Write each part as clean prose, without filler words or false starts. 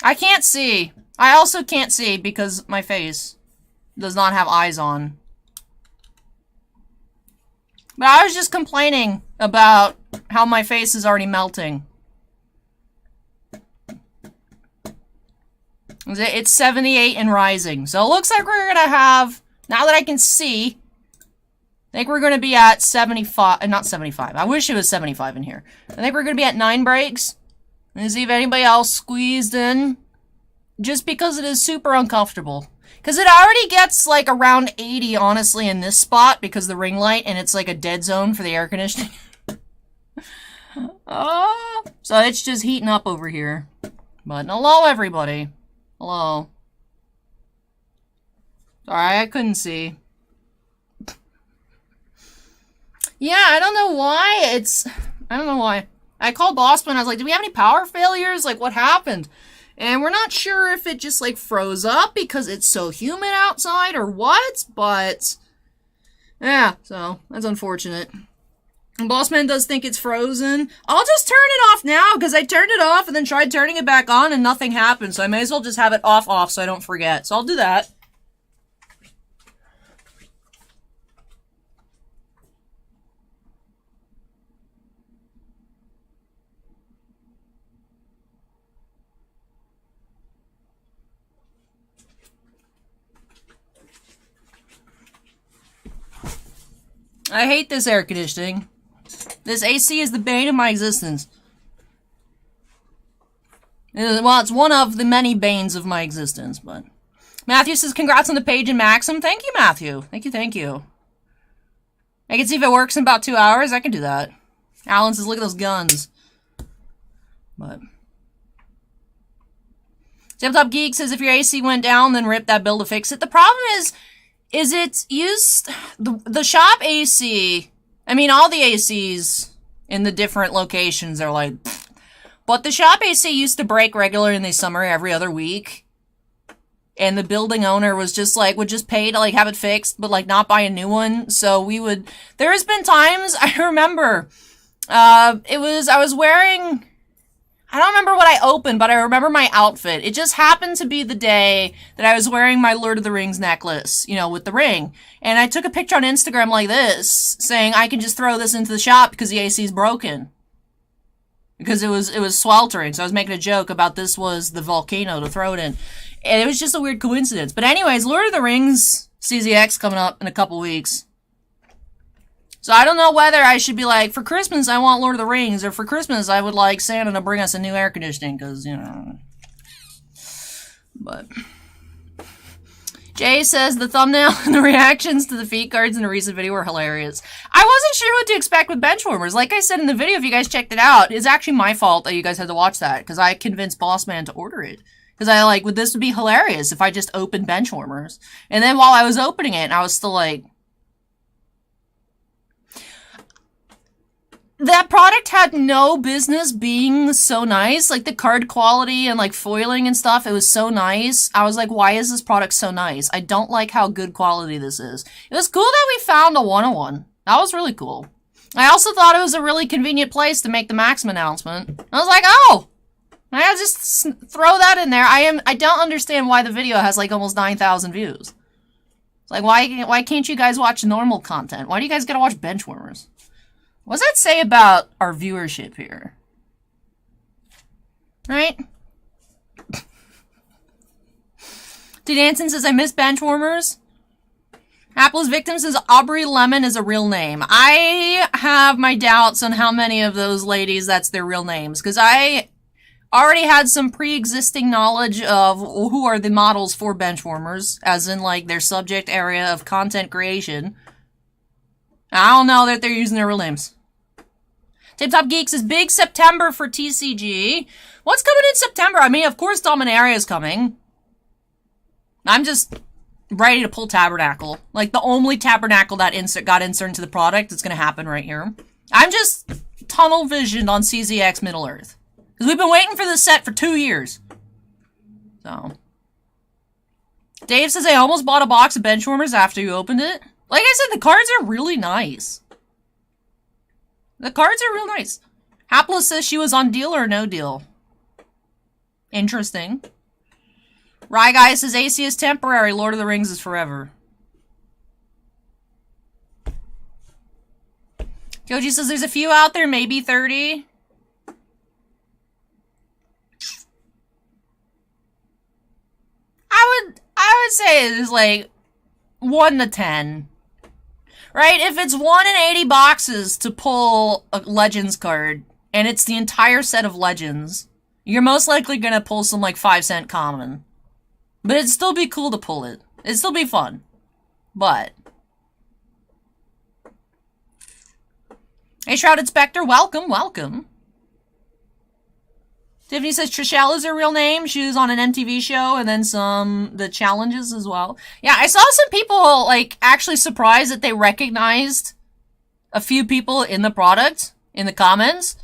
I can't see. I also can't see because my face does not have eyes on. But I was just complaining about how my face is already melting. It's 78 and rising. So it looks like we're going to have, now that I can see, I think we're going to be at 75, not 75. I wish it was 75 in here. I think we're going to be at 9 breaks. And see if anybody else squeezed in. Just because it is super uncomfortable. Because it already gets like around 80, honestly, in this spot because of the ring light, and it's like a dead zone for the air conditioning. Oh, so it's just heating up over here. But hello, everybody. Hello. Sorry, I couldn't see. Yeah, I don't know why I don't know why. I called Bossman, I was like, do we have any power failures? Like, what happened? And we're not sure if it just, like, froze up because it's so humid outside or what, but yeah, so that's unfortunate. And Bossman does think it's frozen. I'll just turn it off now because I turned it off and then tried turning it back on and nothing happened, so I may as well just have it off so I don't forget. So I'll do that. I hate this air conditioning. This AC is the bane of my existence. Well, it's one of the many banes of my existence, but... Matthew says, congrats on the page and Maxim. Thank you, Matthew. Thank you. I can see if it works in about 2 hours. I can do that. Alan says, look at those guns. But... Tabletop Geek says, if your AC went down, then rip that bill to fix it. The problem is it's used... The shop AC... I mean, all the ACs in the different locations are like... Pfft. But the shop AC used to break regular in the summer every other week. And the building owner was just like, would just pay to like have it fixed, but like not buy a new one. So we would... There has been times, I remember... I was wearing... I don't remember what I opened, but I remember my outfit. It just happened to be the day that I was wearing my Lord of the Rings necklace, you know, with the ring. And I took a picture on Instagram like this, saying I can just throw this into the shop because the AC is broken. Because it was sweltering, so I was making a joke about this was the volcano to throw it in. And it was just a weird coincidence. But anyways, Lord of the Rings CZX coming up in a couple weeks. So I don't know whether I should be like, for Christmas I want Lord of the Rings, or for Christmas I would like Santa to bring us a new air conditioning, because, you know. But Jay says the thumbnail and the reactions to the feed cards in a recent video were hilarious. I wasn't sure what to expect with benchwarmers. Like I said in the video, if you guys checked it out, it's actually my fault that you guys had to watch that, because I convinced Bossman to order it. Because I like, this would be hilarious if I just opened benchwarmers. And then while I was opening it, I was still like, that product had no business being so nice. Like, the card quality and, like, foiling and stuff, it was so nice. I was like, why is this product so nice? I don't like how good quality this is. It was cool that we found a 101. That was really cool. I also thought it was a really convenient place to make the Maxim announcement. I was like, oh! I just throw that in there. I don't understand why the video has, like, almost 9,000 views. It's like, why can't you guys watch normal content? Why do you guys gotta watch benchwarmers? What does that say about our viewership here? Right? D. Danson says, I miss benchwarmers. Apple's Victim says, Aubrey Lemon is a real name. I have my doubts on how many of those ladies that's their real names, because I already had some pre-existing knowledge of who are the models for benchwarmers, as in, like, their subject area of content creation. I don't know that they're using their real names. Tabletop Geeks is big September for TCG. What's coming in September? I mean, of course Dominaria is coming. I'm just ready to pull Tabernacle. Like, the only Tabernacle that got inserted into the product that's going to happen right here. I'm just tunnel visioned on CZX Middle-earth. Because we've been waiting for this set for 2 years. So. Dave says, I almost bought a box of benchwarmers after you opened it. Like I said, the cards are really nice. The cards are real nice. Hapless says she was on Deal or No Deal. Interesting. Rye Guy says AC is temporary, Lord of the Rings is forever. Joji says there's a few out there, maybe 30. I would say it's like 1 to 10. Right? If it's 1 in 80 boxes to pull a Legends card, and it's the entire set of Legends, you're most likely gonna pull some like 5-cent common. But it'd still be cool to pull it. It'd still be fun. But. Hey, Shrouded Spectre, welcome, welcome. Tiffany says Trishelle is her real name. She was on an MTV show and then the challenges as well. Yeah, I saw some people, like, actually surprised that they recognized a few people in the product, in the comments.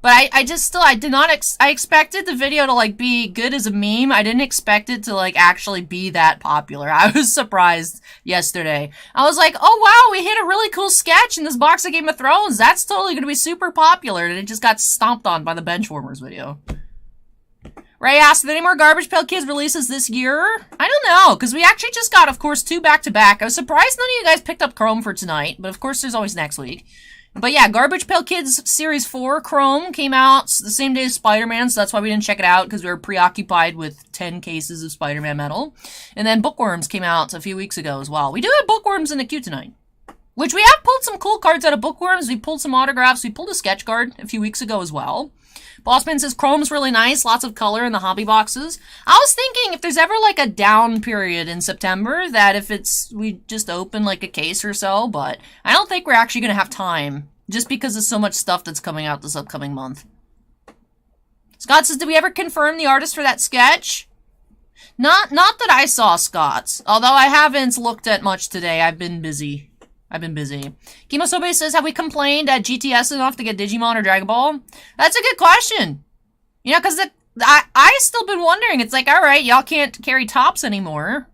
But I expected the video to, like, be good as a meme. I didn't expect it to, like, actually be that popular. I was surprised yesterday. I was like, oh wow, we hit a really cool sketch in this box of Game of Thrones. That's totally gonna be super popular. And it just got stomped on by the Benchwarmers video. Ray asked, are there any more Garbage Pail Kids releases this year? I don't know, because we actually just got, of course, 2 back-to-back. I was surprised none of you guys picked up Chrome for tonight, but of course there's always next week. But yeah, Garbage Pail Kids Series 4 Chrome came out the same day as Spider-Man, so that's why we didn't check it out, because we were preoccupied with 10 cases of Spider-Man metal. And then Bookworms came out a few weeks ago as well. We do have Bookworms in the queue tonight. Which we have pulled some cool cards out of Bookworms. We pulled some autographs. We pulled a sketch card a few weeks ago as well. Bossman says Chrome's really nice. Lots of color in the hobby boxes. I was thinking if there's ever like a down period in September that if we just open like a case or so, but I don't think we're actually going to have time just because of so much stuff that's coming out this upcoming month. Scott says, did we ever confirm the artist for that sketch? Not that I saw, Scott. Although I haven't looked at much today. I've been busy. Kimosobe says, have we complained at GTS enough to get Digimon or Dragon Ball? That's a good question. You know, because I still been wondering. It's like, alright, y'all can't carry tops anymore.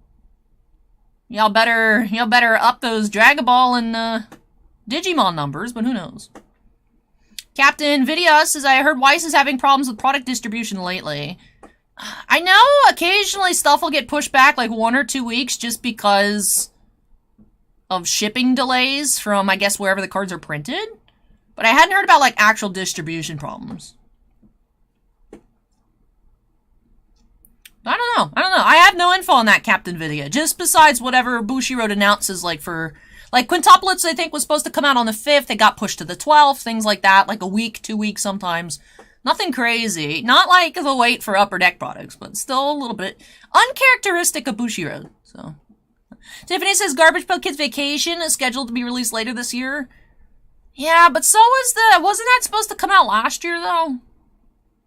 Y'all better up those Dragon Ball and Digimon numbers, but who knows. Captain Vidya says, I heard Weiss is having problems with product distribution lately. I know occasionally stuff will get pushed back like 1 or 2 weeks just because of shipping delays from, I guess, wherever the cards are printed. But I hadn't heard about, like, actual distribution problems. I don't know. I have no info on that, Captain Vidya. Just besides whatever Bushiroad announces, like, for... Like, Quintuplets, I think, was supposed to come out on the 5th. It got pushed to the 12th. Things like that. Like, a week, 2 weeks sometimes. Nothing crazy. Not like the wait for Upper Deck products, but still a little bit uncharacteristic of Bushiroad, so... Tiffany says Garbage Pail Kids Vacation is scheduled to be released later this year. Yeah, but so wasn't that supposed to come out last year, though?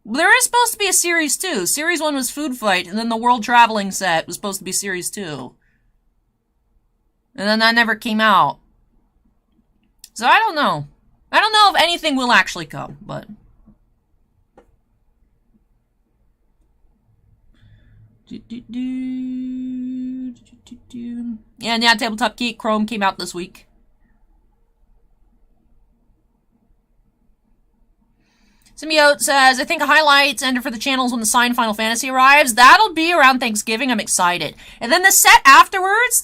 There is supposed to be a Series 2. Series 1 was Food Fight, and then the World Traveling set was supposed to be Series 2. And then that never came out. So I don't know. I don't know if anything will actually come, but... Yeah, Tabletop Geek Chrome came out this week. Symbiote says, I think a highlights ender for the channels when the signed Final Fantasy arrives. That'll be around Thanksgiving. I'm excited. And then the set afterwards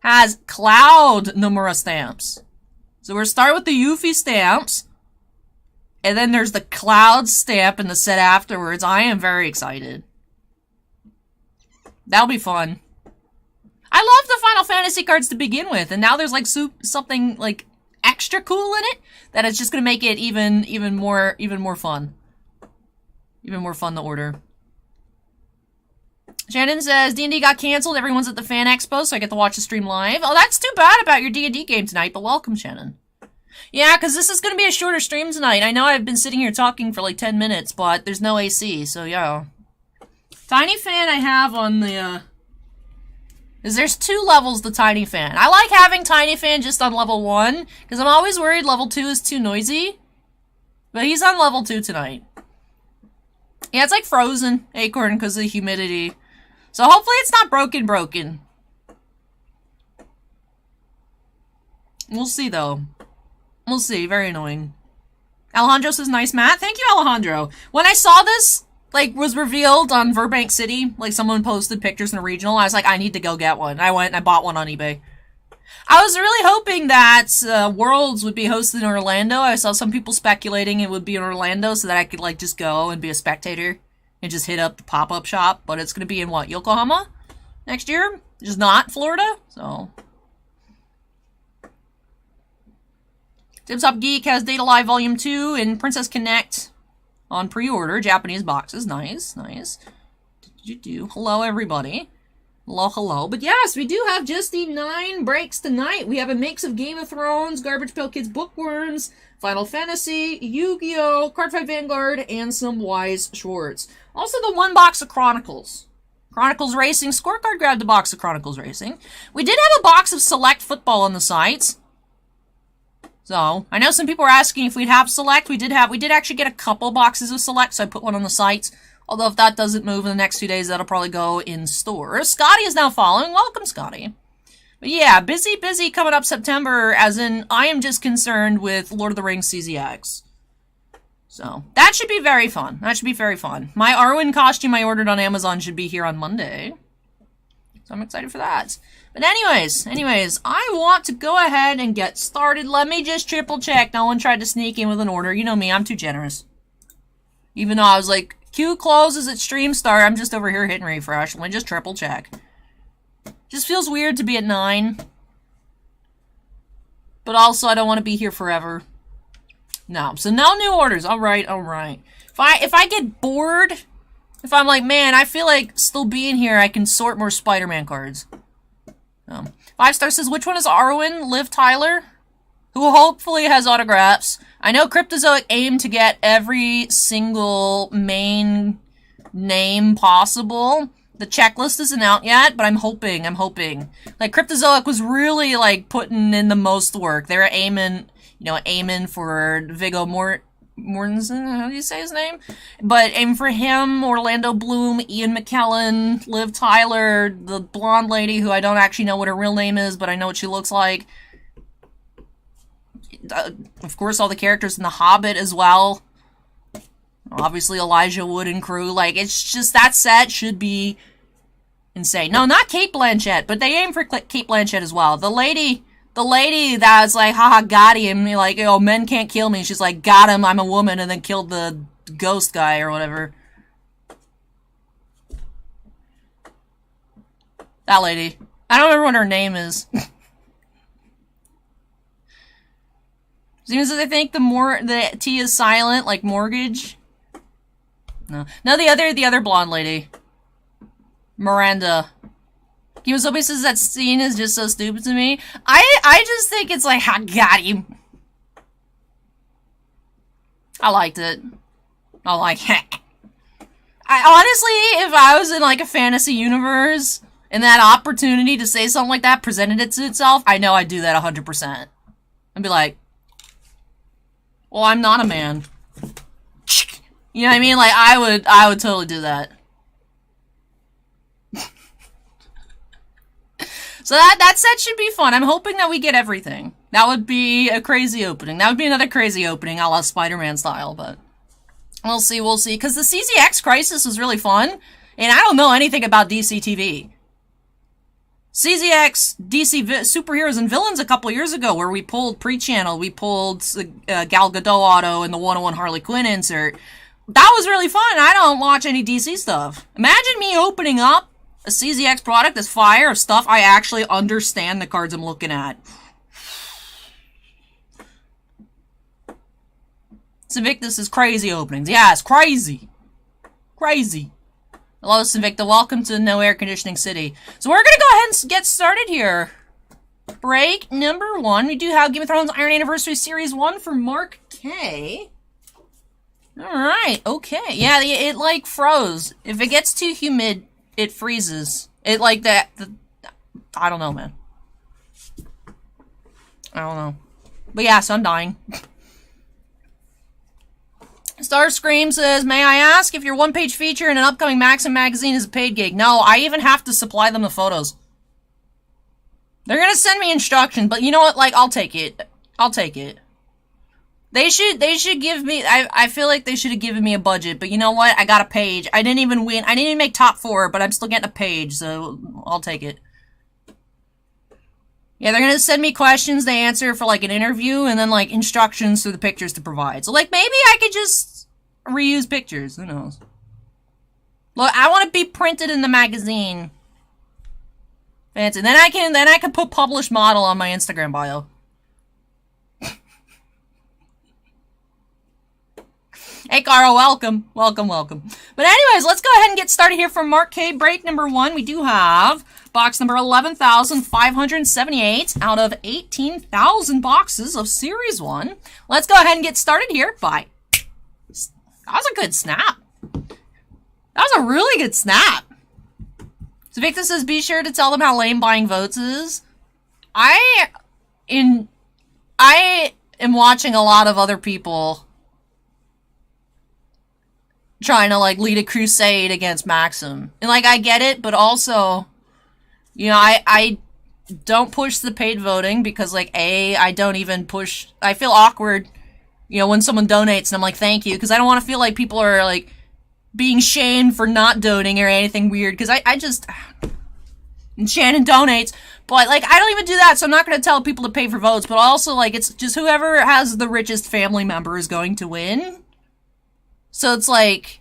has Cloud Nomura stamps. So we're starting with the Yuffie stamps. And then there's the Cloud stamp in the set afterwards. I am very excited. That'll be fun. I love the Final Fantasy cards to begin with, and now there's like something like extra cool in it that is just gonna make it even more fun. Even more fun to order. Shannon says D&D got canceled. Everyone's at the Fan Expo, so I get to watch the stream live. Oh, that's too bad about your D&D game tonight, but welcome, Shannon. Yeah, because this is gonna be a shorter stream tonight. I know I've been sitting here talking for like 10 minutes, but there's no AC, so yeah. Tiny Fan I have on the, is there's 2 levels to Tiny Fan. I like having Tiny Fan just on level 1, because I'm always worried level 2 is too noisy. But he's on level 2 tonight. Yeah, it's like frozen Acorn because of the humidity. So hopefully it's not broken. We'll see, though. We'll see. Very annoying. Alejandro says, nice, Matt. Thank you, Alejandro. When I saw this like, was revealed on Burbank City. Like, someone posted pictures in a regional. I was like, I need to go get one. I went and I bought one on eBay. I was really hoping that Worlds would be hosted in Orlando. I saw some people speculating it would be in Orlando so that I could, like, just go and be a spectator and just hit up the pop-up shop. But it's going to be in, what, Yokohama next year? Just not Florida, so... Tip Top Geek has Data Live Volume 2 and Princess Connect on pre-order. Japanese boxes. Nice, nice. Hello, everybody. Hello, hello. But yes, we do have just the 9 breaks tonight. We have a mix of Game of Thrones, Garbage Pail Kids Bookworms, Final Fantasy, Yu-Gi-Oh!, Cardfight Vanguard, and some Wise Schwartz. Also the 1 box of Chronicles. Chronicles Racing. Scorecard grabbed a box of Chronicles Racing. We did have a box of Select Football on the sites. So, I know some people were asking if we'd have Select. We did actually get a couple boxes of Select, so I put one on the site. Although if that doesn't move in the next 2 days, that'll probably go in store. Scotty is now following. Welcome, Scotty. But yeah, busy coming up September, as in, I am just concerned with Lord of the Rings CZX. So, that should be very fun. That should be very fun. My Arwen costume I ordered on Amazon should be here on Monday. So I'm excited for that. But anyways, I want to go ahead and get started. Let me just triple check. No one tried to sneak in with an order. You know me, I'm too generous. Even though I was like, queue closes at stream start, I'm just over here hitting refresh. Let me just triple check. Just feels weird to be at 9. But also, I don't want to be here forever. No, so no new orders. Alright. If I get bored, if I'm like, man, I feel like still being here, I can sort more Spider-Man cards. 5-star says, which one is Arwen? Liv Tyler? Who hopefully has autographs. I know Cryptozoic aimed to get every single main name possible. The checklist isn't out yet, but I'm hoping. Like, Cryptozoic was really, like, putting in the most work. They were aiming for Viggo Mortensen, how do you say his name? But aim for him, Orlando Bloom, Ian McKellen, Liv Tyler, the blonde lady who I don't actually know what her real name is, but I know what she looks like. Of course, all the characters in The Hobbit as well. Obviously, Elijah Wood and crew. Like, it's just, that set should be insane. No, not Cate Blanchett, but they aim for Cate Blanchett as well. The lady that's like, haha, got him, like, oh, men can't kill me. She's like, got him, I'm a woman, and then killed the ghost guy or whatever. That lady. I don't remember what her name is. Seems as I think the T is silent, like mortgage. No, the other blonde lady. Miranda. Kiyosobi says that scene is just so stupid to me. I just think it's like, I got him. I liked it. I like it. Honestly, if I was in like a fantasy universe and that opportunity to say something like that presented it to itself, I know I'd do that 100%. I'd be like, well, I'm not a man. You know what I mean? Like, I would totally do that. So that set should be fun. I'm hoping that we get everything. That would be a crazy opening. That would be another crazy opening, a la Spider-Man style, but we'll see. Because the CZX Crisis was really fun, and I don't know anything about DC TV. CZX, DC Superheroes and Villains a couple years ago, where we pulled pre-channel, we pulled Gal Gadot auto and the 101 Harley Quinn insert. That was really fun. I don't watch any DC stuff. Imagine me opening up a CZX product that's fire of stuff I actually understand the cards I'm looking at. Invictus is crazy openings. Yeah, it's crazy. Crazy. Hello, Invicta. Welcome to No Air Conditioning City. So we're going to go ahead and get started here. Break number 1. We do have Game of Thrones Iron Anniversary Series 1 for Mark K. Alright, okay. Yeah, it like froze. If it gets too humid, it freezes. It like that. I don't know, man. I don't know. But yeah, so I'm dying. Starscream says, may I ask if your one-page feature in an upcoming Maxim magazine is a paid gig? No, I even have to supply them the photos. They're gonna send me instructions, but you know what? Like, I'll take it. I'll take it. They should give me, I feel like they should have given me a budget, but you know what? I got a page. I didn't even win. I didn't even make top 4, but I'm still getting a page, so I'll take it. Yeah, they're gonna send me questions to answer for, like, an interview, and then, like, instructions for the pictures to provide. So, like, maybe I could just reuse pictures. Who knows? Look, I want to be printed in the magazine. Fancy. Then I can put published model on my Instagram bio. Hey, Carl, welcome. Welcome, welcome. But anyways, let's go ahead and get started here for Mark K. Break number 1. We do have box number 11,578 out of 18,000 boxes of Series 1. Let's go ahead and get started here by... That was a good snap. That was a really good snap. So Victor says, be sure to tell them how lame buying votes is. I am watching a lot of other people trying to, like, lead a crusade against Maxim. And, like, I get it, but also, you know, I don't push the paid voting because, like, I don't even push... I feel awkward, you know, when someone donates and I'm like, thank you, because I don't want to feel like people are, like, being shamed for not donating or anything weird, because I just... And Shannon donates, but, like, I don't even do that, so I'm not going to tell people to pay for votes, but also, like, it's just whoever has the richest family member is going to win. So it's like,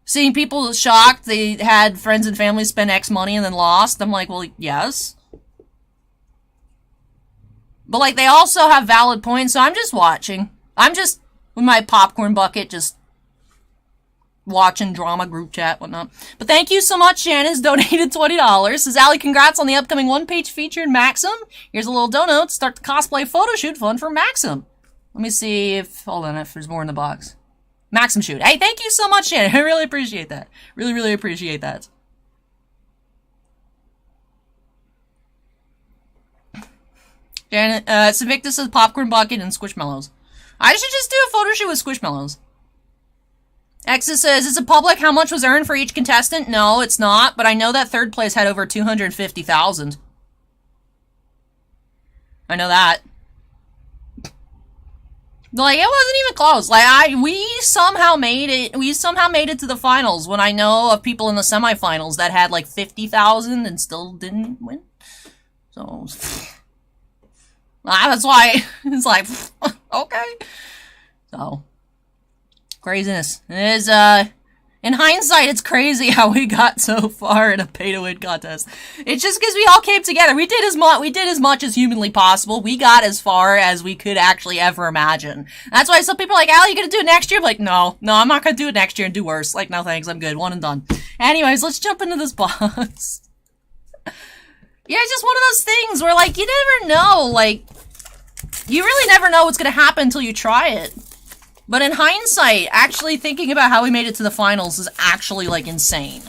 seeing people shocked they had friends and family spend X money and then lost. I'm like, well, yes. But, like, they also have valid points, so I'm just watching. I'm just, with my popcorn bucket, just watching drama, group chat, whatnot. But thank you so much, Shannon's donated $20. Says, Allie, congrats on the upcoming one-page feature in Maxim. Here's a little donut to start the cosplay photo shoot fun for Maxim. Let me see if, hold on, if there's more in the box. Maxim shoot. Hey, thank you so much, Shannon. I really appreciate that. Really, really appreciate that. Shannon, Savicta says popcorn bucket and Squishmallows. I should just do a photo shoot with Squishmallows. Exa says, is it public how much was earned for each contestant? No, it's not, but I know that third place had over 250,000. I know that. Like, it wasn't even close. Like, we somehow made it to the finals when I know of people in the semifinals that had, like, 50,000 and still didn't win. So, that's why it's like, okay. So, craziness. It is, in hindsight, it's crazy how we got so far in a pay-to-win contest. It's just because we all came together. We did as much as humanly possible. We got as far as we could actually ever imagine. That's why some people are like, Al, you gonna do it next year? I'm like, no, I'm not gonna do it next year and do worse. Like, no thanks, I'm good. One and done. Anyways, let's jump into this box. Yeah, it's just one of those things where, like, you never know. Like, you really never know what's gonna happen until you try it. But in hindsight, actually thinking about how we made it to the finals is actually, like, insane.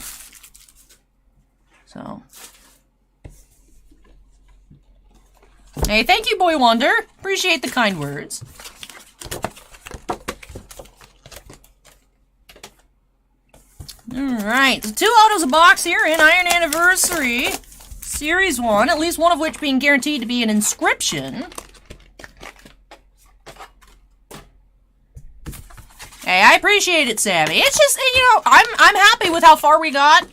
So. Hey, thank you, Boy Wonder. Appreciate the kind words. Alright, so 2 autos a box here in Iron Anniversary Series 1, at least one of which being guaranteed to be an inscription. Hey, I appreciate it, Sammy. It's just, you know, I'm happy with how far we got.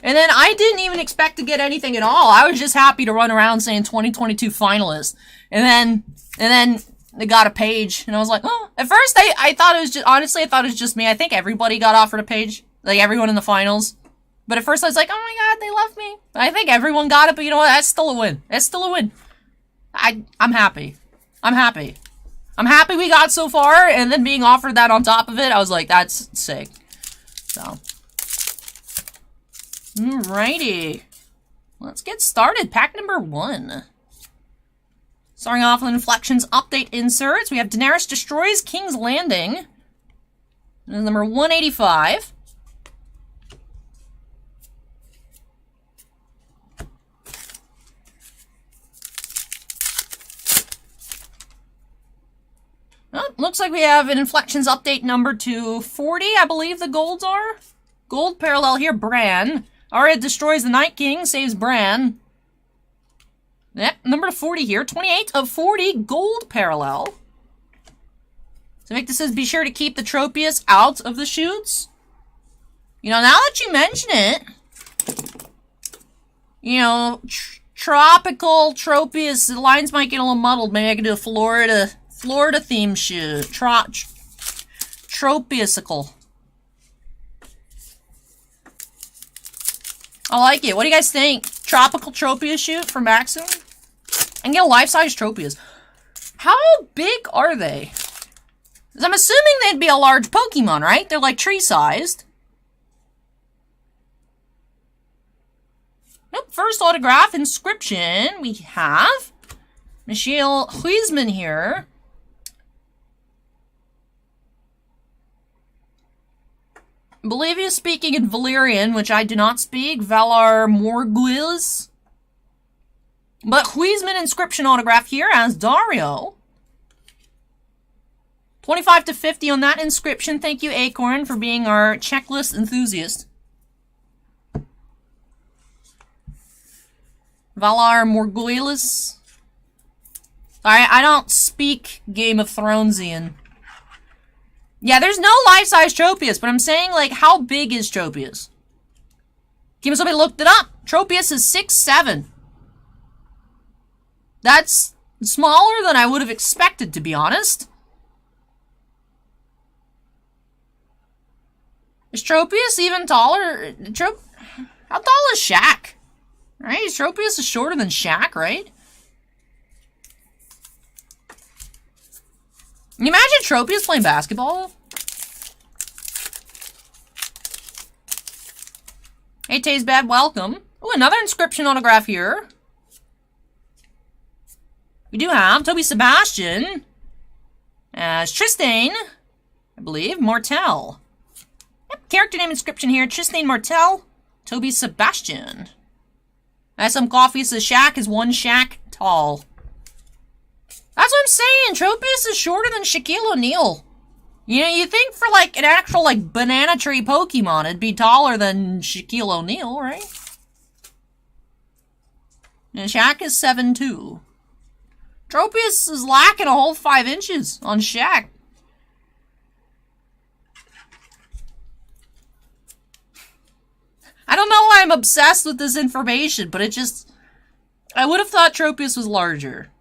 And then I didn't even expect to get anything at all. I was just happy to run around saying 2022 finalists. And then they got a page. And I was like, oh. At first, I thought it was just, honestly, I thought it was just me. I think everybody got offered a page. Like, everyone in the finals. But at first, I was like, oh my god, they love me. I think everyone got it, but you know what? That's still a win. That's still a win. I'm happy. I'm happy. I'm happy we got so far, and then being offered that on top of it, I was like, that's sick. So. Alrighty. Let's get started. Pack number 1. Starting off with Inflections Update inserts. We have Daenerys Destroys King's Landing. And number 185. Well, looks like we have an Inflections Update number 240, I believe the golds are. Gold parallel here, Bran. Arya destroys the Night King, saves Bran. Yep, number 40 here. 28 of 40, gold parallel. So Victor says, be sure to keep the Tropius out of the shoots. You know, now that you mention it, you know, tropical Tropius, the lines might get a little muddled. Maybe I could do a Florida theme shoot. Tropiusical. I like it. What do you guys think? Tropical Tropius shoot for Maximum? And get a life-size Tropius. How big are they? 'Cause I'm assuming they'd be a large Pokemon, right? They're like tree-sized. Nope, first autograph inscription. We have Michelle Huisman here. I believe he is speaking in Valyrian, which I do not speak. Valar Morghulis. But Huisman inscription autograph here as Dario. 25 to 50 on that inscription. Thank you, Acorn, for being our checklist enthusiast. Valar Morghulis. Alright, I don't speak Game of Thronesian. Yeah, there's no life-size Tropius, but I'm saying, like, how big is Tropius? Somebody looked it up. Tropius is 6'7". That's smaller than I would have expected, to be honest. Is Tropius even taller? How tall is Shaq? Right? Tropius is shorter than Shaq, right? Can you imagine Tropius playing basketball? Hey, Taze Bad, welcome. Oh, another inscription autograph here. We do have Toby Sebastian as Tristane, I believe, Martel. Yep, character name inscription here, Tristane Martel, Toby Sebastian. As some coffee says Shaq is one Shaq tall. That's what I'm saying. Tropius is shorter than Shaquille O'Neal. You know, you think for like an actual like banana tree Pokemon, it'd be taller than Shaquille O'Neal, right? And Shaq is 7'2". Tropius is lacking a whole 5 inches on Shaq. I don't know why I'm obsessed with this information, but it just... I would have thought Tropius was larger.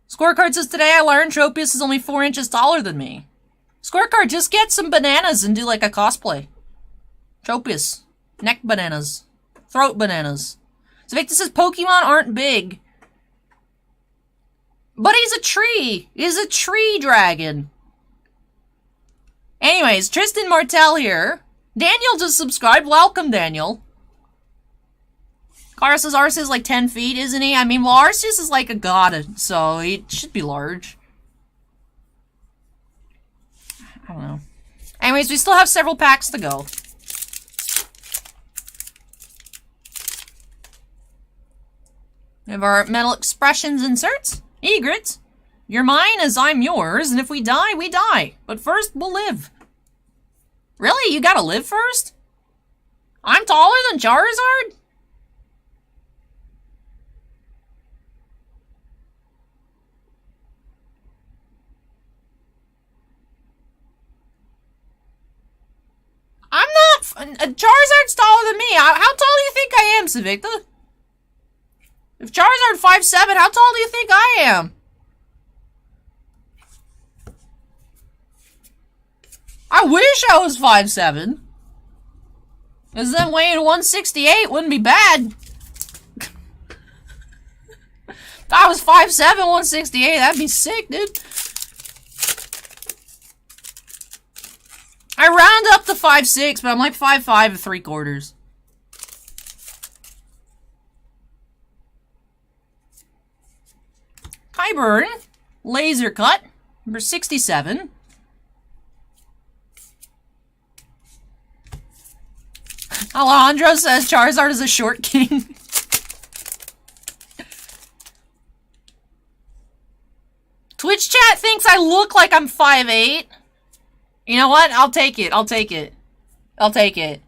Scorecard says, today I learned Tropius is only 4 inches taller than me. Scorecard, just get some bananas and do like a cosplay. Tropius. Neck bananas. Throat bananas. So Victor says, Pokemon aren't big. But he's a tree. He's a tree dragon. Anyways, Tristan Martel here. Daniel just subscribed. Welcome, Daniel. Cara says Arceus is like 10 feet, isn't he? I mean, well, Arceus is like a god, so he should be large. I don't know. Anyways, we still have several packs to go. We have our Metal Expressions inserts. Egret, you're mine as I'm yours, and if we die, we die. But first, we'll live. Really? You gotta live first? I'm taller than Charizard? I'm not... Charizard's taller than me. How tall do you think I am, Savicta? If Charizard 5'7", how tall do you think I am? I wish I was 5'7". Because then weighing 168 wouldn't be bad. If I was 5'7", 168, that'd be sick, dude. I round up to 5'6", but I'm like 5'5" and 3/4. Kyburn, Laser Cut, number 67. Alejandro says Charizard is a short king. Twitch chat thinks I look like I'm 5'8". You know what? I'll take it. I'll take it. I'll take it.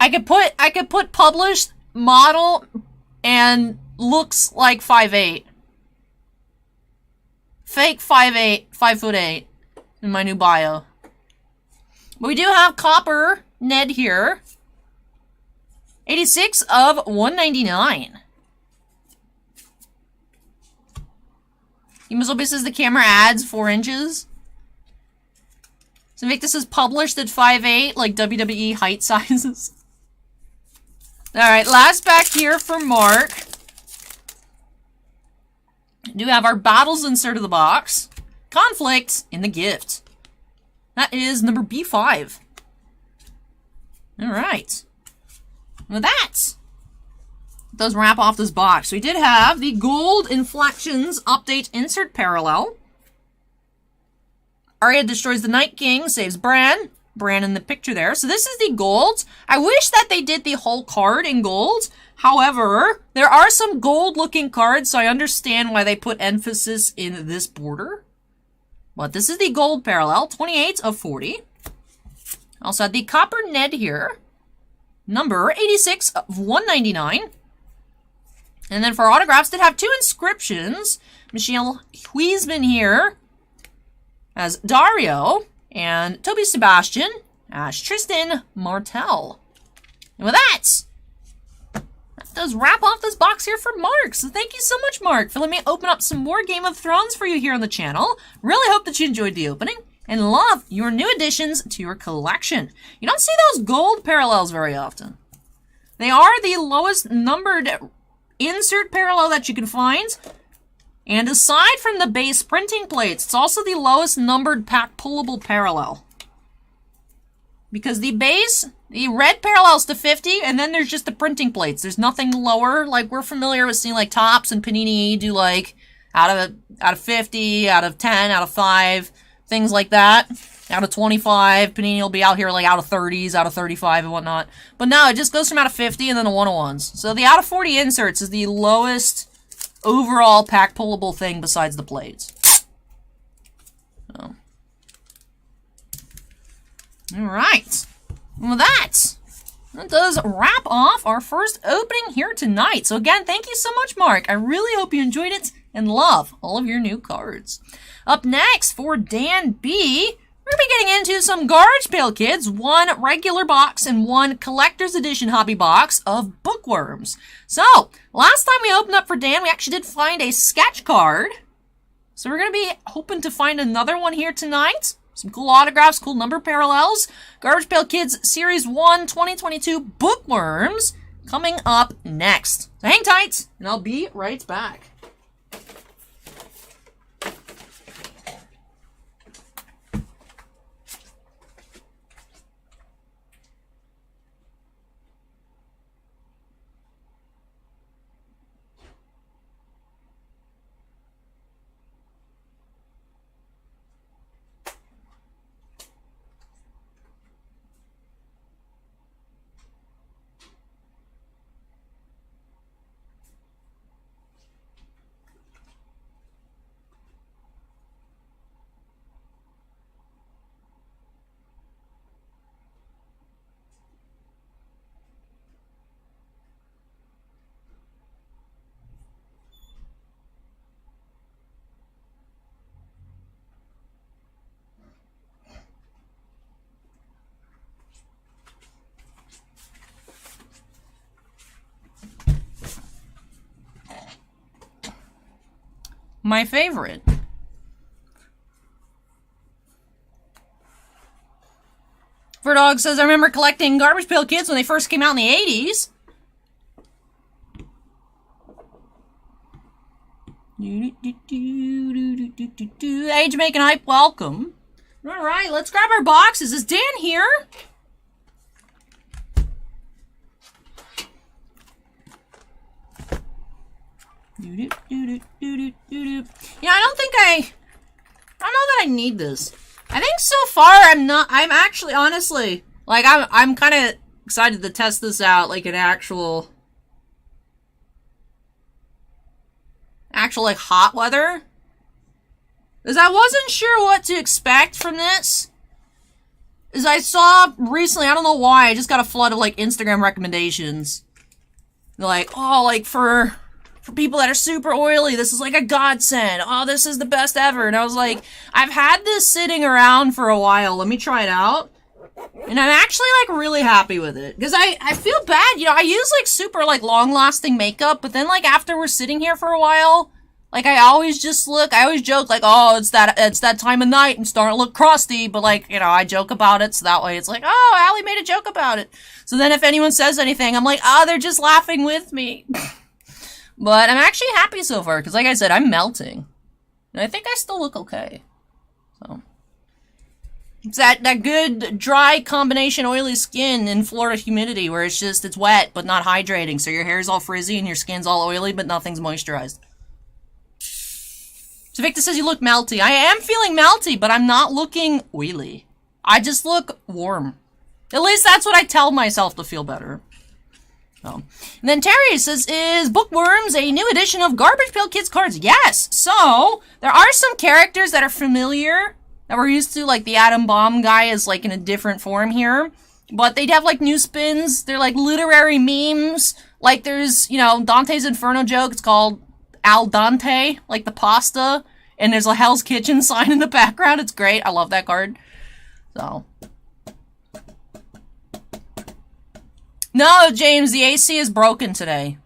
I could put published model and looks like 5'8". Fake 5'8", 5'8". in my new bio. But we do have Copper Ned here. 86 of 199. Invictus says the camera adds 4 inches. So Invictus is published at 5'8", like WWE height sizes. Alright, last pack here for Mark. We do have our battles insert of the box. Conflict in the gift. That is number B5. Alright. With that, it does wrap off this box. We did have the Gold Inflections Update Insert Parallel. Arya destroys the Night King, saves Bran. Bran in the picture there. So this is the gold. I wish that they did the whole card in gold. However, there are some gold-looking cards, so I understand why they put emphasis in this border. But this is the gold parallel, 28 of 40. Also had the Copper Ned here. Number 86 of 199. And then for autographs, did have 2 inscriptions. Michelle Huisman here as Dario, and Toby Sebastian as Tristan Martell. And with that does wrap off this box here for Mark. So thank you so much, Mark, for letting me open up some more Game of Thrones for you here on the channel. Really hope that you enjoyed the opening and love your new additions to your collection. You don't see those gold parallels very often. They are the lowest numbered insert parallel that you can find. And aside from the base printing plates, it's also the lowest numbered pack pullable parallel. Because the base, the red parallels to 50, and then there's just the printing plates. There's nothing lower. Like, we're familiar with seeing, like, Topps and Panini do, like, out of 50, out of 10, out of 5, things like that. Out of 25, Panini will be out here, like, out of 30s, out of 35, and whatnot. But no, it just goes from out of 50 and then the 101s. So the out of 40 inserts is the lowest overall pack pullable thing besides the plates. So. Alright. With that does wrap off our first opening here tonight. So again, thank you so much, Mark. I really hope you enjoyed it and love all of your new cards. Up next, for Dan B., we're going to be getting into some garbage Pail Kids, 1 regular box and 1 collector's edition hobby box of Bookworms. So, last time we opened up for Dan, we actually did find a sketch card. So we're going to be hoping to find another one here tonight. Some cool autographs, cool number parallels. Garbage Pail Kids Series 1 2022 Bookworms coming up next. So hang tight, and I'll be right back. My favorite. Verdog says, I remember collecting Garbage Pail Kids when they first came out in the 80s. Age making hype, welcome. Alright, let's grab our boxes. Is Dan here? Yeah, I don't know that I need this. I think so far I'm actually, honestly, like, I'm kind of excited to test this out, like, an actual, like, hot weather. Because I wasn't sure what to expect from this. As I saw recently, I don't know why, I just got a flood of, like, Instagram recommendations. They're like, oh, like, for for people that are super oily. This is like a godsend. Oh, this is the best ever. And I was like, I've had this sitting around for a while. Let me try it out. And I'm actually, like, really happy with it. Because I feel bad. You know, I use, like, super, like, long-lasting makeup. But then, like, after we're sitting here for a while, like, I always joke, like, oh, it's that time of night and starting to look crusty. But, like, you know, I joke about it. So that way it's like, oh, Allie made a joke about it. So then if anyone says anything, I'm like, oh, they're just laughing with me. But I'm actually happy so far. Because, like I said, I'm melting. And I think I still look okay. So... it's that good, dry combination oily skin in Florida humidity where it's wet but not hydrating. So your hair's all frizzy and your skin's all oily but nothing's moisturized. So Victor says you look melty. I am feeling melty, but I'm not looking oily. I just look warm. At least that's what I tell myself to feel better. And then Terry says, is Bookworms a new edition of Garbage Pail Kids cards? Yes! So, there are some characters that are familiar that we're used to, like the Atom Bomb guy is like in a different form here. But they'd have like new spins. They're like literary memes. Like there's, you know, Dante's Inferno joke. It's called Al Dante, like the pasta. And there's a Hell's Kitchen sign in the background. It's great. I love that card. So. No, James, the AC is broken today.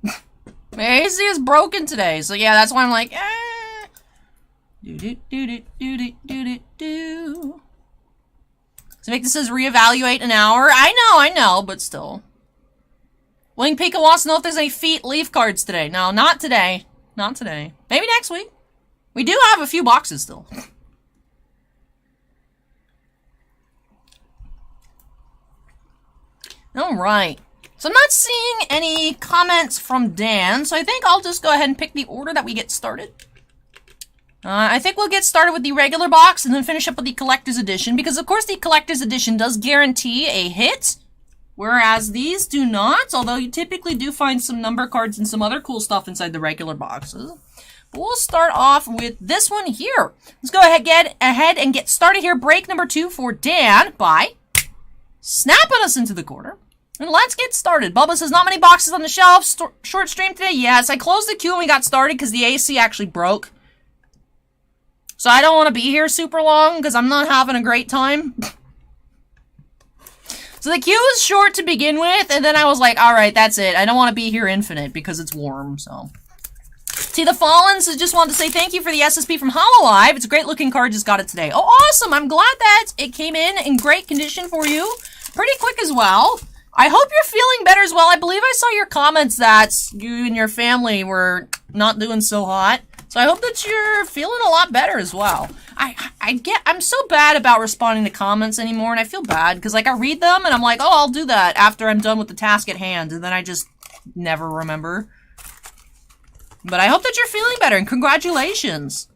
The AC is broken today. So yeah, that's why I'm like, Do. So Victor says reevaluate an hour. I know, but still. Wing Pika wants to know if there's any Feet Leaf cards today. No, not today. Not today. Maybe next week. We do have a few boxes still. Alright. So I'm not seeing any comments from Dan, so I think I'll just go ahead and pick the order that we get started. I think we'll get started with the regular box and then finish up with the collector's edition, because of course the collector's edition does guarantee a hit, whereas these do not, although you typically do find some number cards and some other cool stuff inside the regular boxes. But we'll start off with this one here. Let's go ahead and get started here. Break number 2 for Dan by snapping us into the corner. And let's get started. Bubba says, not many boxes on the shelf. Short stream today? Yes, I closed the queue when we got started because the AC actually broke. So I don't want to be here super long because I'm not having a great time. So the queue was short to begin with, and then I was like, alright, that's it. I don't want to be here infinite because it's warm, so. See, the Fallens just wanted to say thank you for the SSP from Hololive. It's a great looking card, just got it today. Oh, awesome! I'm glad that it came in great condition for you. Pretty quick as well. I hope you're feeling better as well. I believe I saw your comments that you and your family were not doing so hot. So I hope that you're feeling a lot better as well. I'm so bad about responding to comments anymore, and I feel bad, because, like, I read them, and I'm like, oh, I'll do that after I'm done with the task at hand, and then I just never remember. But I hope that you're feeling better, and congratulations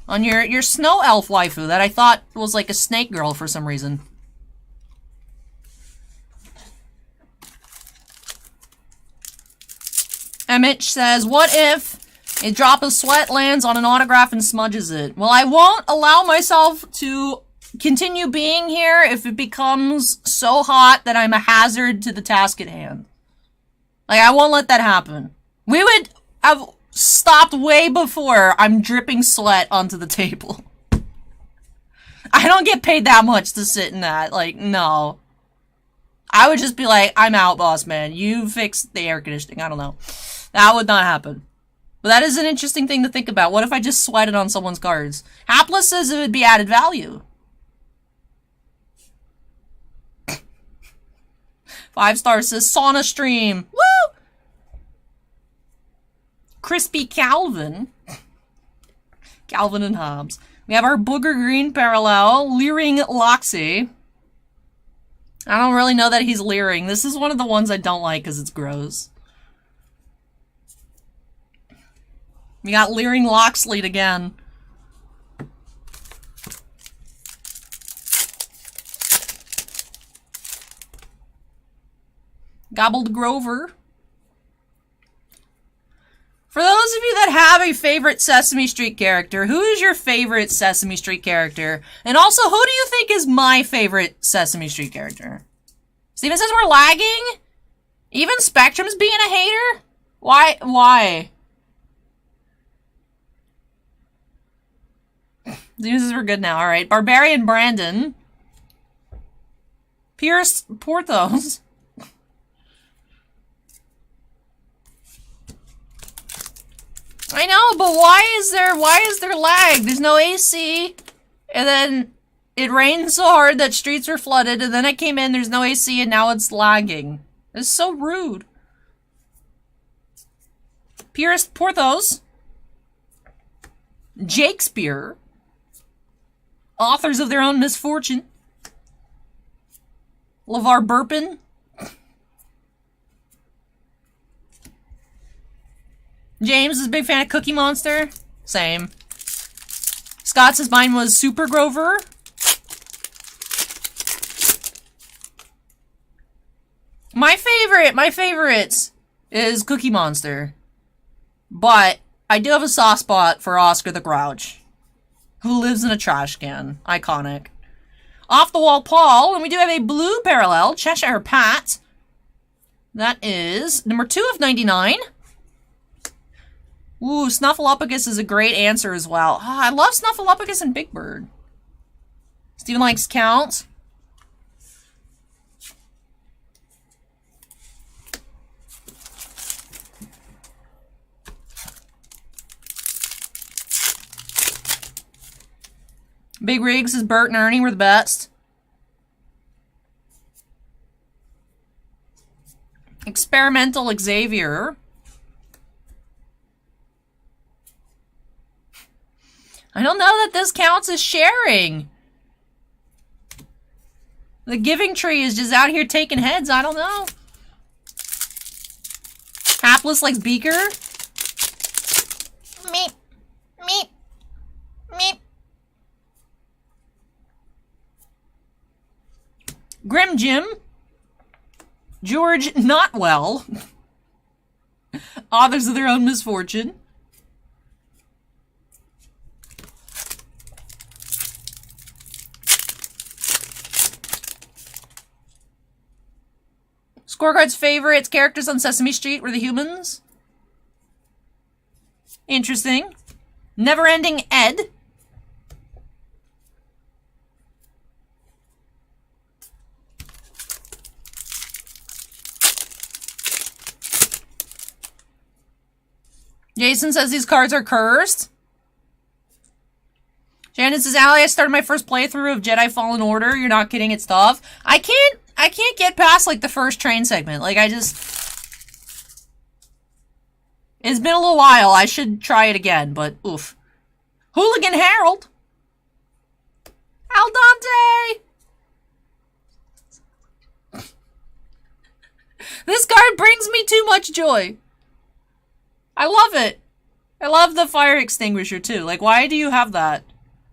on your snow elf waifu that I thought was, like, a snake girl for some reason. Mitch says, what if a drop of sweat lands on an autograph and smudges it? Well, I won't allow myself to continue being here if it becomes so hot that I'm a hazard to the task at hand. Like, I won't let that happen. We would have stopped way before I'm dripping sweat onto the table. I don't get paid that much to sit in that. Like, no. I would just be like, I'm out, boss man. You fix the air conditioning. I don't know. That would not happen. But that is an interesting thing to think about. What if I just sweated on someone's cards? Hapless says it would be added value. 5 stars says sauna stream. Woo! Crispy Calvin. Calvin and Hobbes. We have our Booger Green parallel. Leering Loxy. I don't really know that he's leering. This is one of the ones I don't like because it's gross. We got Leering Loxlead again. Gobbled Grover. For those of you that have a favorite Sesame Street character, who is your favorite Sesame Street character? And also, who do you think is my favorite Sesame Street character? Steven says we're lagging? Even Spectrum's being a hater? Why? These were good now. Alright. Barbarian Brandon. Pierce Porthos. I know, but why is there lag? There's no AC. And then it rained so hard that streets were flooded, and then I came in, there's no AC, and now it's lagging. It's so rude. Pierce Porthos. Shakespeare. Authors of their own misfortune. LeVar Burpin. James is a big fan of Cookie Monster. Same. Scott says mine was Super Grover. My favorites is Cookie Monster. But I do have a soft spot for Oscar the Grouch, who lives in a trash can. Iconic. Off the Wall Paul, and we do have a blue parallel, Cheshire Pat. That is number 2 of 99. Ooh, Snuffleupagus is a great answer as well. Oh, I love Snuffleupagus and Big Bird. Steven likes Count. Big Rigs is Bert and Ernie were the best. Experimental Xavier. I don't know that this counts as sharing. The Giving Tree is just out here taking heads. I don't know. Hapless likes Beaker. Meep. Meep. Meep. Grim Jim. George Notwell. Authors of their own misfortune. Scorecard's favorites characters on Sesame Street were the humans. Interesting. Never-ending Ed. Jason says these cards are cursed. Shannon says, Allie, I started my first playthrough of Jedi Fallen Order. You're not kidding, it's tough. I can't get past, like, the first train segment. Like, it's been a little while. I should try it again, but oof. Hooligan Harold. Al Dante. This card brings me too much joy. I love it. I love the fire extinguisher, too. Like, why do you have that?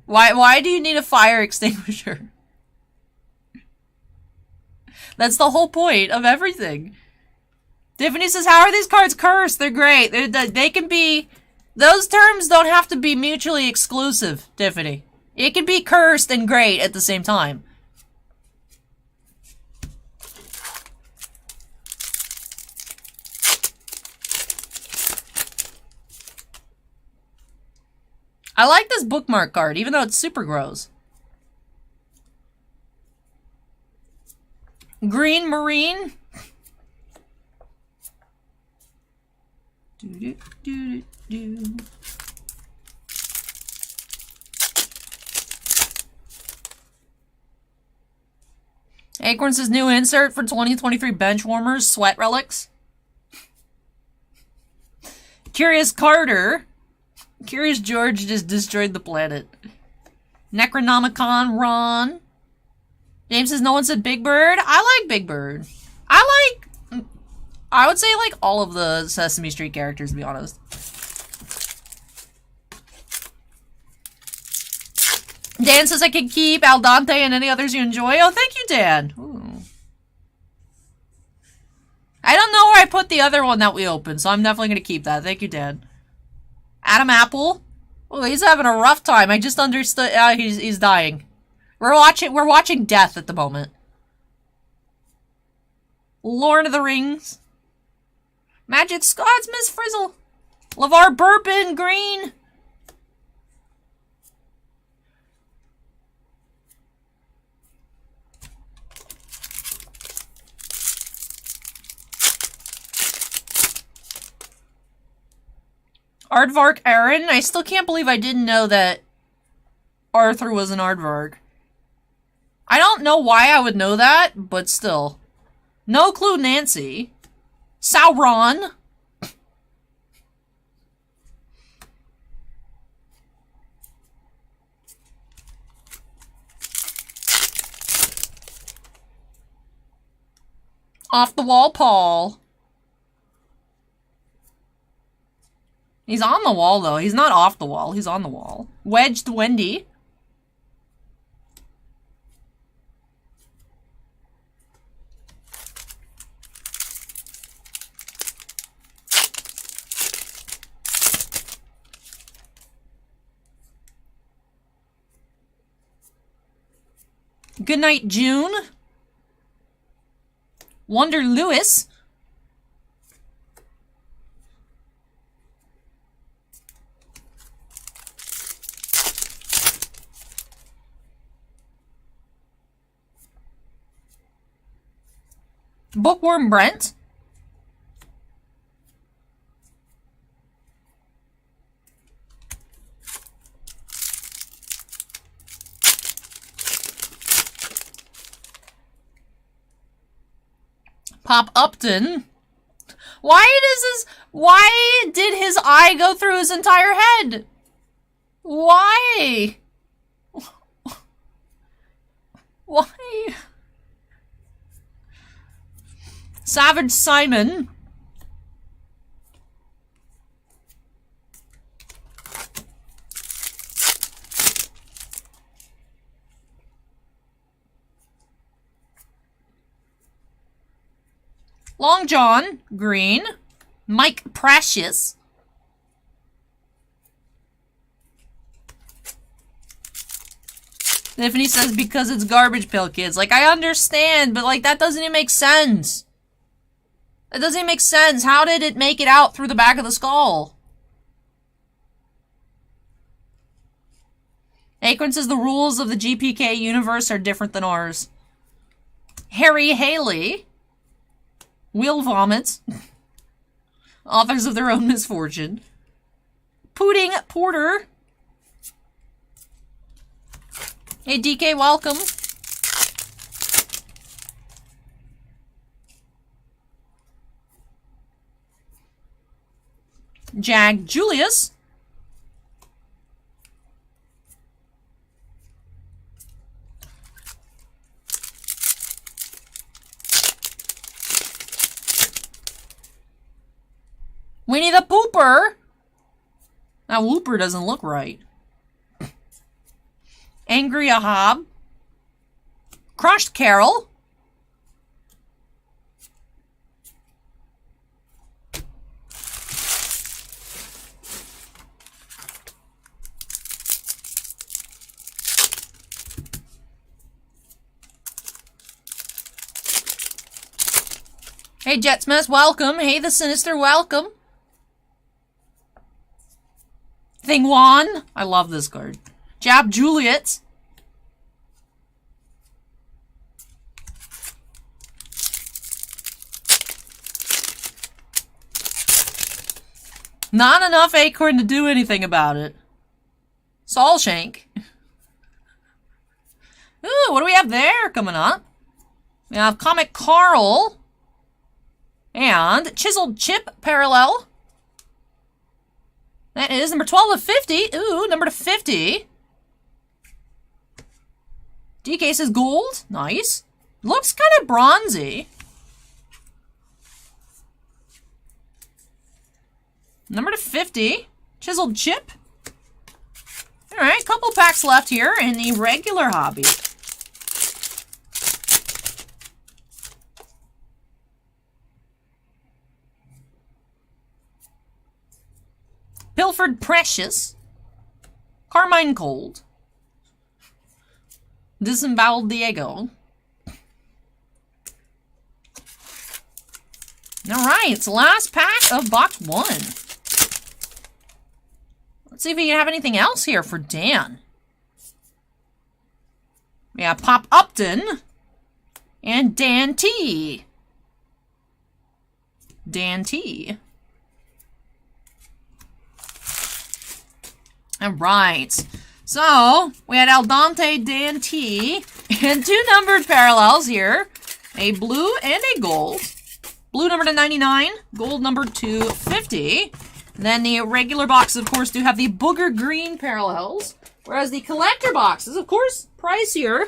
Why do you need a fire extinguisher? That's the whole point of everything. Tiffany says, how are these cards cursed? They're great. They can be... Those terms don't have to be mutually exclusive, Tiffany. It can be cursed and great at the same time. I like this bookmark card, even though it's super gross. Green Marine. Acorn says new insert for 2023 bench warmers, sweat relics. Curious Carter. Curious George just destroyed the planet. Necronomicon Ron. James says no one said Big Bird. I like Big Bird. I would say like all of the Sesame Street characters, to be honest. Dan says I can keep Al Dante and any others you enjoy. Oh, thank you, Dan. Ooh. I don't know where I put the other one that we opened, so I'm definitely going to keep that. Thank you, Dan. Adam Apple. Oh, he's having a rough time. I just understood. He's dying. We're watching death at the moment. Lord of the Rings. Magic Scots, Miss Frizzle. LeVar Burpin, green. Aardvark Aaron. I still can't believe I didn't know that Arthur was an Aardvark. I don't know why I would know that, but still. No clue Nancy. Sauron. Off the wall Paul. He's on the wall, though. He's not off the wall. He's on the wall. Wedged Wendy. Goodnight, June. Wonder Lewis. Bookworm Brent. Pop Upton. Why did his eye go through his entire head? Why? Why? Savage Simon. Long John, green. Mike Precious. Tiffany says because it's garbage Pail Kids. Like, I understand, but like that doesn't even make sense. It doesn't even make sense. How did it make it out through the back of the skull? Acorn says the rules of the GPK universe are different than ours. Harry Haley. Wheel Vomits. Authors of their own misfortune. Pudding Porter. Hey DK, welcome. Jag Julius. Winnie the Pooper. Now Whooper doesn't look right. Angry Ahab. Crushed Carol. Hey Jetsmith, welcome. Hey the Sinister, welcome. Thing Juan. I love this card. Jab Juliet. Not enough Acorn to do anything about it. Solshank. Ooh, what do we have there coming up? We have Comic Carl. And Chiseled Chip Parallel. That is number 12 of 50. Ooh, number to 50. DK says gold. Nice. Looks kind of bronzy. Number to 50. Chiseled Chip. Alright, couple packs left here in the regular hobby. Pilfered Precious. Carmine Cold. Disemboweled Diego. Alright, it's the last pack of box 1. Let's see if we can have anything else here for Dan. We have Pop Upton and Dan T. Dan T. Alright. So, we had Al Dante Dan T. And 2 numbered parallels here. A blue and a gold. Blue numbered to 99, gold numbered to 50. Then the regular boxes, of course, do have the booger green parallels. Whereas the collector boxes, of course, pricier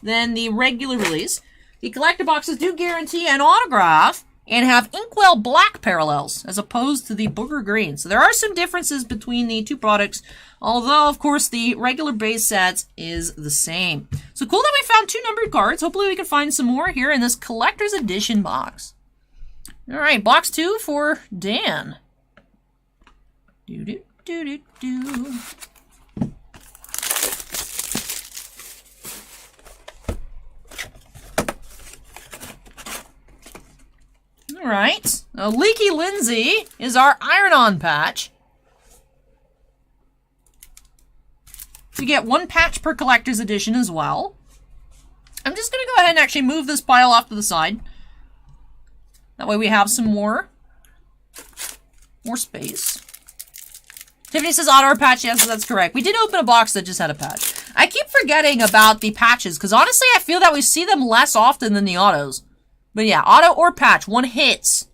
than the regular release. The collector boxes do guarantee an autograph and have inkwell black parallels as opposed to the booger green. So there are some differences between the 2 products, although, of course, the regular base set is the same. So cool that we found 2 numbered cards. Hopefully we can find some more here in this collector's edition box. All right, box 2 for Dan. Do-do-do-do-do. All right. Now, Leaky Lindsay is our iron-on patch. You get 1 patch per collector's edition as well. I'm just going to go ahead and actually move this pile off to the side. That way we have some more space. Tiffany says auto or patch. Yes, that's correct. We did open a box that just had a patch. I keep forgetting about the patches, because honestly I feel that we see them less often than the autos. But yeah, auto or patch, 1 hits.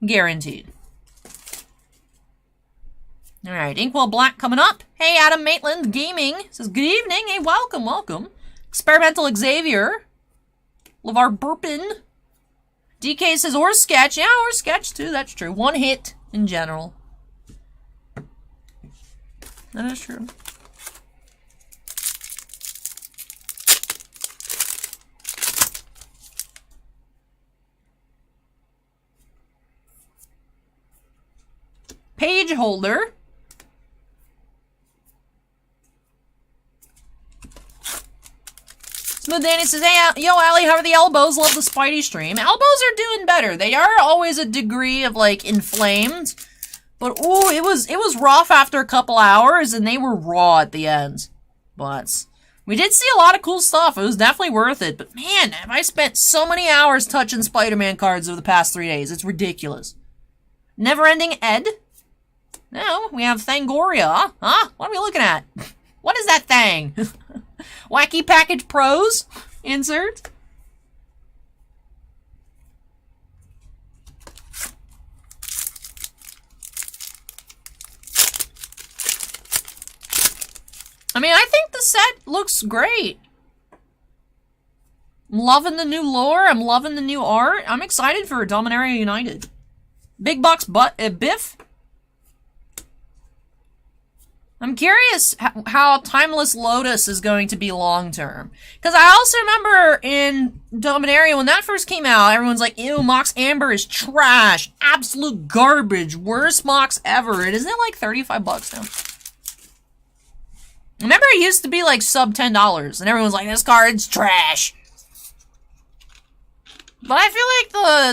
Guaranteed. Alright, Inkwell Black coming up. Hey, Adam Maitland Gaming says, good evening. Hey, welcome, welcome. Experimental Xavier. LeVar Burpin. DK says, or sketch. Yeah, or sketch too, that's true. 1 hit in general. That is true. Page holder. Smooth Danny says, hey, yo, Allie, how are the elbows? Love the Spidey stream. Elbows are doing better. They are always a degree of, like, inflamed. But, ooh, it was rough after a couple hours, and they were raw at the end. But we did see a lot of cool stuff. It was definitely worth it. But, man, have I spent so many hours touching Spider-Man cards over the past 3 days. It's ridiculous. Never-ending Ed. No, we have Thangoria. Huh? What are we looking at? What is that thing? Wacky Package Pros? Insert. I mean, I think the set looks great. I'm loving the new lore. I'm loving the new art. I'm excited for Dominaria United. Big Box Biff. I'm curious how Timeless Lotus is going to be long-term. Because I also remember in Dominaria, when that first came out, everyone's like, ew, Mox Amber is trash. Absolute garbage. Worst Mox ever. And isn't it like $35 now? Remember it used to be like sub $10, and everyone's like, this card's trash. But I feel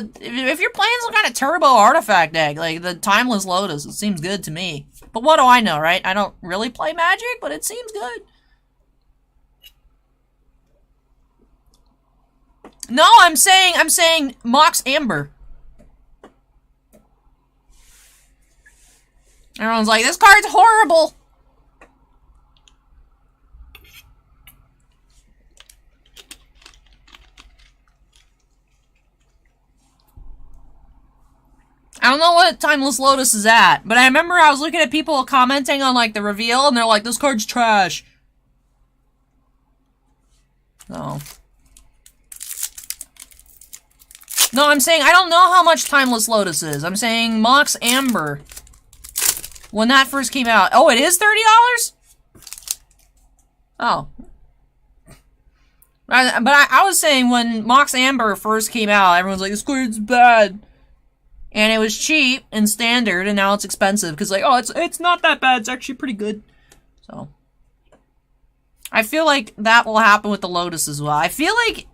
like if you're playing some kind of turbo artifact deck, like the Timeless Lotus, it seems good to me. But what do I know, right? I don't really play Magic, but it seems good. No, I'm saying Mox Amber. Everyone's like, this card's horrible. I don't know what Timeless Lotus is at, but I remember I was looking at people commenting on, like, the reveal, and they're like, this card's trash. So. No, I'm saying, I don't know how much Timeless Lotus is. I'm saying Mox Amber. When that first came out. Oh, it is $30? Oh. But I was saying when Mox Amber first came out, everyone's like, this card's bad. And it was cheap and standard, and now it's expensive. Because, like, oh, it's not that bad. It's actually pretty good. So. I feel like that will happen with the Lotus as well. I feel like,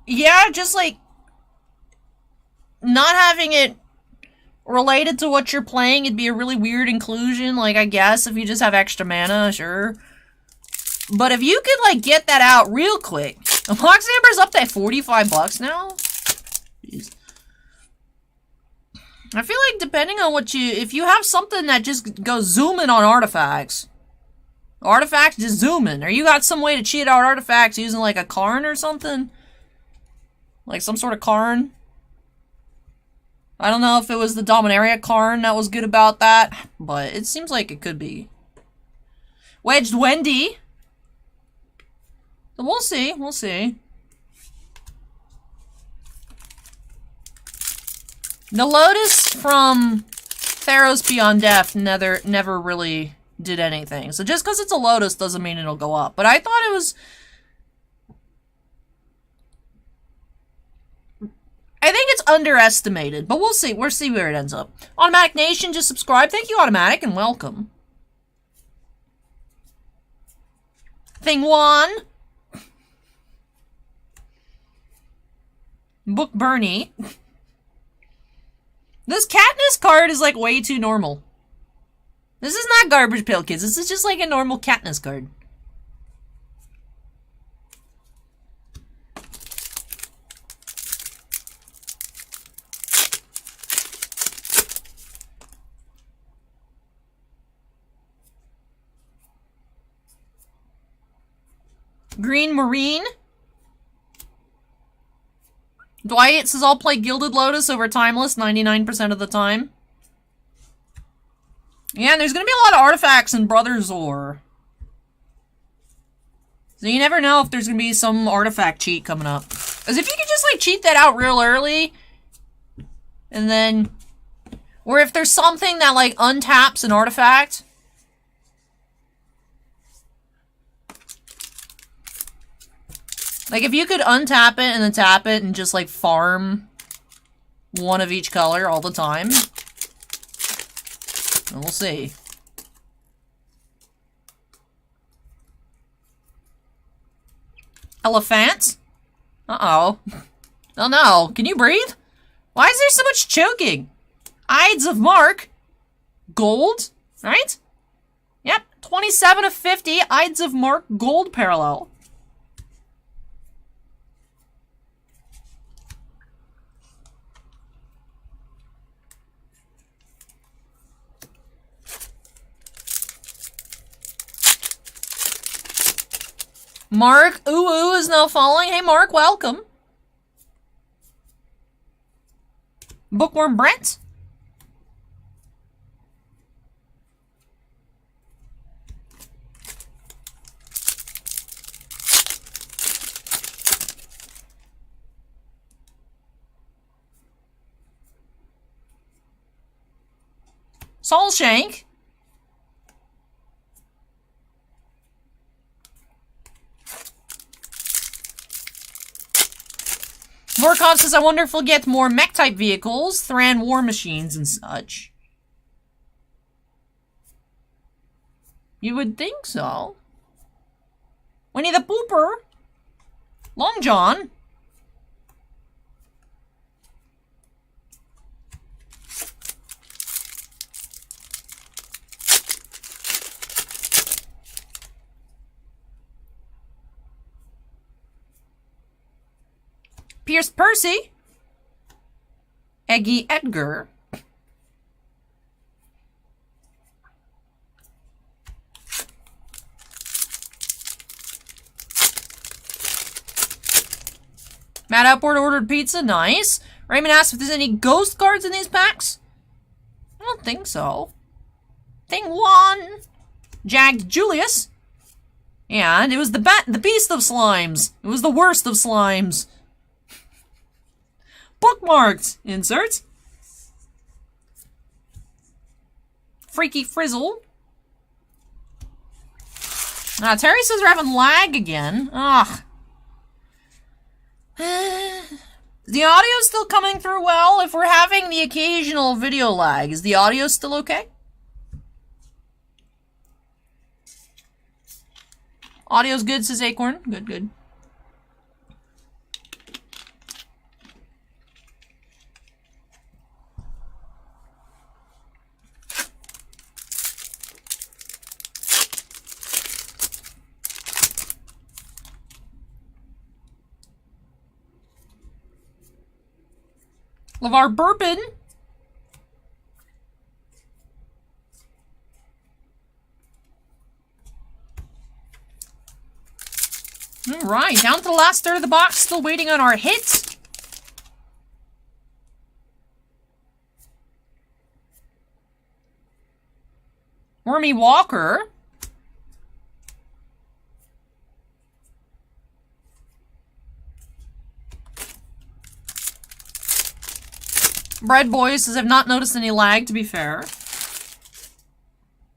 yeah, just, like, not having it related to what you're playing, it'd be a really weird inclusion. Like, I guess if you just have extra mana, sure. But if you could, like, get that out real quick. The box number's up to $45 now? Jeez. I feel like depending on what you... If you have something that just goes zooming on artifacts. Artifacts just zooming. Or you got some way to cheat out artifacts using, like, a Karn or something? Like, some sort of Karn? I don't know if it was the Dominaria Karn that was good about that. But it seems like it could be. Wedged Wendy. So we'll see. We'll see. The Lotus from Theros Beyond Death never really did anything. So just because it's a Lotus doesn't mean it'll go up. But I thought it was... I think it's underestimated. But we'll see. We'll see where it ends up. Automatic Nation, just subscribe. Thank you, Automatic, and welcome. Thing 1. Book Bernie. This Katniss card is, like, way too normal. This is not garbage Pail Kids. This is just, like, a normal Katniss card. Green Marine. Dwight says, I'll play Gilded Lotus over Timeless 99% of the time. Yeah, and there's gonna be a lot of artifacts in Brother Zor. So you never know if there's gonna be some artifact cheat coming up. Because if you could just, like, cheat that out real early, and then... Or if there's something that, like, untaps an artifact... Like, if you could untap it and then tap it and just, like, farm one of each color all the time. And we'll see. Elephant? Uh-oh. Oh, no. Can you breathe? Why is there so much choking? Ides of Mark. Gold, right? Yep. 27 of 50. Ides of Mark gold parallel. Mark Ooh is now following. Hey, Mark, welcome. Bookworm Brent. Soulshank. Vorkov says, I wonder if we'll get more mech-type vehicles, Thran war machines, and such. You would think so. Winnie the Pooper. Long John. Pierce Percy. Eggy Edgar. Matt Upward ordered pizza. Nice. Raymond asked if there's any ghost cards in these packs. I don't think so. Thing 1. Jagged Julius. And it was the beast of slimes. It was the worst of slimes. Bookmarked. Insert. Freaky Frizzle. Terry says we're having lag again. Ugh. The audio still coming through well? If we're having the occasional video lag, is the audio still okay? Audio's good, says Acorn. Good, good. LeVar Burton. All right, down to the last third of the box, still waiting on our hit. Wormy Walker. Bread Boy says, I've not noticed any lag, to be fair.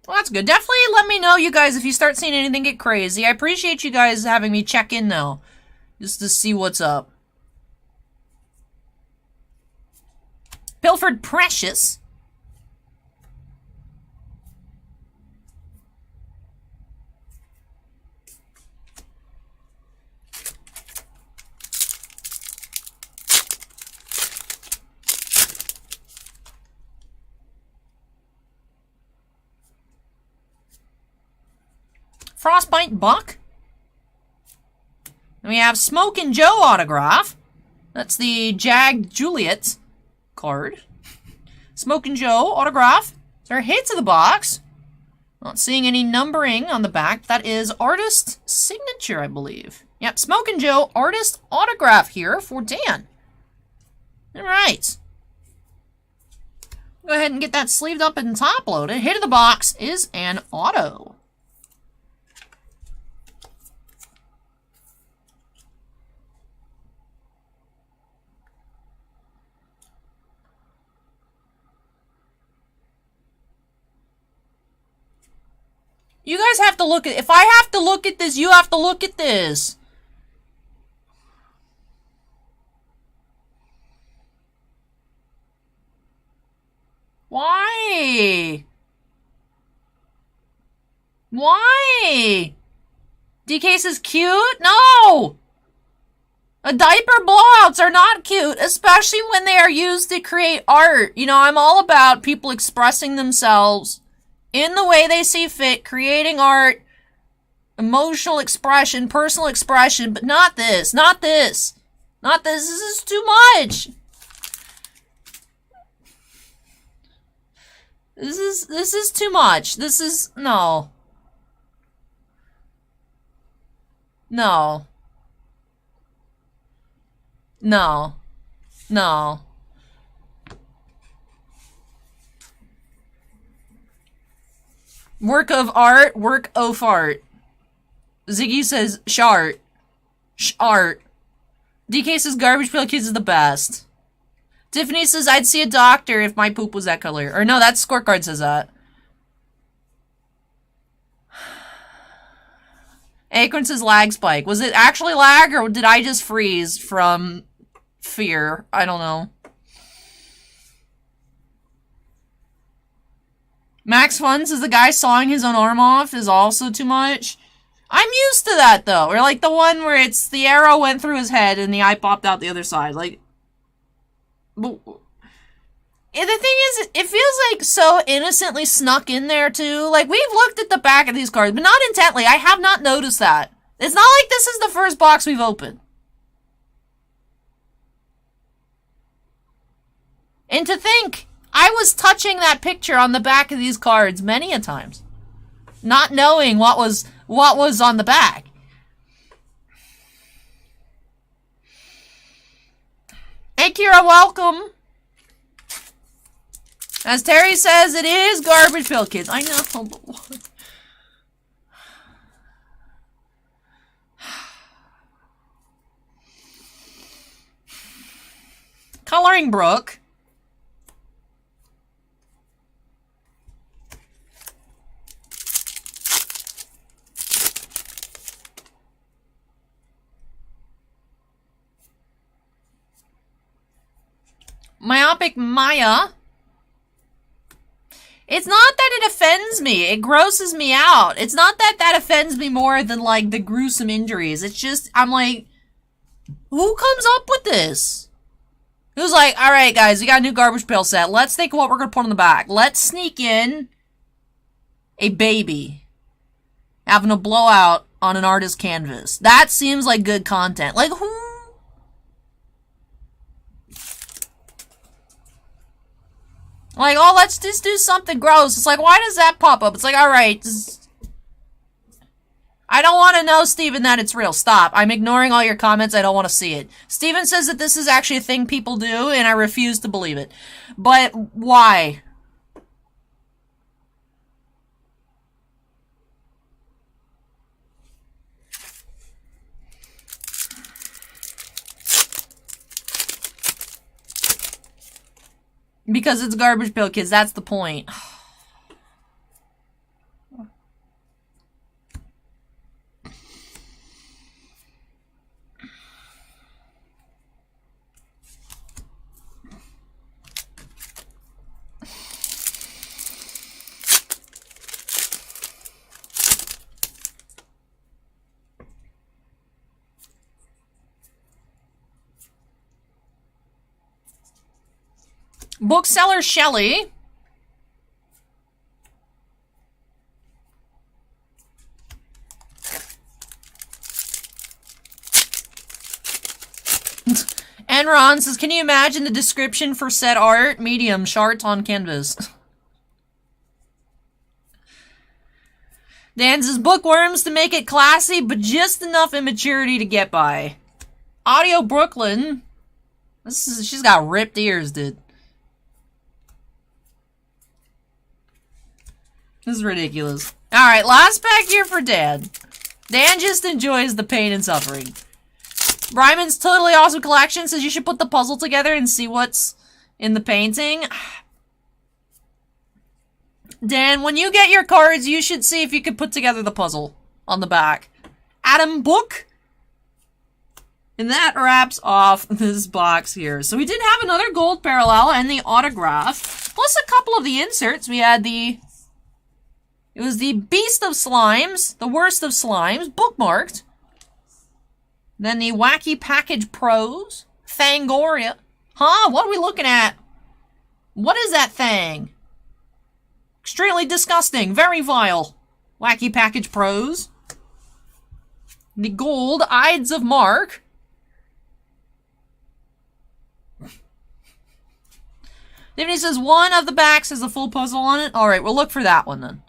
Well, that's good. Definitely let me know, you guys, if you start seeing anything get crazy. I appreciate you guys having me check in, though, just to see what's up. Pilfered Precious. Frostbite Buck. And we have Smokin' Joe autograph. That's the Jagged Juliet card. Smokin' Joe autograph. It's our hit to the box. Not seeing any numbering on the back. That is artist signature, I believe. Yep, Smokin' Joe artist autograph here for Dan. All right. Go ahead and get that sleeved up and top loaded. Hit of the box is an auto. You guys have to look at, if I have to look at this, you have to look at this. Why? Why? DK says cute? No! Diaper blowouts are not cute, especially when they are used to create art. You know, I'm all about people expressing themselves in the way they see fit, creating art, emotional expression, personal expression, but not this, not this, not this. This is too much. This is too much. This is, no. No. No. No. Work of art, work of art. Ziggy says, shart. Shart. DK says, Garbage Pail Kids is the best. Tiffany says, I'd see a doctor if my poop was that color. Or no, that Scorecard says that. Acorn says, lag spike. Was it actually lag, or did I just freeze from fear? I don't know. Max Fun says the guy sawing his own arm off is also too much. I'm used to that, though. Or like the one where it's the arrow went through his head and the eye popped out the other side. Like, but the thing is, it feels like so innocently snuck in there, too. Like, we've looked at the back of these cards, but not intently. I have not noticed that. It's not like this is the first box we've opened. And to think, I was touching that picture on the back of these cards many a times, not knowing what was on the back. Hey, Kira, welcome. As Terry says, it is Garbage Pail Kids. I know, but what? Coloring Brook. Myopic Maya. It's not that it offends me. It grosses me out. It's not that that offends me more than, like, the gruesome injuries. It's just, I'm like, who comes up with this? Who's like, alright guys, we got a new Garbage Pail set. Let's think of what we're going to put on the back. Let's sneak in a baby having a blowout on an artist's canvas. That seems like good content. Like, who? Like, oh, let's just do something gross. It's like, why does that pop up? It's like, alright, I don't want to know, Steven, that it's real. Stop. I'm ignoring all your comments. I don't want to see it. Steven says that this is actually a thing people do, and I refuse to believe it. But why? Because it's Garbage Pail Kids. That's the point. Bookseller Shelley. Enron says, can you imagine the description for said art? Medium, charts on canvas. Dan says, bookworms to make it classy, but just enough immaturity to get by. Audio Brooklyn. She's got ripped ears, dude. This is ridiculous. Alright, last pack here for Dan. Dan just enjoys the pain and suffering. Bryman's Totally Awesome Collection says you should put the puzzle together and see what's in the painting. Dan, when you get your cards, you should see if you could put together the puzzle on the back. Adam Book. And that wraps off this box here. So we did have another gold parallel and the autograph. Plus a couple of the inserts. We had the... It was the Beast of Slimes, the Worst of Slimes, bookmarked. Then the Wacky Package Pros, Fangoria. Huh? What are we looking at? What is that thing? Extremely disgusting. Very vile. Wacky Package Pros. The gold Ides of Mark. Tiffany says one of the backs has a full puzzle on it. Alright, we'll look for that one then.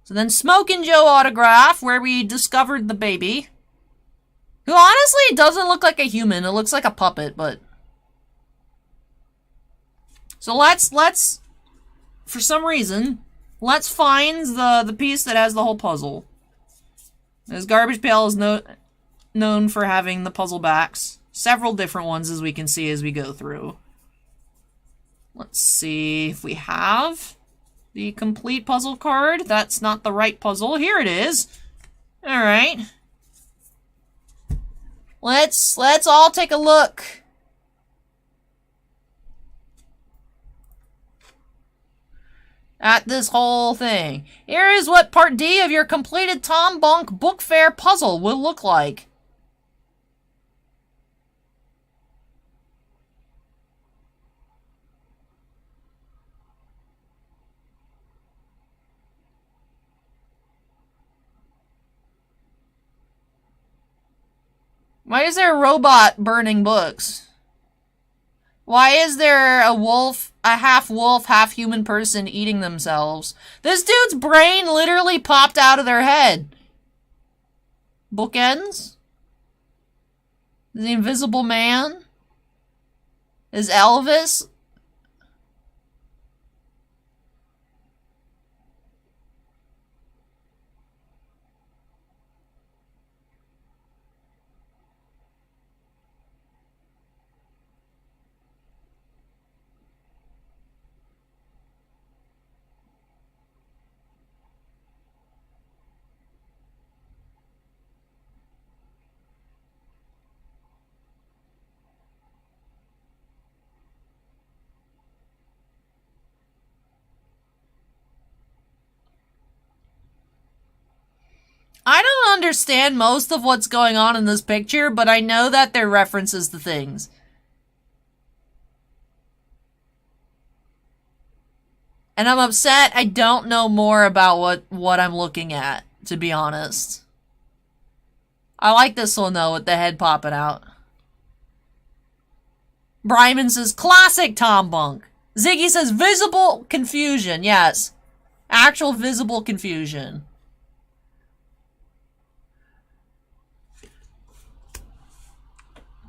So then Smokin' Joe autograph, where we discovered the baby. Who honestly doesn't look like a human. It looks like a puppet, but... So let's, for some reason, let's find the piece that has the whole puzzle. This Garbage Pail is known for having the puzzle backs. Several different ones, as we can see as we go through. Let's see if we have the complete puzzle card. That's not the right puzzle. Here it is. Alright. Let's all take a look. At this whole thing. Here is what part D of your completed Tom Bonk Book Fair puzzle will look like. Why is there a robot burning books? Why is there a wolf, a half-wolf, half-human person eating themselves? This dude's brain literally popped out of their head. Bookends? The Invisible Man? Is Elvis? I don't understand most of what's going on in this picture, but I know that they're references to things. And I'm upset I don't know more about what I'm looking at, to be honest. I like this one, though, with the head popping out. Bryman says, classic Tom Bunk. Ziggy says visible confusion. Yes. Actual visible confusion.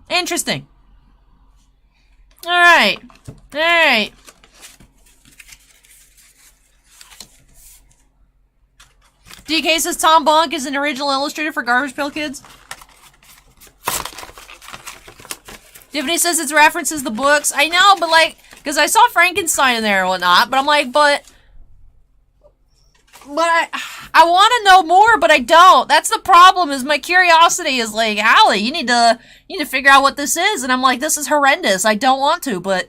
Interesting. Alright. Alright. DK says Tom Bonk is an original illustrator for Garbage Pail Kids. Tiffany says it references the books. I know, but like, because I saw Frankenstein in there and whatnot, but I'm like, but I want to know more, but I don't. That's the problem, is my curiosity is like, Allie, you need to figure out what this is. And I'm like, this is horrendous. I don't want to, but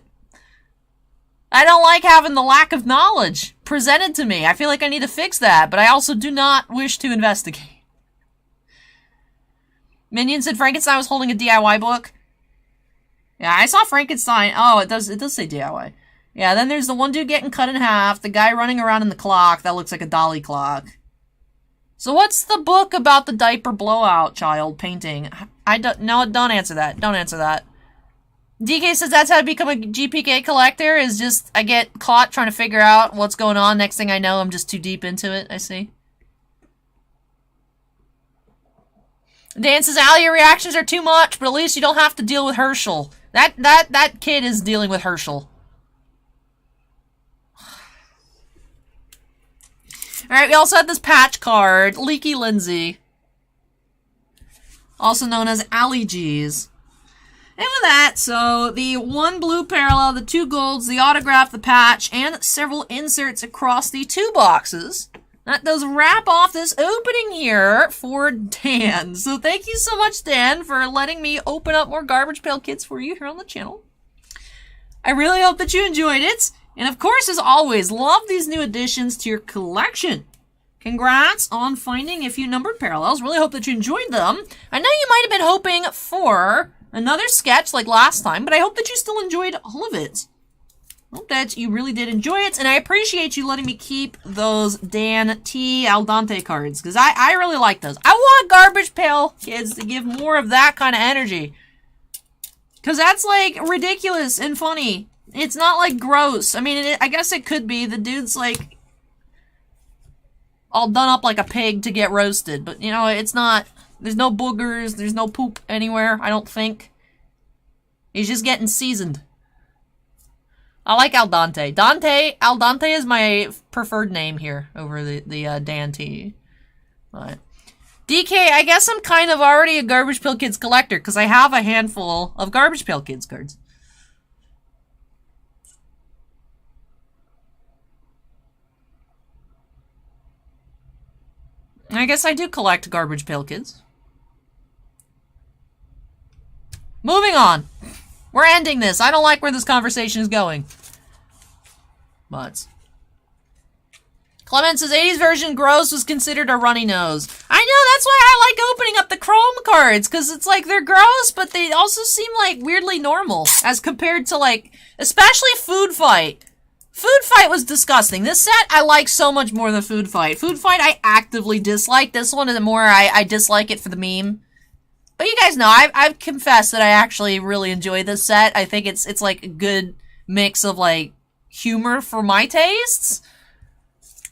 I don't like having the lack of knowledge presented to me. I feel like I need to fix that, but I also do not wish to investigate. Minion said Frankenstein was holding a DIY book. Yeah, I saw Frankenstein. Oh, it does say DIY. Yeah, then there's the one dude getting cut in half, the guy running around in the clock that looks like a dolly clock. So what's the book about the diaper blowout child painting? Don't answer that. Don't answer that. DK says that's how to become a GPK collector, is just, I get caught trying to figure out what's going on. Next thing I know, I'm just too deep into it, I see. Dan says, Allie, your reactions are too much, but at least you don't have to deal with Herschel. That kid is dealing with Herschel. Alright, we also had this patch card, Leaky Lindsay. Also known as Allie G's. And with that, so the 1 blue parallel, the 2 golds, the autograph, the patch, and several inserts across the 2 boxes. That does wrap off this opening here for Dan. So thank you so much, Dan, for letting me open up more Garbage Pail Kids for you here on the channel. I really hope that you enjoyed it. And of course, as always, love these new additions to your collection. Congrats on finding a few numbered parallels. Really hope that you enjoyed them. I know you might have been hoping for another sketch like last time, but I hope that you still enjoyed all of it. Hope that you really did enjoy it, and I appreciate you letting me keep those Dan T. Al Dante cards, because I really like those. I want Garbage Pail Kids to give more of that kind of energy, because that's, like, ridiculous and funny. It's not, like, gross. I mean, I guess it could be. The dude's, like, all done up like a pig to get roasted, but, you know, it's not. There's no boogers. There's no poop anywhere, I don't think. He's just getting seasoned. I like Al Dante. Al Dante is my preferred name here over the Dan T. But DK, I guess I'm kind of already a Garbage Pail Kids collector, because I have a handful of Garbage Pail Kids cards. I guess I do collect Garbage Pail Kids. Moving on. We're ending this. I don't like where this conversation is going. But Clement says 80s version gross was considered a runny nose. I know, that's why I like opening up the Chrome cards, because it's like they're gross, but they also seem like weirdly normal as compared to, like, especially Food Fight. Food Fight was disgusting. This set I like so much more than Food Fight. Food Fight I actively dislike. This one is more I dislike it for the meme. But you guys know, I've confessed that I actually really enjoy this set. I think it's like a good mix of, like, humor for my tastes.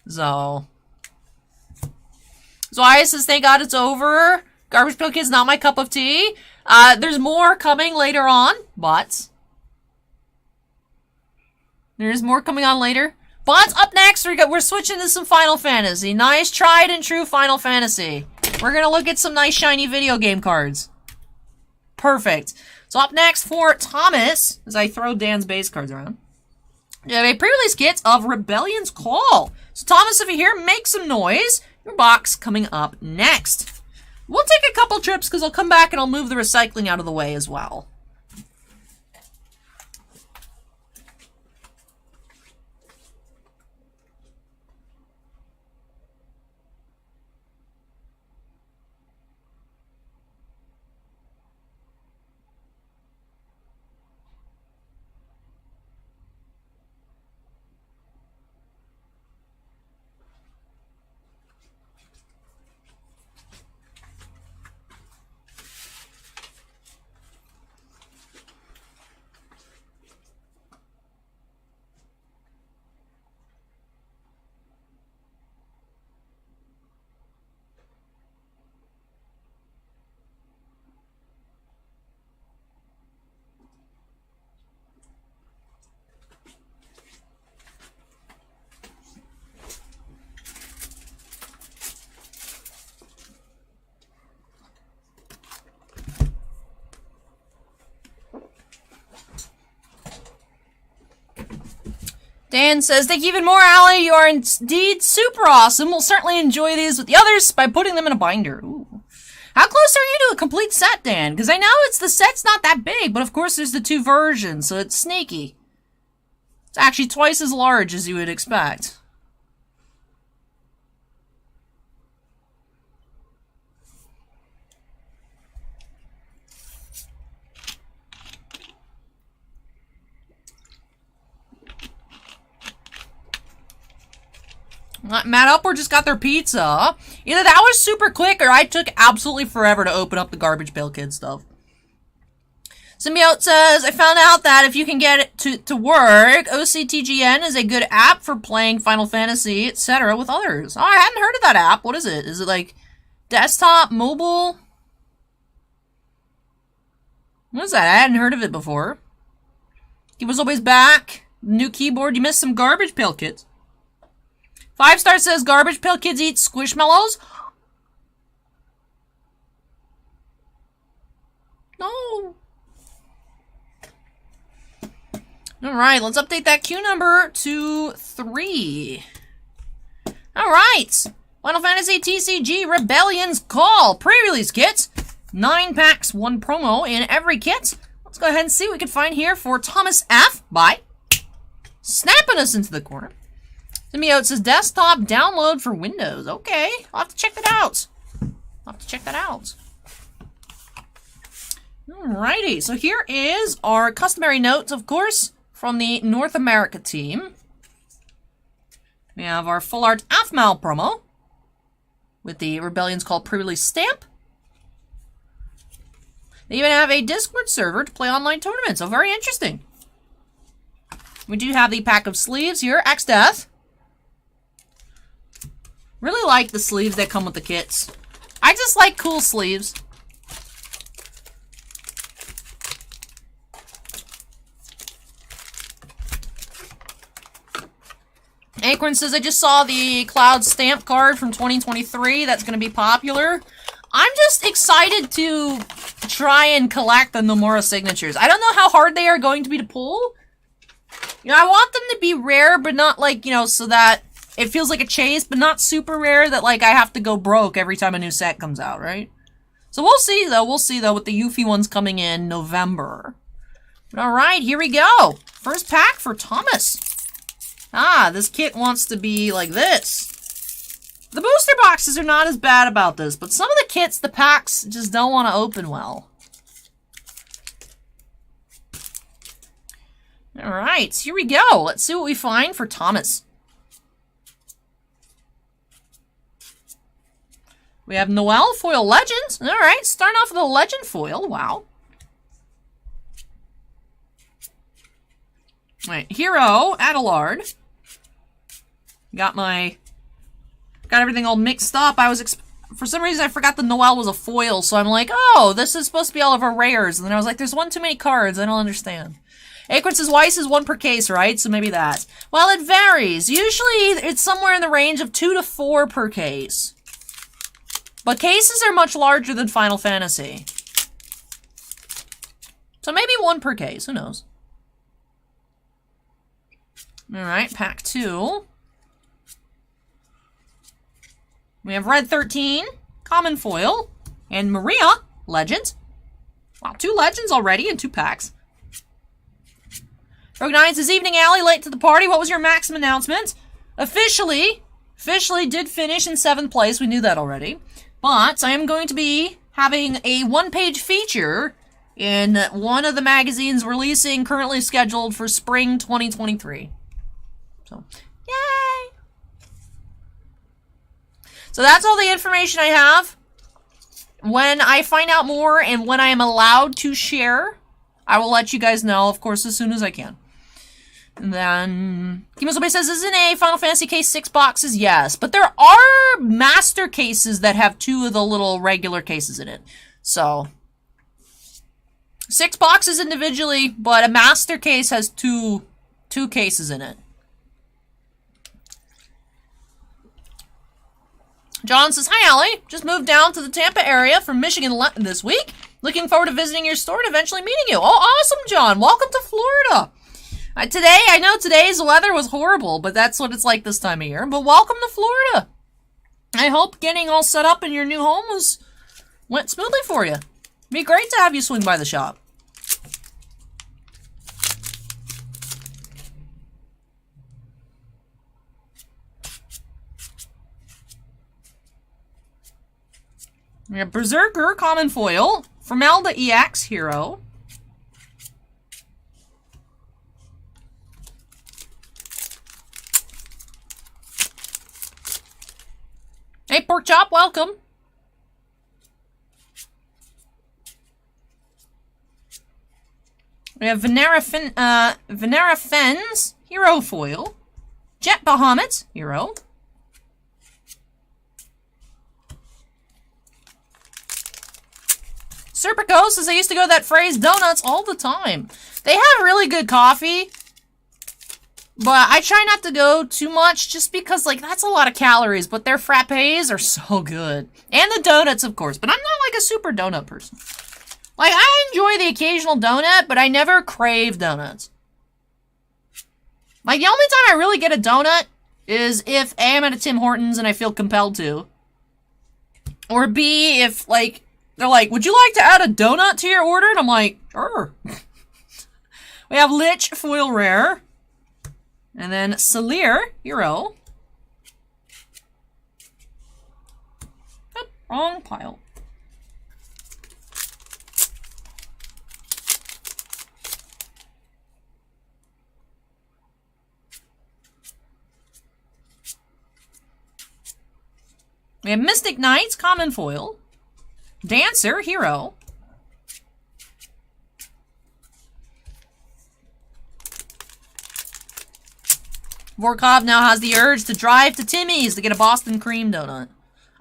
So I says, thank God it's over. Garbage Pail Kids not my cup of tea. There's more coming later on, but there's more coming on later. But up next, we're switching to some Final Fantasy. Nice, tried and true Final Fantasy. We're gonna look at some nice shiny video game cards. Perfect. So up next for Thomas, as I throw Dan's base cards around, we have a pre-release kit of Rebellion's Call. So Thomas, if you're here, make some noise. Your box coming up next. We'll take a couple trips because I'll come back and I'll move the recycling out of the way as well. Dan says, thank you even more, Allie. You are indeed super awesome. We'll certainly enjoy these with the others by putting them in a binder. Ooh. How close are you to a complete set, Dan? Because I know the set's not that big, but of course there's the 2 versions, so it's sneaky. It's actually twice as large as you would expect. Matt Upward just got their pizza. Either that was super quick or I took absolutely forever to open up the Garbage Pail Kids stuff. Symbiote says, I found out that if you can get it to work, OCTGN is a good app for playing Final Fantasy, etc. with others. Oh, I hadn't heard of that app. What is it? Is it like desktop, mobile? What is that? I hadn't heard of it before. He was always back. New keyboard. You missed some Garbage Pail Kids. 5-star says, Garbage Pail Kids eat Squishmallows? No. Alright, let's update that queue number to 3. Alright. Final Fantasy TCG Rebellion's Call. Pre-release kits. 9 packs, 1 promo in every kit. Let's go ahead and see what we can find here for Thomas F. by snapping us into the corner. Symbiote says desktop download for Windows. Okay, I'll have to check that out. Alrighty, so here is our customary notes, of course, from the North America team. We have our full art AFMAL promo with the Rebellion's Call pre-release stamp. They even have a Discord server to play online tournaments, so very interesting. We do have the pack of sleeves here, X-Death. Really like the sleeves that come with the kits. I just like cool sleeves. Acorn says, I just saw the Cloud stamp card from 2023. That's going to be popular. I'm just excited to try and collect the Nomura signatures. I don't know how hard they are going to be to pull. You know, I want them to be rare, but not like, you know, so that it feels like a chase, but not super rare that, like, I have to go broke every time a new set comes out, right? So we'll see, though. We'll see, though, with the Yuffie ones coming in November. All right, here we go. First pack for Thomas. Ah, this kit wants to be like this. The booster boxes are not as bad about this, but some of the kits, the packs, just don't want to open well. All right, here we go. Let's see what we find for Thomas. We have Noelle Foil Legends. All right, starting off with a Legend Foil. Wow. All right, Hero Adelard. Got everything all mixed up. For some reason I forgot the Noelle was a foil, so I'm like, oh, this is supposed to be all of our rares. And then I was like, there's one too many cards. I don't understand. Acorn says Weiss is 1 per case, right? So maybe that. Well, it varies. Usually it's somewhere in the range of 2 to 4 per case. But cases are much larger than Final Fantasy. So maybe 1 per case. Who knows? Alright, pack 2. We have Red 13, Common Foil, and Maria, Legend. Wow, 2 Legends already in 2 packs. Rogue 9 says, evening, Allie, late to the party. What was your Maxim announcement? Officially did finish in 7th place. We knew that already. But I am going to be having a 1-page feature in one of the magazines releasing, currently scheduled for spring 2023. So, yay! So that's all the information I have. When I find out more and when I am allowed to share, I will let you guys know, of course, as soon as I can. And then, Kimosobe says, isn't a Final Fantasy case 6 boxes? Yes, but there are master cases that have 2 of the little regular cases in it. So, 6 boxes individually, but a master case has two cases in it. John says, hi, Allie. Just moved down to the Tampa area from Michigan this week. Looking forward to visiting your store and eventually meeting you. Oh, awesome, John. Welcome to Florida. Today, I know today's weather was horrible, but that's what it's like this time of year. But welcome to Florida. I hope getting all set up in your new home went smoothly for you. It'd be great to have you swing by the shop. We have Berserker, Common Foil, Formelda EX, Hero. Hey, Pork Chop, welcome. We have Venera Fens, Hero Foil. Jet Bahamut, Hero. Serpico says I used to go to that phrase donuts all the time. They have really good coffee, but I try not to go too much just because, like, that's a lot of calories, but their frappes are so good. And the donuts, of course, but I'm not, like, a super donut person. Like, I enjoy the occasional donut, but I never crave donuts. Like, the only time I really get a donut is if A, I'm at a Tim Hortons and I feel compelled to. Or B, if, like, they're like, would you like to add a donut to your order? And I'm like, sure. We have Lich, Foil Rare. And then Salir, Hero. Oh, wrong pile. We have Mystic Knights, Common Foil. Dancer, Hero. Vorkov now has the urge to drive to Timmy's to get a Boston cream donut.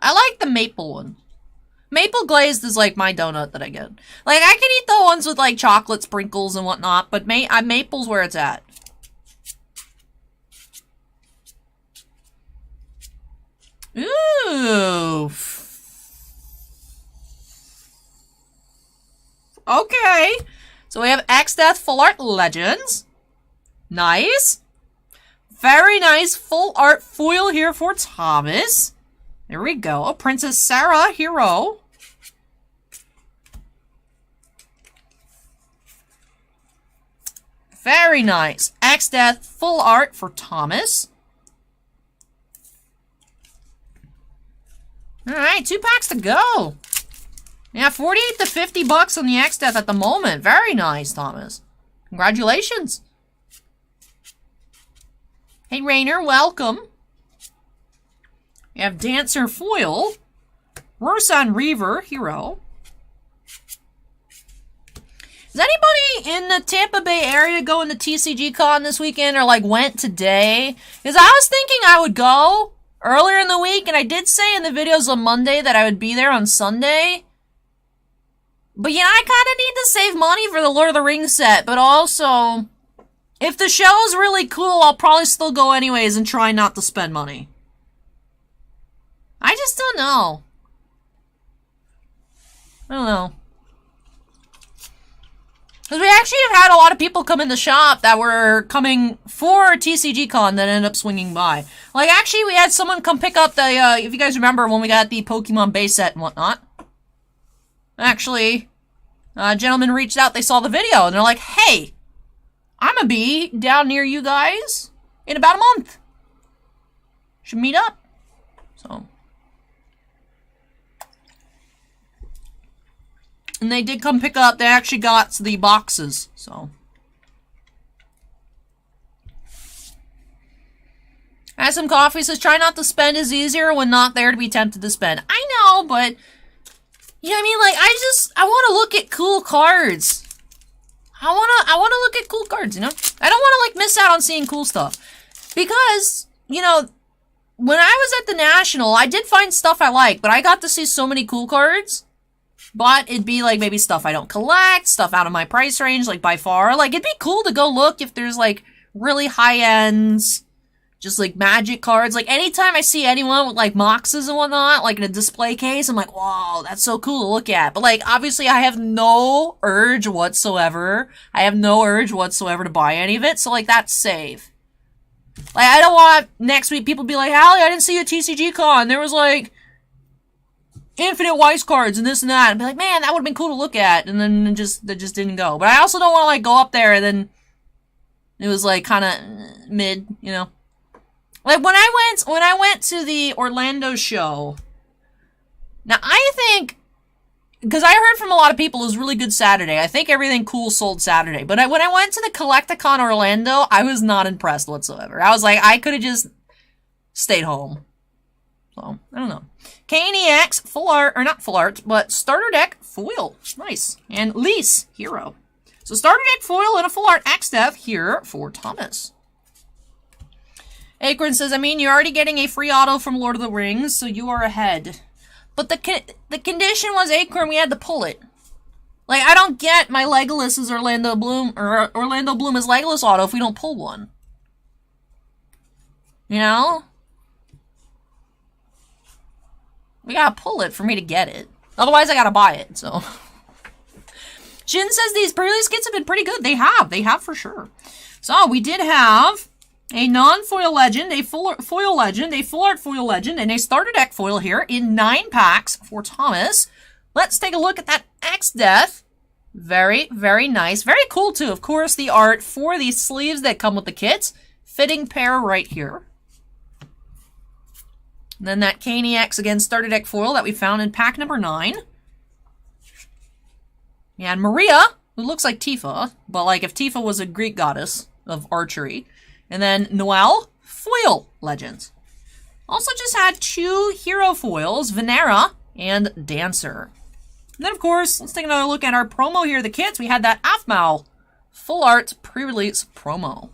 I like the maple one. Maple glazed is like my donut that I get. Like, I can eat the ones with like chocolate sprinkles and whatnot, but maple's where it's at. Ooh. Okay. So we have X-Death Full Art Legends. Nice. Very nice full art foil here for Thomas. There we go. Oh, Princess Sarah, Hero. Very nice. X-Death full art for Thomas. Alright, 2 packs to go. Yeah, 48 to 50 bucks on the X-Death at the moment. Very nice, Thomas. Congratulations. Hey, Rainer, welcome. We have Dancer Foil. Rosan Reaver, Hero. Is anybody in the Tampa Bay area going to TCG Con this weekend or, like, went today? Because I was thinking I would go earlier in the week, and I did say in the videos on Monday that I would be there on Sunday. But, yeah, I kind of need to save money for the Lord of the Rings set, but also, if the show's really cool, I'll probably still go anyways and try not to spend money. I just don't know. I don't know. Because we actually have had a lot of people come in the shop that were coming for TCG Con that ended up swinging by. Like, actually, we had someone come pick up the, if you guys remember when we got the Pokemon base set and whatnot. Actually, a gentleman reached out, they saw the video, and they're like, hey, I'm gonna be down near you guys in about a month. Should meet up. So. And they did come pick up, they actually got the boxes, so. Have some coffee says, try not to spend is easier when not there to be tempted to spend. I know, but, you know what I mean? Like, I want to look at cool cards. I want to look at cool cards, you know? I don't want to, like, miss out on seeing cool stuff. Because, you know, when I was at the National, I did find stuff I like, but I got to see so many cool cards. But it'd be, like, maybe stuff I don't collect, stuff out of my price range, like, by far. Like, it'd be cool to go look if there's, like, really high-ends just like magic cards. Like anytime I see anyone with like moxes and whatnot, like in a display case, I'm like, wow, that's so cool to look at. But like, obviously I have no urge whatsoever. I have no urge whatsoever to buy any of it. So like, that's safe. Like, I don't want next week people to be like, Hallie, I didn't see you at TCG Con. There was like infinite Weiss cards and this and that. And be like, man, that would have been cool to look at. And then that just didn't go. But I also don't want to like go up there and then it was like kind of mid, you know. Like when I went to the Orlando show, now I think, because I heard from a lot of people it was really good Saturday. I think everything cool sold Saturday. But when I went to the Collecticon Orlando, I was not impressed whatsoever. I was like, I could have just stayed home. So, I don't know. KNEX, full art, or not full art, but starter deck foil. Nice. And Lease, hero. So starter deck foil and a full art X-Death here for Thomas. Acorn says, I mean, you're already getting a free auto from Lord of the Rings, so you are ahead. But the condition was, Acorn, we had to pull it. Like, I don't get my Legolas as Orlando Bloom, or Orlando Bloom as Legolas auto if we don't pull one. You know? We gotta pull it for me to get it. Otherwise, I gotta buy it, so. Shin says these Prerelease kits have been pretty good. They have for sure. So, we did have a non-foil legend, a full foil legend, a full art foil legend, and a starter deck foil here in 9 packs for Thomas. Let's take a look at that X-Death. Very, very nice. Very cool, too. Of course, the art for these sleeves that come with the kits. Fitting pair right here. And then that KNEX, again, starter deck foil that we found in pack number 9. And Maria, who looks like Tifa, but like if Tifa was a Greek goddess of archery. And then Noelle, foil legends. Also just had 2 hero foils, Venera and Dancer. And then, of course, let's take another look at our promo here. The kits, we had that Aphmau full art pre-release promo.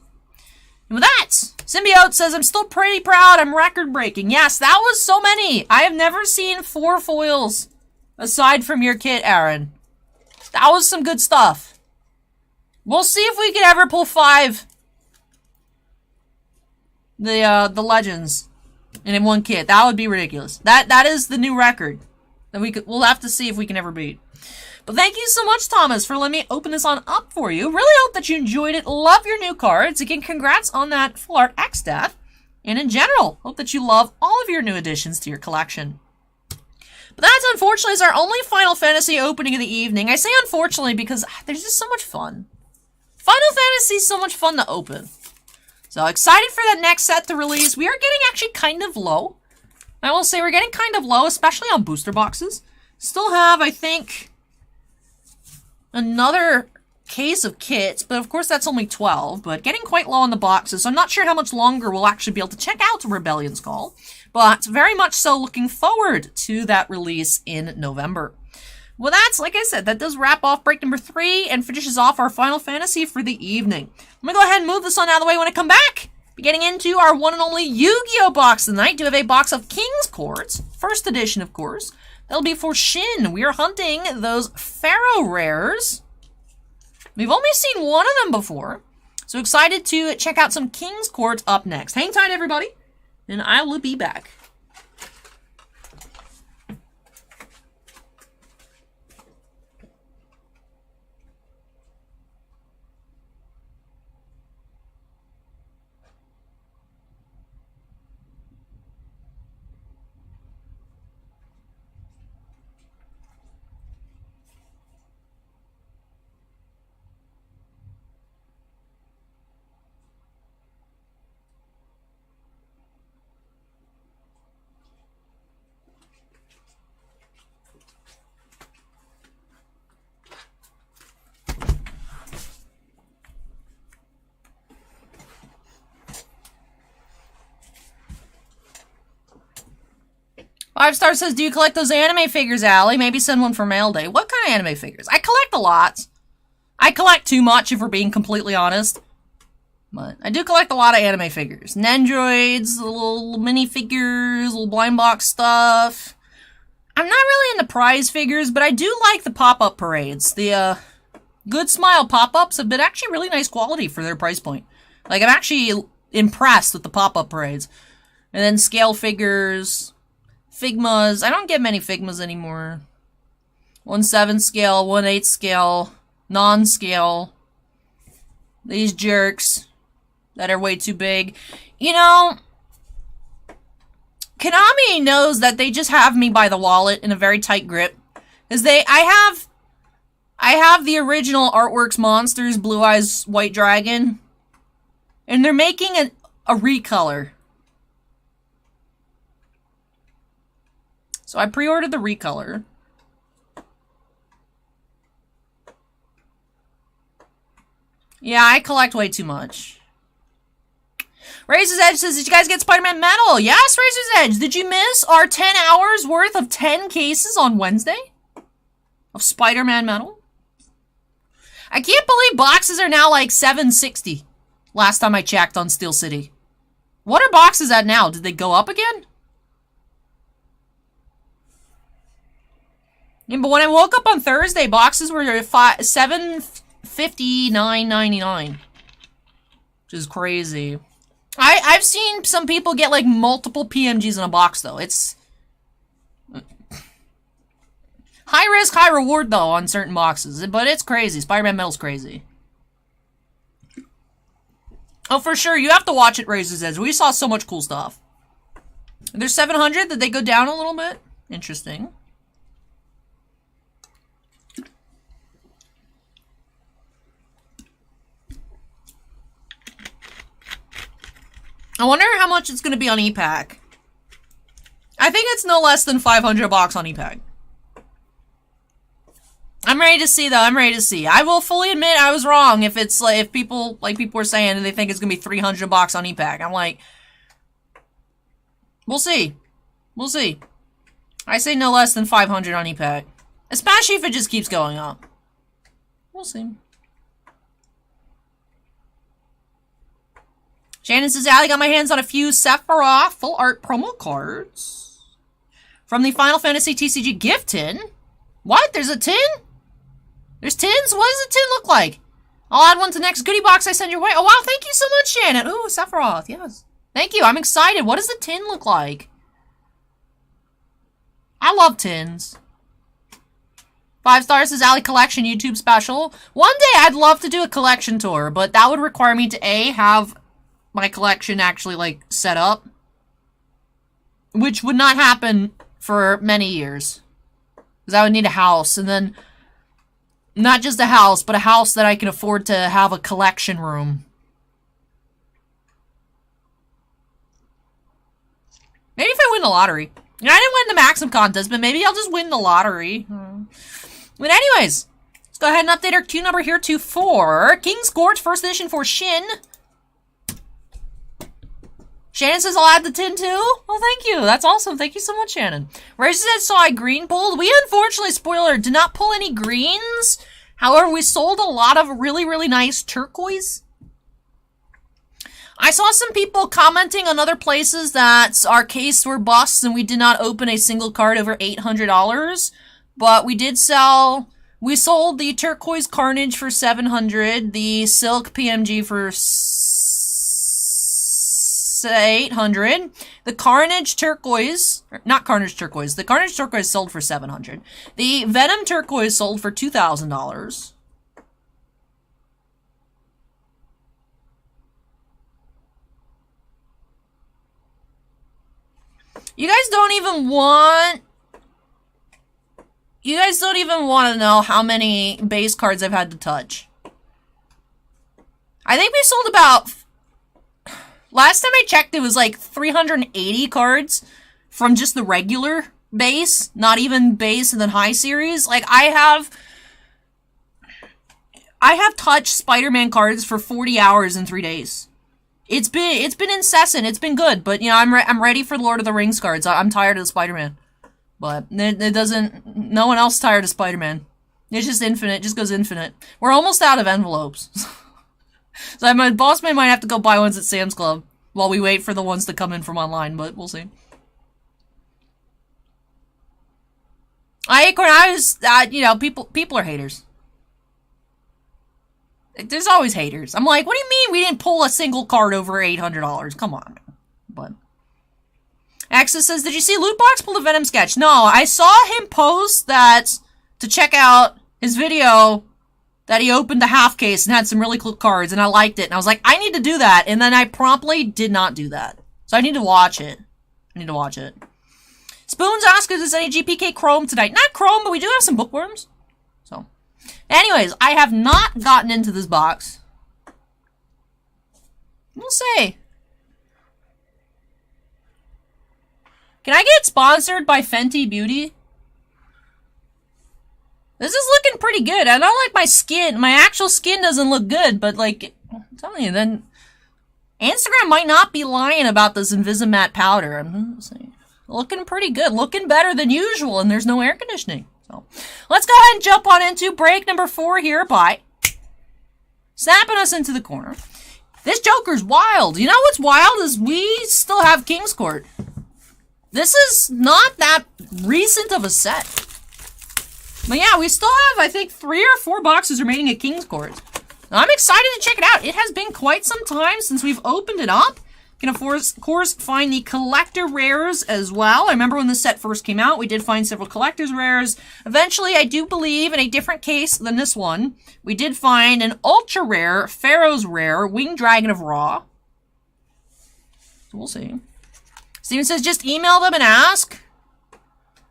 And with that, Symbiote says, I'm still pretty proud. I'm record-breaking. Yes, that was so many. I have never seen 4 foils aside from your kit, Aaron. That was some good stuff. We'll see if we can ever pull 5. The legends and in one kit. That would be ridiculous. That is the new record that we'll have to see if we can ever beat. But thank you so much, Thomas, for letting me open this on up for you. Really hope that you enjoyed it. Love your new cards. Again, congrats on that full art X-Death. And in general, hope that you love all of your new additions to your collection. But that's unfortunately is our only Final Fantasy opening of the evening. I say unfortunately because there's just so much fun. Final Fantasy is so much fun to open. So excited for that next set to release. We are getting actually kind of low. I will say we're getting kind of low, especially on booster boxes. Still have, I think, another case of kits, but of course that's only 12, but getting quite low on the boxes, so I'm not sure how much longer we'll actually be able to check out Rebellion's Call, but very much so looking forward to that release in November. Well, that's, like I said, that does wrap off break number 3 and finishes off our Final Fantasy for the evening. Let me go ahead and move this on out of the way when I come back. Be getting into our one and only Yu-Gi-Oh! Box tonight. Do have a box of King's Courts, first edition, of course. That'll be for Shin. We are hunting those Pharaoh rares. We've only seen one of them before, so excited to check out some King's Court up next. Hang tight, everybody, and I will be back. Five Star says, do you collect those anime figures, Allie? Maybe send one for mail day. What kind of anime figures? I collect a lot. I collect too much, if we're being completely honest. But I do collect a lot of anime figures. Nendroids, little minifigures, little blind box stuff. I'm not really into prize figures, but I do like the pop-up parades. The Good Smile pop-ups have been actually really nice quality for their price point. Like, I'm actually impressed with the pop-up parades. And then scale figures, Figmas. I don't get many Figmas anymore. 1/7 scale, 1/8 scale, non-scale. These jerks that are way too big. You know, Konami knows that they just have me by the wallet in a very tight grip. Because I have the original Artworks Monsters Blue Eyes White Dragon. And they're making a recolor. So I pre-ordered the recolor. Yeah, I collect way too much. Razor's Edge says, did you guys get Spider-Man Metal? Yes, Razor's Edge. Did you miss our 10 hours worth of 10 cases on Wednesday? Of Spider-Man Metal? I can't believe boxes are now like $7.60. Last time I checked on Steel City. What are boxes at now? Did they go up again? Yeah, but when I woke up on Thursday, boxes were $759.99. Which is crazy. I've seen some people get like multiple PMGs in a box though. It's high risk, high reward though on certain boxes. But it's crazy. Spider-Man Metal's crazy. Oh, for sure. You have to watch it, Razor's Edge. We saw so much cool stuff. There's 700. Did they go down a little bit? Interesting. I wonder how much it's going to be on ePack. I think it's no less than $500 on ePack. I'm ready to see, though. I'm ready to see. I will fully admit I was wrong if it's like, if people, like people were saying, and they think it's going to be $300 on ePack. I'm like, we'll see. We'll see. I say no less than $500 on ePack. Especially if it just keeps going up. We'll see. Shannon says, Allie, got my hands on a few Sephiroth full art promo cards from the Final Fantasy TCG gift tin. What? There's a tin? There's tins? What does a tin look like? I'll add one to the next goodie box I send your way. Oh, wow. Thank you so much, Shannon. Ooh, Sephiroth. Yes. Thank you. I'm excited. What does the tin look like? I love tins. 5 stars says Allie Collection YouTube special. One day I'd love to do a collection tour, but that would require me to A, have my collection actually, like, set up. Which would not happen for many years. Because I would need a house, and then, not just a house, but a house that I can afford to have a collection room. Maybe if I win the lottery. You know, I didn't win the Maxim contest, but maybe I'll just win the lottery. But anyways, let's go ahead and update our queue number here to 4. King's Court, first edition for Shin. Shannon says I'll add the tin too? Oh, thank you. That's awesome. Thank you so much, Shannon. Razor said, so I green pulled. We unfortunately, spoiler, did not pull any greens. However, we sold a lot of really, really nice turquoise. I saw some people commenting on other places that our case were busts and we did not open a single card over $800. But we did sell, we sold the turquoise Carnage for $700, the silk PMG for $800, the Carnage Turquoise, not Carnage Turquoise, the Carnage Turquoise sold for $700, the Venom Turquoise sold for $2,000. You guys don't even want to know how many base cards I've had to touch. I think we sold about, last time I checked, it was like 380 cards from just the regular base, not even base and then high series. Like, I have touched Spider-Man cards for 40 hours in 3 days. It's been incessant. It's been good, but you know, I'm ready for Lord of the Rings cards. I'm tired of Spider-Man. But it doesn't, no one else is tired of Spider-Man. It's just infinite, it just goes infinite. We're almost out of envelopes. So my boss man might have to go buy ones at Sam's Club while we wait for the ones to come in from online, but we'll see. You know, people are haters. There's always haters. I'm like, what do you mean we didn't pull a single card over $800? Come on. But Axis says, did you see Loot Box pull the Venom sketch? No, I saw him post that to check out his video that he opened the half case and had some really cool cards, and I liked it. And I was like, I need to do that. And then I promptly did not do that. So I need to watch it. Spoons asks, is there any GPK Chrome tonight? Not Chrome, but we do have some bookworms. So, anyways, I have not gotten into this box. We'll see. Can I get sponsored by Fenty Beauty? This is looking pretty good. I don't like my skin. My actual skin doesn't look good, but like, I'm telling you, then Instagram might not be lying about this Invisimatte powder. I'm saying, looking pretty good. Looking better than usual, and there's no air conditioning. So, let's go ahead and jump on into break number 4 here by snapping us into the corner. This Joker's wild. You know what's wild is we still have King's Court. This is not that recent of a set. But yeah, we still have, I think, 3 or 4 boxes remaining at King's Court. I'm excited to check it out. It has been quite some time since we've opened it up. You can, of course, find the collector rares as well. I remember when the set first came out, we did find several collector's rares. Eventually, I do believe, in a different case than this one, we did find an ultra rare, Pharaoh's rare, Winged Dragon of Ra. So we'll see. Steven says, just email them and ask.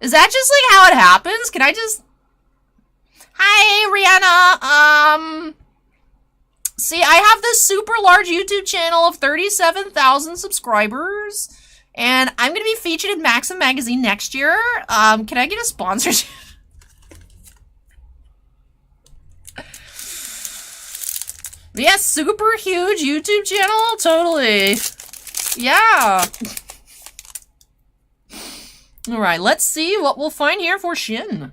Is that just like how it happens? Can I just... Hi, Rihanna. See, I have this super large YouTube channel of 37,000 subscribers, and I'm going to be featured in Maxim Magazine next year. Can I get a sponsorship? Yes, super huge YouTube channel, totally. Yeah. Alright, let's see what we'll find here for Shin.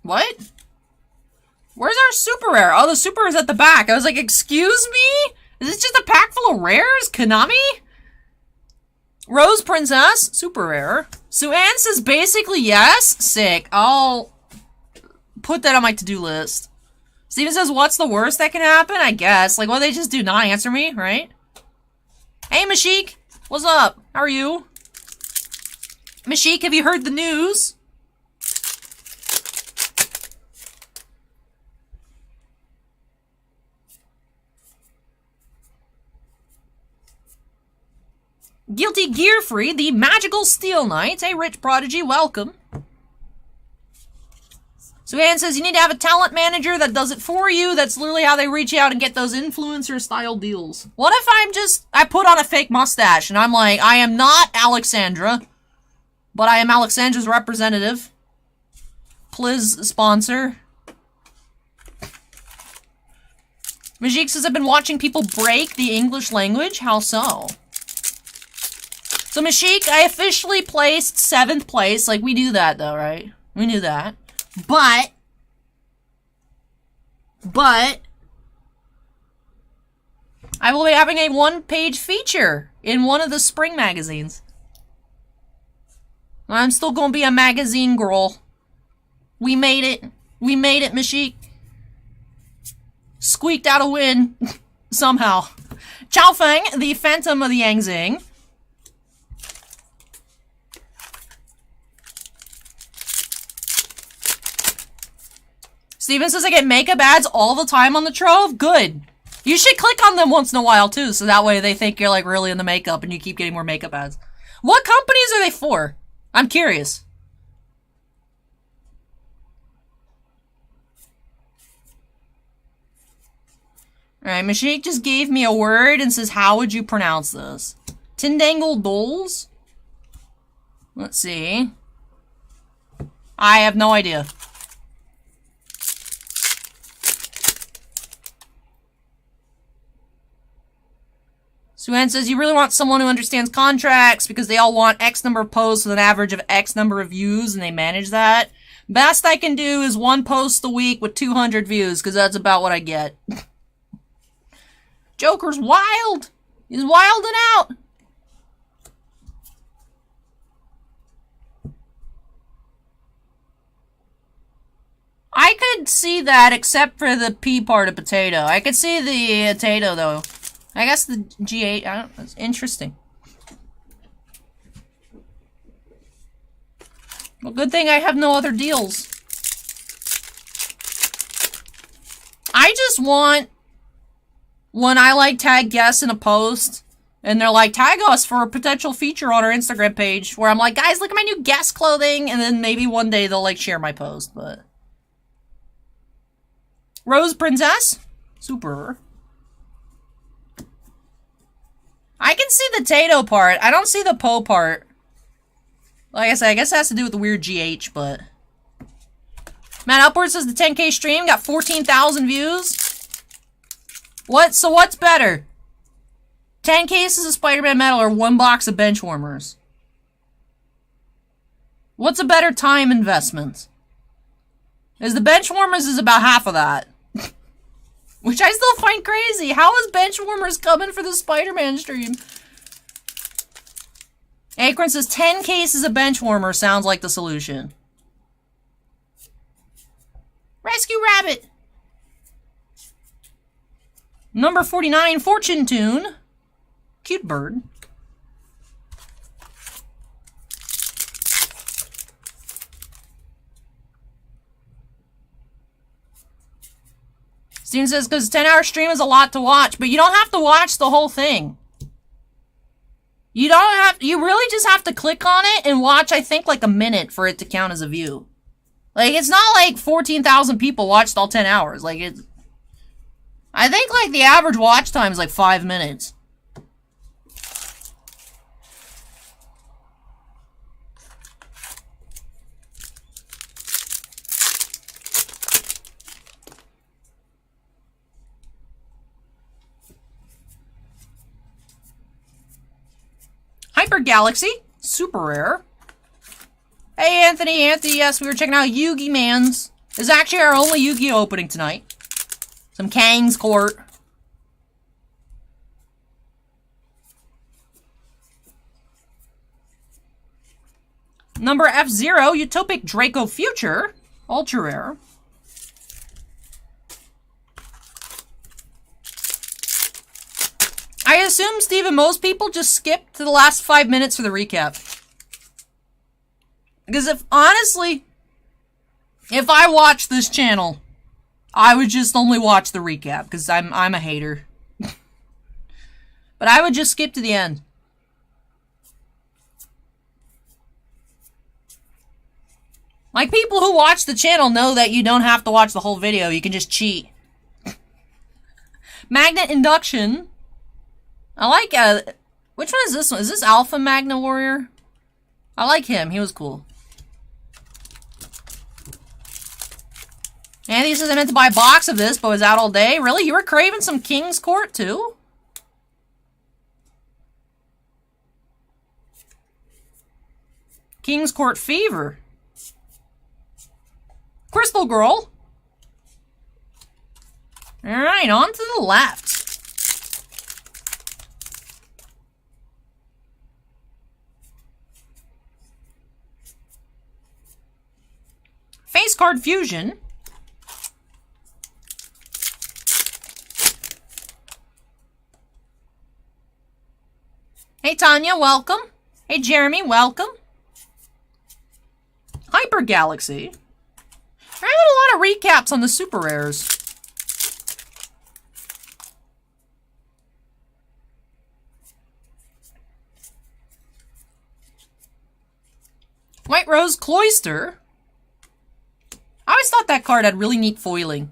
What? Where's our super rare? Oh, the super is at the back. I was like, excuse me? Is this just a pack full of rares? Konami? Rose Princess, super rare. Suan says basically yes. Sick. I'll put that on my to-do list. Steven says, what's the worst that can happen? I guess. Like, what they just do? Not answer me, right? Hey, Mashik. What's up? How are you? Mashik, have you heard the news? Guilty Gear Free, the Magical Steel Knight. Hey, Rich Prodigy, welcome. Suhan says you need to have a talent manager that does it for you. That's literally how they reach out and get those influencer-style deals. What if I put on a fake mustache and I'm like, I am not Alexandra, but I am Alexandra's representative. Please sponsor. Majik says I've been watching people break the English language. How so? So, Mashik, I officially placed 7th place. Like, we knew that, though, right? We knew that. But, I will be having a 1-page feature in one of the spring magazines. I'm still gonna be a magazine girl. We made it. We made it, Mashik. Squeaked out a win. Somehow. Chao Feng, the Phantom of the Yangzing. Steven says I get makeup ads all the time on the Trove. Good. You should click on them once in a while, too, so that way they think you're, like, really into makeup and you keep getting more makeup ads. What companies are they for? I'm curious. Alright, Mashik just gave me a word and says, how would you pronounce this? Tindangle Doles? Let's see. I have no idea. Suan says, you really want someone who understands contracts because they all want X number of posts with an average of X number of views and they manage that. Best I can do is 1 post a week with 200 views because that's about what I get. Joker's wild. He's wilding out. I could see that except for the P part of potato. I could see the potato though. I guess the G8, I don't know, it's interesting. Well, good thing I have no other deals. I just want, when I like tag guests in a post, and they're like, tag us for a potential feature on our Instagram page, where I'm like, guys, look at my new guest clothing, and then maybe one day they'll like share my post, but. Rose Princess, super. I can see the Tato part, I don't see the Poe part. Like I said, I guess it has to do with the weird GH, but... Matt Upwards says the 10K stream got 14,000 views. So what's better? 10 cases of Spider-Man metal or 1 box of bench warmers? What's a better time investment? Is the bench warmers is about half of that. Which I still find crazy. How is bench warmers coming for the Spider-Man stream? Acorn says 10 cases of bench warmer sounds like the solution. Rescue Rabbit. Number 49, Fortune Tune. Cute bird. Steven says, because 10-hour stream is a lot to watch, but you don't have to watch the whole thing. You really just have to click on it and watch, I think, like a minute for it to count as a view. Like, it's not like 14,000 people watched all 10 hours. Like, I think, like, the average watch time is like 5 minutes. Hyper Galaxy, super rare. Hey Anthony, yes, we were checking out Yugi Mans. This is actually our only Yu-Gi-Oh opening tonight. Some Kang's Court. Number F0, Utopic Draco Future, ultra rare. I assume, Steven, most people just skip to the last 5 minutes for the recap. Because honestly, if I watch this channel, I would just only watch the recap, because I'm a hater. But I would just skip to the end. Like, people who watch the channel know that you don't have to watch the whole video, you can just cheat. Magnet Induction. I like, which one is this one? Is this Alpha Magna Warrior? I like him. He was cool. Andy says I meant to buy a box of this, but was out all day. Really? You were craving some King's Court, too? King's Court Fever. Crystal Girl. Alright, on to the left. Face Card Fusion. Hey Tanya, welcome. Hey Jeremy, welcome. Hyper Galaxy. I had a lot of recaps on the super rares. White Rose Cloister. I always thought that card had really neat foiling.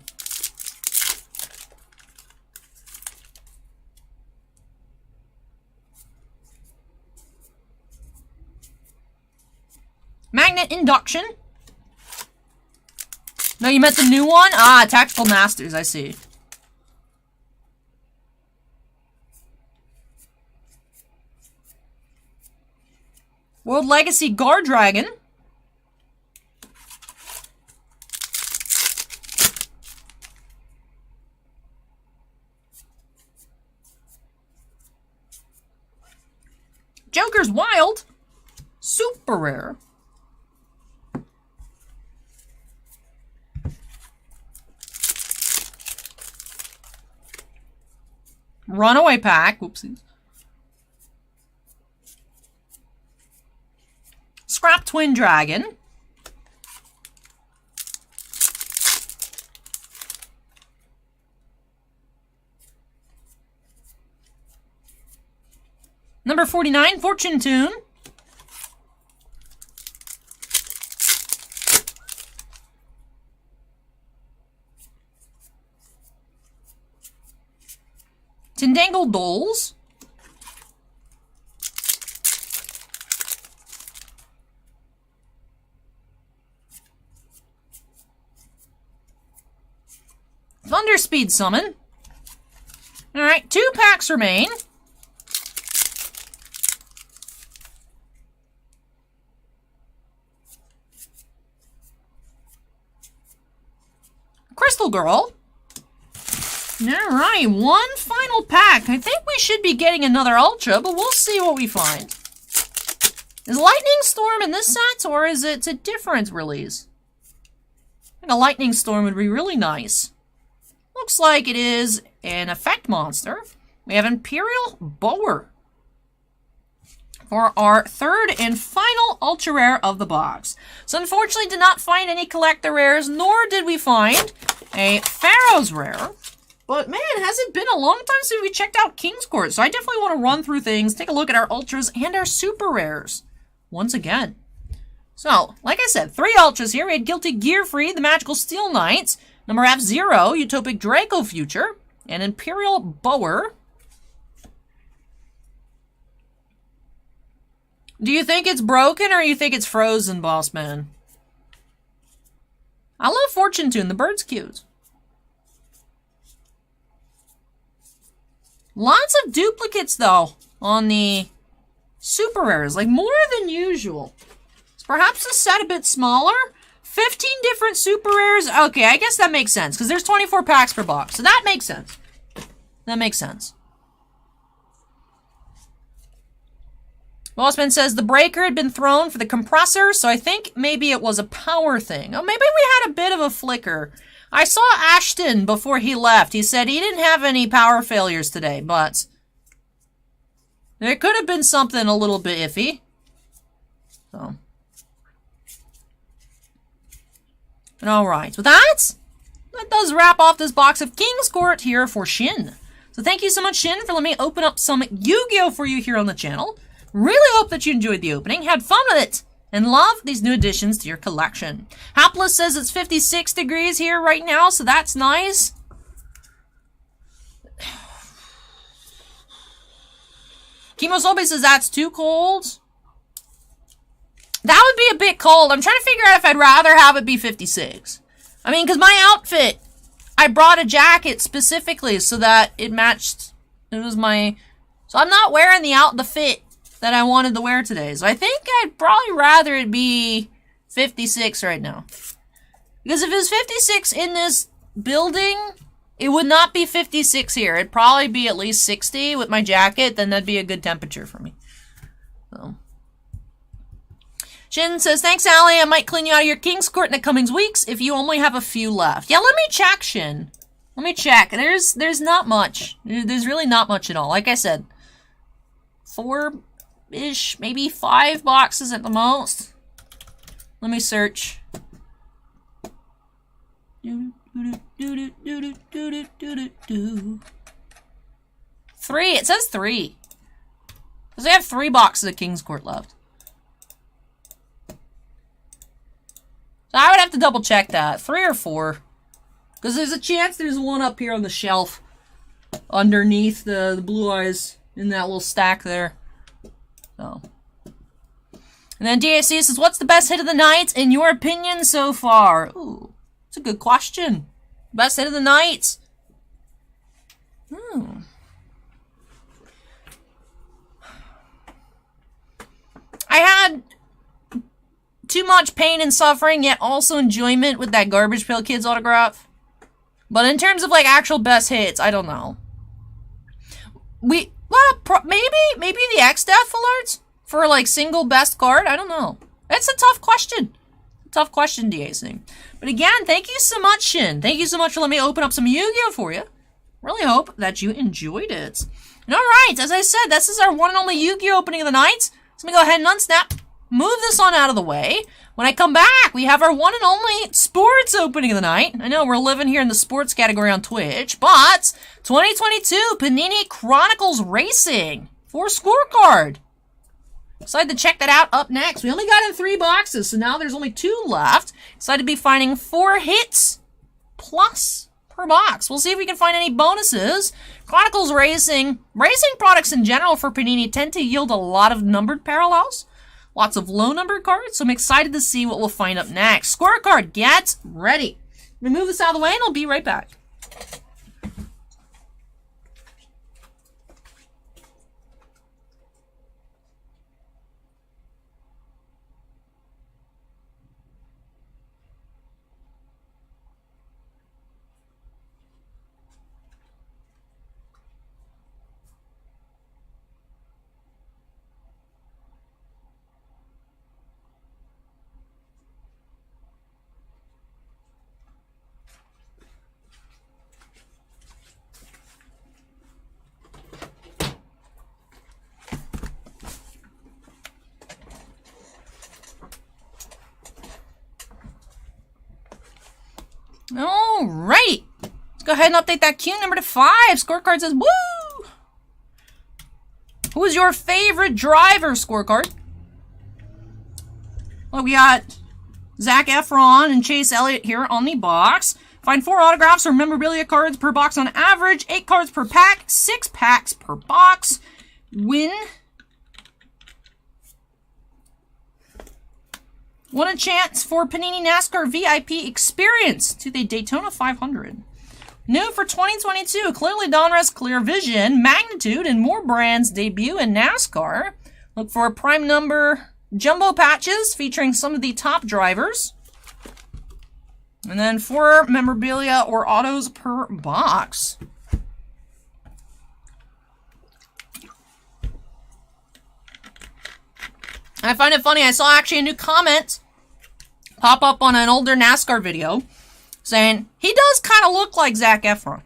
Magnet Induction. No, you meant the new one? Ah, Tactical Masters, I see. World Legacy Guard Dragon. Joker's Wild. Super rare. Runaway pack. Whoopsies. Scrap Twin Dragon. Number 49, Fortune Tune. Tindangle Dolls. Thunderspeed Summon. Alright, 2 packs remain. Crystal Girl. Alright, 1 final pack. I think we should be getting another Ultra, but we'll see what we find. Is Lightning Storm in this set, or is it a different release? I think a Lightning Storm would be really nice. Looks like it is an effect monster. We have Imperial Bower for our 3rd and final Ultra Rare of the box. So unfortunately did not find any collector rares, nor did we find a Pharaoh's Rare. But man, has it been a long time since we checked out King's Court, so I definitely want to run through things, take a look at our Ultras and our Super Rares once again. So, like I said, 3 Ultras here. We had Guilty Gear Free, the Magical Steel Knights, number F-Zero, Utopic Draco Future, and Imperial Bower. Do you think it's broken or you think it's frozen, boss man? I love Fortune Tune. The bird's cute. Lots of duplicates, though, on the Super Rares. Like, more than usual. Is perhaps a set a bit smaller? 15 different Super Rares? Okay, I guess that makes sense, because there's 24 packs per box. So that makes sense. That makes sense. Bossman says the breaker had been thrown for the compressor, so I think maybe it was a power thing. Oh, maybe we had a bit of a flicker. I saw Ashton before he left. He said he didn't have any power failures today, but there could have been something a little bit iffy. So. Alright, with that does wrap off this box of King's Court here for Shin. So thank you so much, Shin, for letting me open up some Yu-Gi-Oh! For you here on the channel. Really hope that you enjoyed the opening, had fun with it, and love these new additions to your collection. Hapless says it's 56 degrees here right now, so that's nice. Kimosobe says that's too cold. That would be a bit cold. I'm trying to figure out if I'd rather have it be 56. I mean, because my outfit, I brought a jacket specifically so that it matched. It was my... So I'm not wearing the fit that I wanted to wear today. So I think I'd probably rather it be 56 right now. Because if it was 56 in this building, it would not be 56 here. It'd probably be at least 60 with my jacket. Then that'd be a good temperature for me. So. Shin says, thanks, Allie. I might clean you out of your King's Court in the coming weeks if you only have a few left. Yeah, let me check, Shin. Let me check. There's not much. There's really not much at all. Like I said, 4-ish, maybe 5 boxes at the most. Let me search. 3. It says 3. Because I have 3 boxes of King's Court left. So I would have to double check that. 3 or 4. Because there's a chance there's one up here on the shelf underneath the blue eyes in that little stack there. So. And then DAC says, what's the best hit of the night in your opinion so far? Ooh, that's a good question. Best hit of the night. I had too much pain and suffering, yet also enjoyment with that Garbage Pail Kids autograph. But in terms of, like, actual best hits, I don't know. Maybe the X-Death alerts for, like, single best card? I don't know. That's a tough question. Tough question, DAC. But again, thank you so much, Shin. Thank you so much for letting me open up some Yu-Gi-Oh! For you. Really hope that you enjoyed it. And alright, as I said, this is our one and only Yu-Gi-Oh! Opening of the night. So let me go ahead and unsnap, move this on out of the way. When I come back, we have our one and only sports opening of the night. I know we're living here in the sports category on Twitch, but 2022 Panini Chronicles Racing for Scorecard. Excited to check that out up next. We only got in 3 boxes, so now there's only 2 left. Excited to be finding 4 hits plus per box. We'll see if we can find any bonuses. Chronicles Racing products in general for Panini tend to yield a lot of numbered parallels. Lots of low-numbered cards, so I'm excited to see what we'll find up next. Scorecard, get ready. Let me move this out of the way, and I'll be right back. Alrighty. Let's go ahead and update that queue number to 5. Scorecard says, woo! Who is your favorite driver, Scorecard? Well, we got Zac Efron and Chase Elliott here on the box. Find 4 autographs or memorabilia cards per box on average. 8 cards per pack. 6 packs per box. Win. Won a chance for Panini Nascar VIP experience to the Daytona 500. New for 2022, clearly Donruss Clear Vision, Magnitude, and more brands debut in NASCAR. Look for prime number jumbo patches featuring some of the top drivers. And then 4 memorabilia or autos per box. I find it funny, I saw actually a new comment pop up on an older NASCAR video saying, he does kind of look like Zac Efron.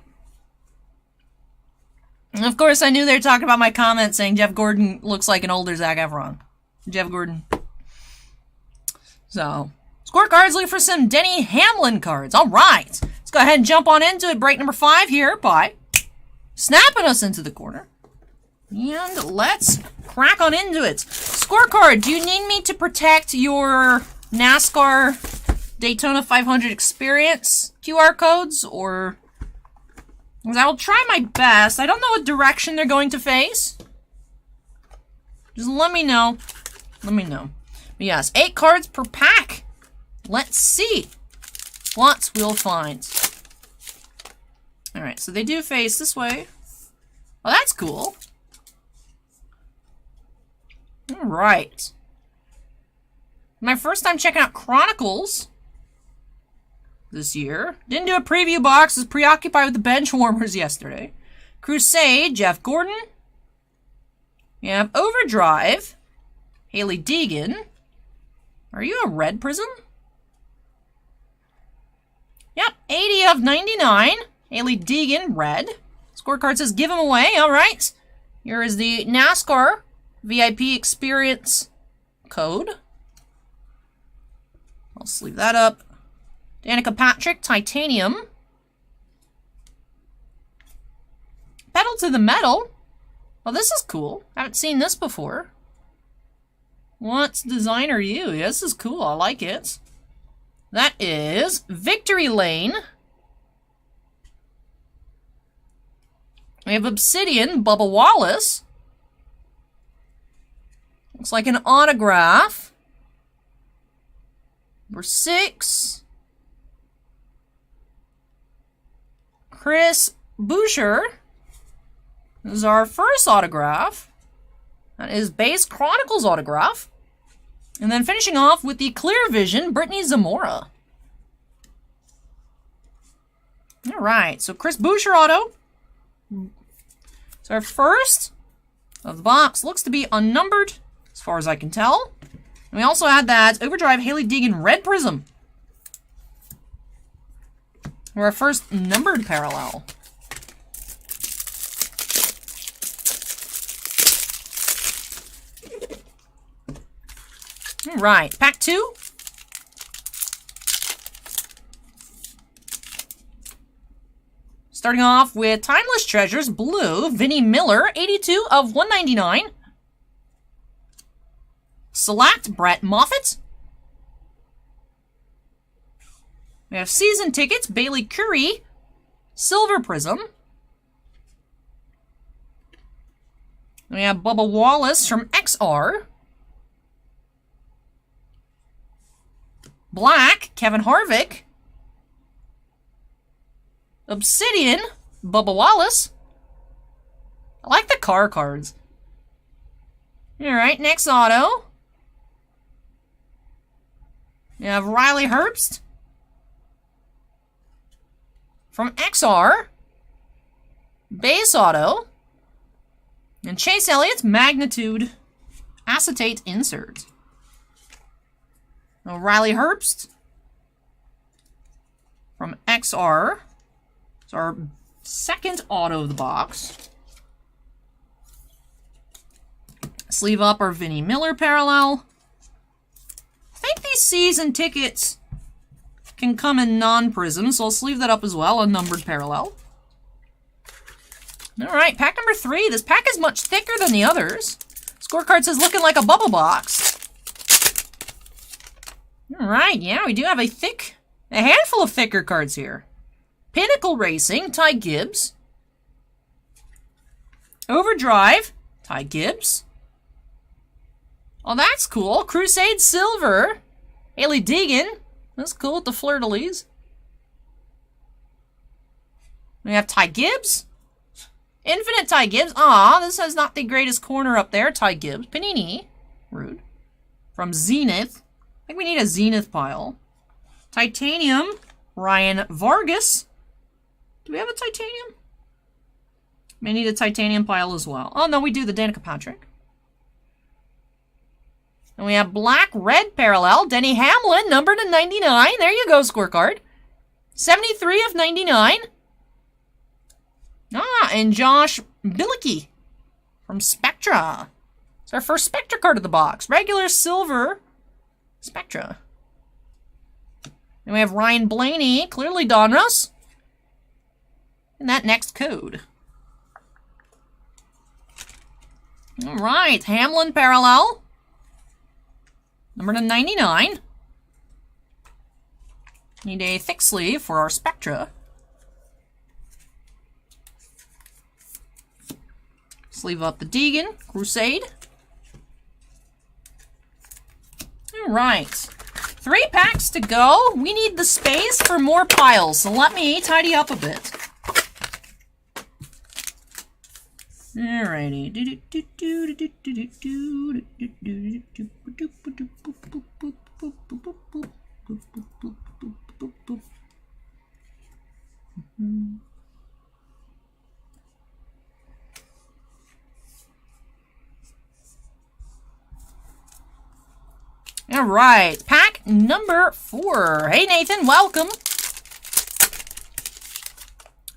And of course, I knew they were talking about my comment saying Jeff Gordon looks like an older Zac Efron. Jeff Gordon. So, Scorecard's looking for some Denny Hamlin cards. All right. Let's go ahead and jump on into it. Break number 5 here by snapping us into the corner. And let's crack on into it. Scorecard, do you need me to protect your NASCAR Daytona 500 experience QR codes? Or... because I will try my best. I don't know what direction they're going to face. Just let me know. Let me know. But yes, 8 cards per pack. Let's see what we'll find. Alright, so they do face this way. Oh, that's cool. Alright. My first time checking out Chronicles this year. Didn't do a preview box. Was preoccupied with the bench warmers yesterday. Crusade, Jeff Gordon. We have Overdrive, Haley Deegan. Are you a red prism? Yep, 80 of 99. Haley Deegan, red. Scorecard says give him away. All right. Here is the NASCAR VIP experience code. I'll sleeve that up. Danica Patrick, Titanium. Pedal to the Metal. Oh, this is cool. Haven't seen this before. What design are you? Yeah, this is cool. I like it. That is Victory Lane. We have Obsidian, Bubba Wallace. Looks like an autograph. Number 6. Chris Boucher. This is our first autograph. That is base Chronicles autograph. And then finishing off with the Clear Vision, Brittany Zamora. Alright, so Chris Boucher auto. So our first of the box looks to be unnumbered, as far as I can tell. And we also had that Overdrive Haley Deegan Red Prism. For our first numbered parallel. All right, pack 2. Starting off with Timeless Treasures, blue, Vinnie Miller, 82 of 199. Select, Brett Moffitt. We have season tickets, Bailey Curry, Silver Prism. We have Bubba Wallace from XR. Black, Kevin Harvick. Obsidian, Bubba Wallace. I like the car cards. Alright, next auto. We have Riley Herbst from XR. Base auto. And Chase Elliott's Magnitude Acetate Insert. Now Riley Herbst from XR. It's our second auto of the box. Sleeve up our Vinnie Miller parallel. I think these season tickets can come in non-prism, so I'll sleeve that up as well, a numbered parallel. Alright, pack number 3. This pack is much thicker than the others. Scorecard says looking like a bubble box. Alright, yeah, we do have a handful of thicker cards here. Pinnacle Racing, Ty Gibbs. Overdrive, Ty Gibbs. Oh, that's cool. Crusade Silver, Haley Deegan. That's cool with the fleur-de-lis. We have Ty Gibbs. Infinite Ty Gibbs. Aw, this has not the greatest corner up there. Ty Gibbs. Panini. Rude. From Zenith. I think we need a Zenith pile. Titanium. Ryan Vargas. Do we have a Titanium? May need a Titanium pile as well. Oh, no, we do. The Danica Patrick. And we have black-red parallel. Denny Hamlin, numbered to 99. There you go, Scorecard. 73 of 99. Ah, and Josh Bilicki from Spectra. It's our first Spectra card of the box. Regular silver Spectra. And we have Ryan Blaney, clearly Donruss. And that next code. All right, Hamlin parallel. Number to 99. Need a thick sleeve for our Spectra. Sleeve up the Deegan, Crusade. All right. 3 packs to go. We need the space for more piles, so let me tidy up a bit. Alrighty. All right, pack number 4. Hey, Nathan, welcome.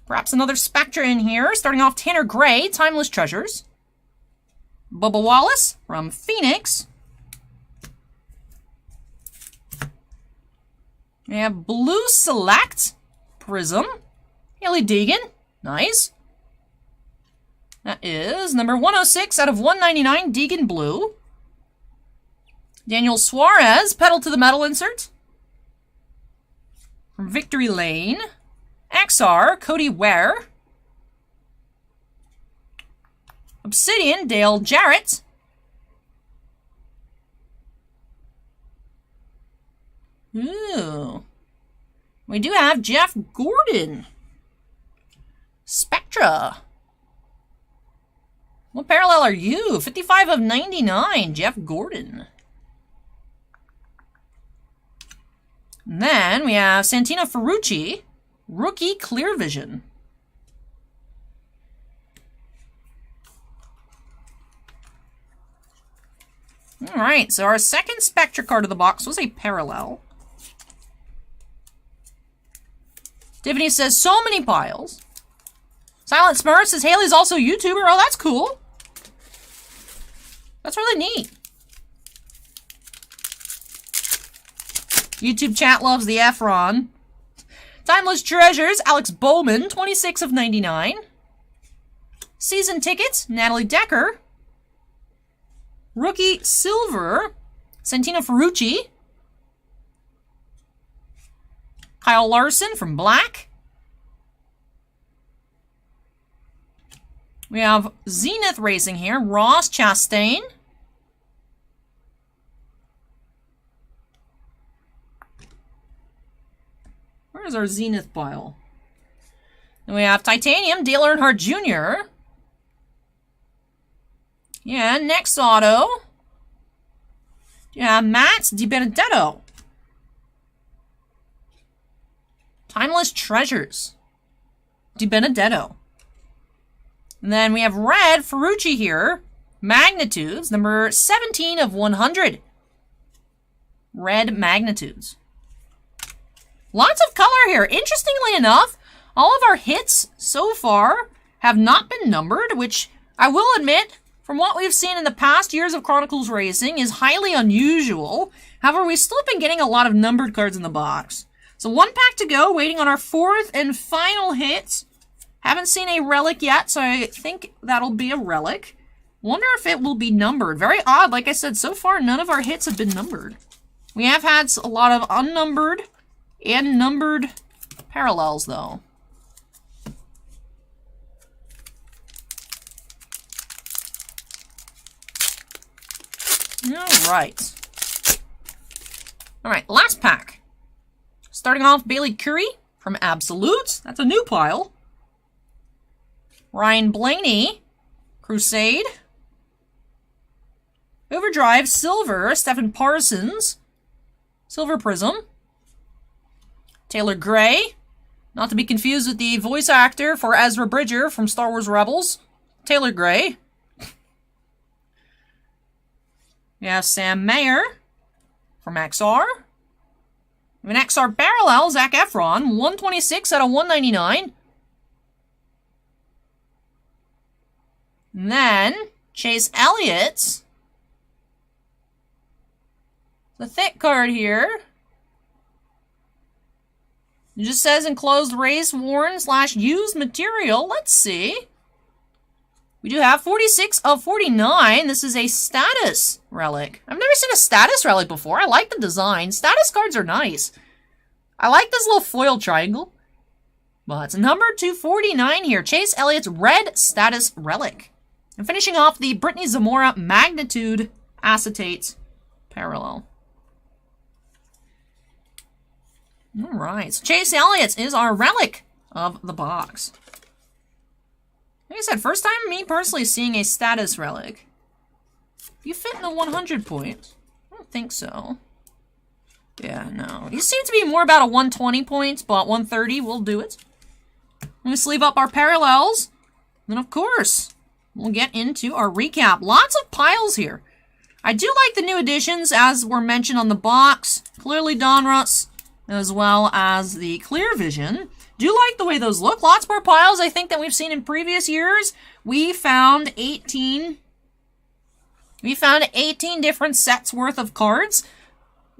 Perhaps another Spectra in here. Starting off Tanner Gray, Timeless Treasures. Bubba Wallace from Phoenix. We have Blue Select, Prism. Haley Deegan, nice. That is number 106 out of 199, Deegan Blue. Daniel Suarez, Pedal to the Metal insert. From Victory Lane. XR, Cody Ware. Obsidian, Dale Jarrett. Ooh. We do have Jeff Gordon. Spectra. What parallel are you? 55 of 99, Jeff Gordon. And then we have Santino Ferrucci, Rookie Clear Vision. All right, so our second Spectra card of the box was a parallel. Tiffany says, so many piles. Silent Smurf says, Haley's also a YouTuber. Oh, that's cool. That's really neat. YouTube chat loves the Efron. Timeless Treasures, Alex Bowman, 26 of 99. Season Tickets, Natalie Decker. Rookie Silver, Santino Ferrucci. Kyle Larson from Black. We have Zenith Racing here, Ross Chastain. Where's our Zenith pile? Then we have Titanium, Dale Earnhardt Jr. Yeah, next auto. Yeah, Matt DiBenedetto. Timeless Treasures, DiBenedetto. And then we have red Ferrucci here. Magnitudes, number 17 of 100. Red Magnitudes. Lots of color here. Interestingly enough, all of our hits so far have not been numbered, which I will admit, from what we've seen in the past years of Chronicles Racing, is highly unusual. However, we've still been getting a lot of numbered cards in the box. So 1 pack to go, waiting on our 4th and final hit. Haven't seen a relic yet, so I think that'll be a relic. Wonder if it will be numbered. Very odd. Like I said, so far none of our hits have been numbered. We have had a lot of unnumbered and numbered parallels, though. Alright. Alright, last pack. Starting off, Bailey Currie from Absolute. That's a new pile. Ryan Blaney, Crusade. Overdrive, Silver, Stephen Parsons. Silver Prism. Taylor Gray. Not to be confused with the voice actor for Ezra Bridger from Star Wars Rebels. Taylor Gray. We have Sam Mayer from XR. We have an XR parallel, Zac Efron, 126 out of 199. And then, Chase Elliott. The thick card here. It just says enclosed race worn / used material. Let's see. We do have 46 of 49. This is a status relic. I've never seen a status relic before. I like the design. Status cards are nice. I like this little foil triangle. But it's number 249 here. Chase Elliott's red status relic. And finishing off the Brittany Zamora Magnitude Acetate Parallel. Alright, so Chase Elliott is our relic of the box. Like I said, first time me personally seeing a status relic. You fit in the 100 point? I don't think so. Yeah, no. You seem to be more about a 120 points, but 130 will do it. We sleeve up our parallels. Then, of course, we'll get into our recap. Lots of piles here. I do like the new additions, as were mentioned on the box. Clearly Donruss, as well as the Clear Vision. Do like the way those look. Lots more piles, I think, than we've seen in previous years. We found 18 different sets worth of cards.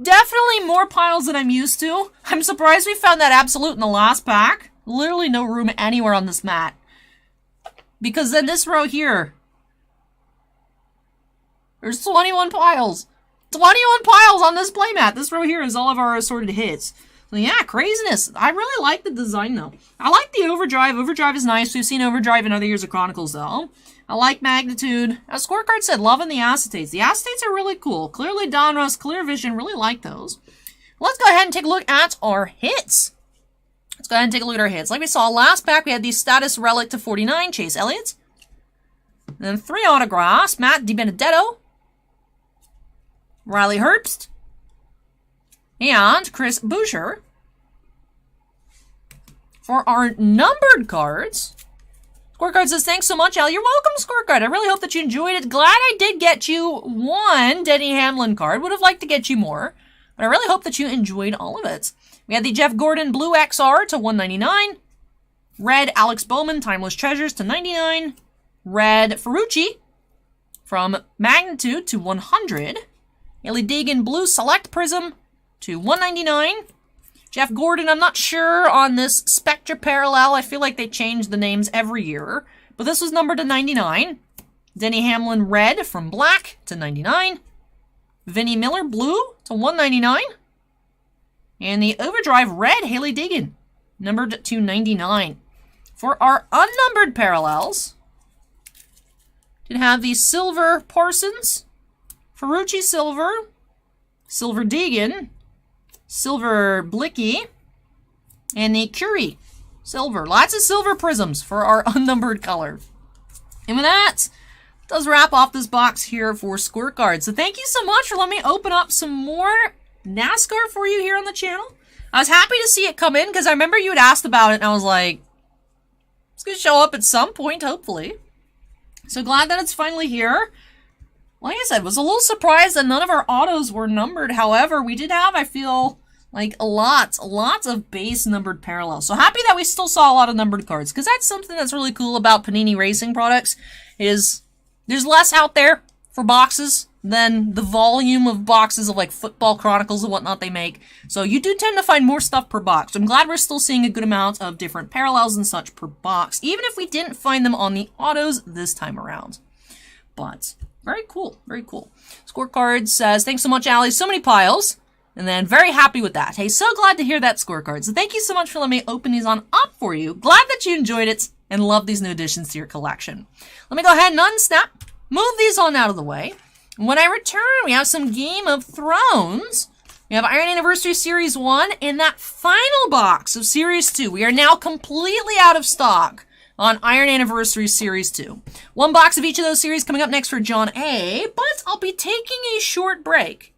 Definitely more piles than I'm used to. I'm surprised we found that Absolute in the last pack. Literally no room anywhere on this mat. Because then this row here, there's 21 piles. 21 piles on this playmat. This row here is all of our assorted hits. So yeah, craziness. I really like the design, though. I like the Overdrive. Overdrive is nice. We've seen Overdrive in other years of Chronicles, though. I like Magnitude. As Scorecard said, loving the acetates. The acetates are really cool. Clearly Donruss, Clear Vision, really like those. Let's go ahead and take a look at our hits. Let's go ahead and take a look at our hits. Like we saw last pack, we had the Status Relic to 49, Chase Elliott. Then 3 autographs, Matt DiBenedetto, Riley Herbst, and Chris Boucher. For our numbered cards, Scorecard says, thanks so much, Al. You're welcome, Scorecard. I really hope that you enjoyed it. Glad I did get you one Denny Hamlin card. Would have liked to get you more, but I really hope that you enjoyed all of it. We had the Jeff Gordon Blue XR to 199. Red Alex Bowman Timeless Treasures to 99. Red Ferrucci from Magnitude to 100. Ellie Deegan Blue Select Prism to 199. Jeff Gordon, I'm not sure on this Spectre Parallel. I feel like they change the names every year. But this was numbered to 99. Denny Hamlin Red from Black to 99. Vinnie Miller Blue to 199. And the Overdrive Red Haley Diggin, numbered to 99. For our unnumbered parallels, did have the Silver Parsons, Ferrucci Silver, Silver Deegan, Silver Blicky, and the Curie Silver. Lots of silver prisms for our unnumbered color. And with that, does wrap off this box here for Scorecard. So thank you so much for letting me open up some more NASCAR for you here on the channel. I was happy to see it come in because I remember you had asked about it and I was like, it's going to show up at some point, hopefully. So glad that it's finally here. Like I said, was a little surprised that none of our autos were numbered. However, we did have, I feel, like lots of base numbered parallels. So happy that we still saw a lot of numbered cards, because that's something that's really cool about Panini Racing products, is there's less out there for boxes than the volume of boxes of like Football Chronicles and whatnot they make. So you do tend to find more stuff per box. I'm glad we're still seeing a good amount of different parallels and such per box, even if we didn't find them on the autos this time around. But very cool, very cool. Scorecard says, thanks so much, Allie. So many piles. And then very happy with that. Hey, so glad to hear that Scorecard. So thank you so much for letting me open these on up for you. Glad that you enjoyed it and love these new additions to your collection. Let me go ahead and unsnap, move these on out of the way. When I return, we have some Game of Thrones. We have Iron Anniversary Series 1 and that final box of Series 2. We are now completely out of stock on Iron Anniversary Series 2. One box of each of those series coming up next for John A, but I'll be taking a short break.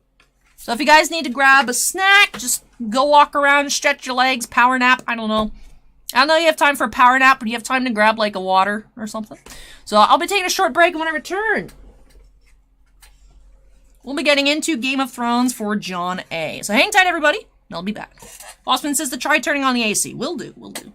So if you guys need to grab a snack, just go walk around, stretch your legs, power nap, I don't know. I don't know you have time for a power nap, but you have time to grab like a water or something. So I'll be taking a short break, and when I return, we'll be getting into Game of Thrones for John A. So hang tight, everybody, and I'll be back. Bossman says to try turning on the AC. Will do, will do.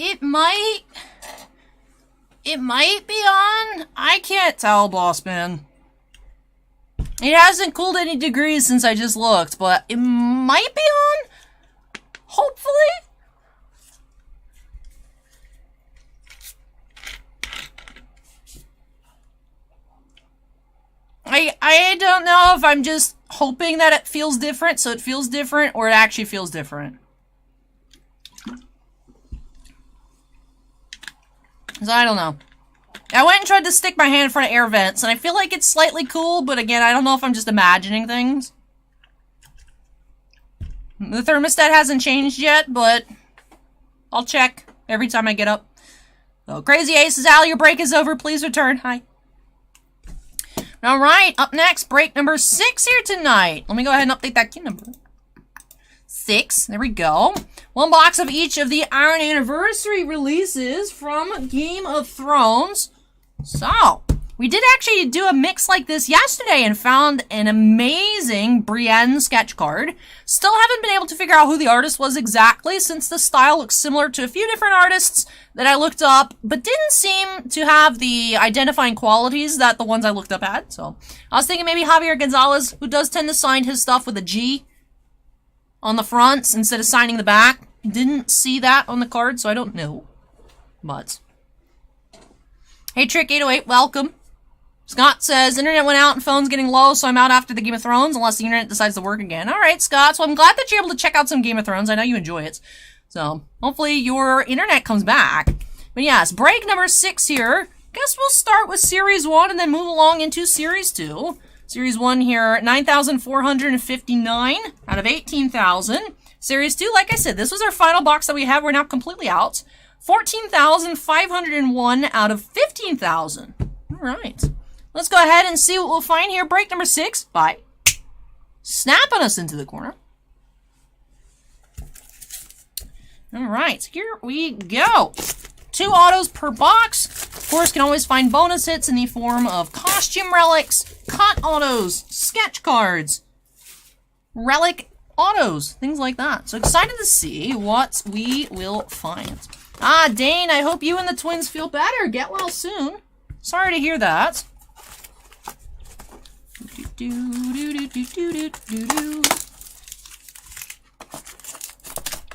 It might be on. I can't tell, boss man. It hasn't cooled any degrees since I just looked, but it might be on. Hopefully. I don't know if I'm just hoping that it feels different, so it feels different, or it actually feels different. So I don't know. I went and tried to stick my hand in front of air vents, and I feel like it's slightly cool, but again, I don't know if I'm just imagining things. The thermostat hasn't changed yet, but I'll check every time I get up. So, Crazy Ace says, Al, your break is over. Please return. Hi. Alright, up next, break number 6 here tonight. Let me go ahead and update that key number. 6, there we go. One box of each of the Iron Anniversary releases from Game of Thrones. So, we did actually do a mix like this yesterday and found an amazing Brienne sketch card. Still haven't been able to figure out who the artist was exactly, since the style looks similar to a few different artists that I looked up, but didn't seem to have the identifying qualities that the ones I looked up had. So, I was thinking maybe Javier Gonzalez, who does tend to sign his stuff with a G on the fronts instead of signing the back. Didn't see that on the card, so I don't know. But, hey Trick808, welcome. Scott says, internet went out and phone's getting low, so I'm out after the Game of Thrones, unless the internet decides to work again. Alright, Scott, so I'm glad that you're able to check out some Game of Thrones. I know you enjoy it. So, hopefully your internet comes back. But yes, break number 6 here. Guess we'll start with Series 1 and then move along into Series 2. Series 1 here, 9,459 out of 18,000. Series 2, like I said, this was our final box that we have. We're now completely out. 14,501 out of 15,000. Alright. Let's go ahead and see what we'll find here. Break number 6 by snapping us into the corner. Alright, here we go. 2 autos per box. Of course, can always find bonus hits in the form of costume relics, cut autos, sketch cards, relic autos, things like that. So excited to see what we will find. Ah, Dane, I hope you and the twins feel better. Get well soon. Sorry to hear that.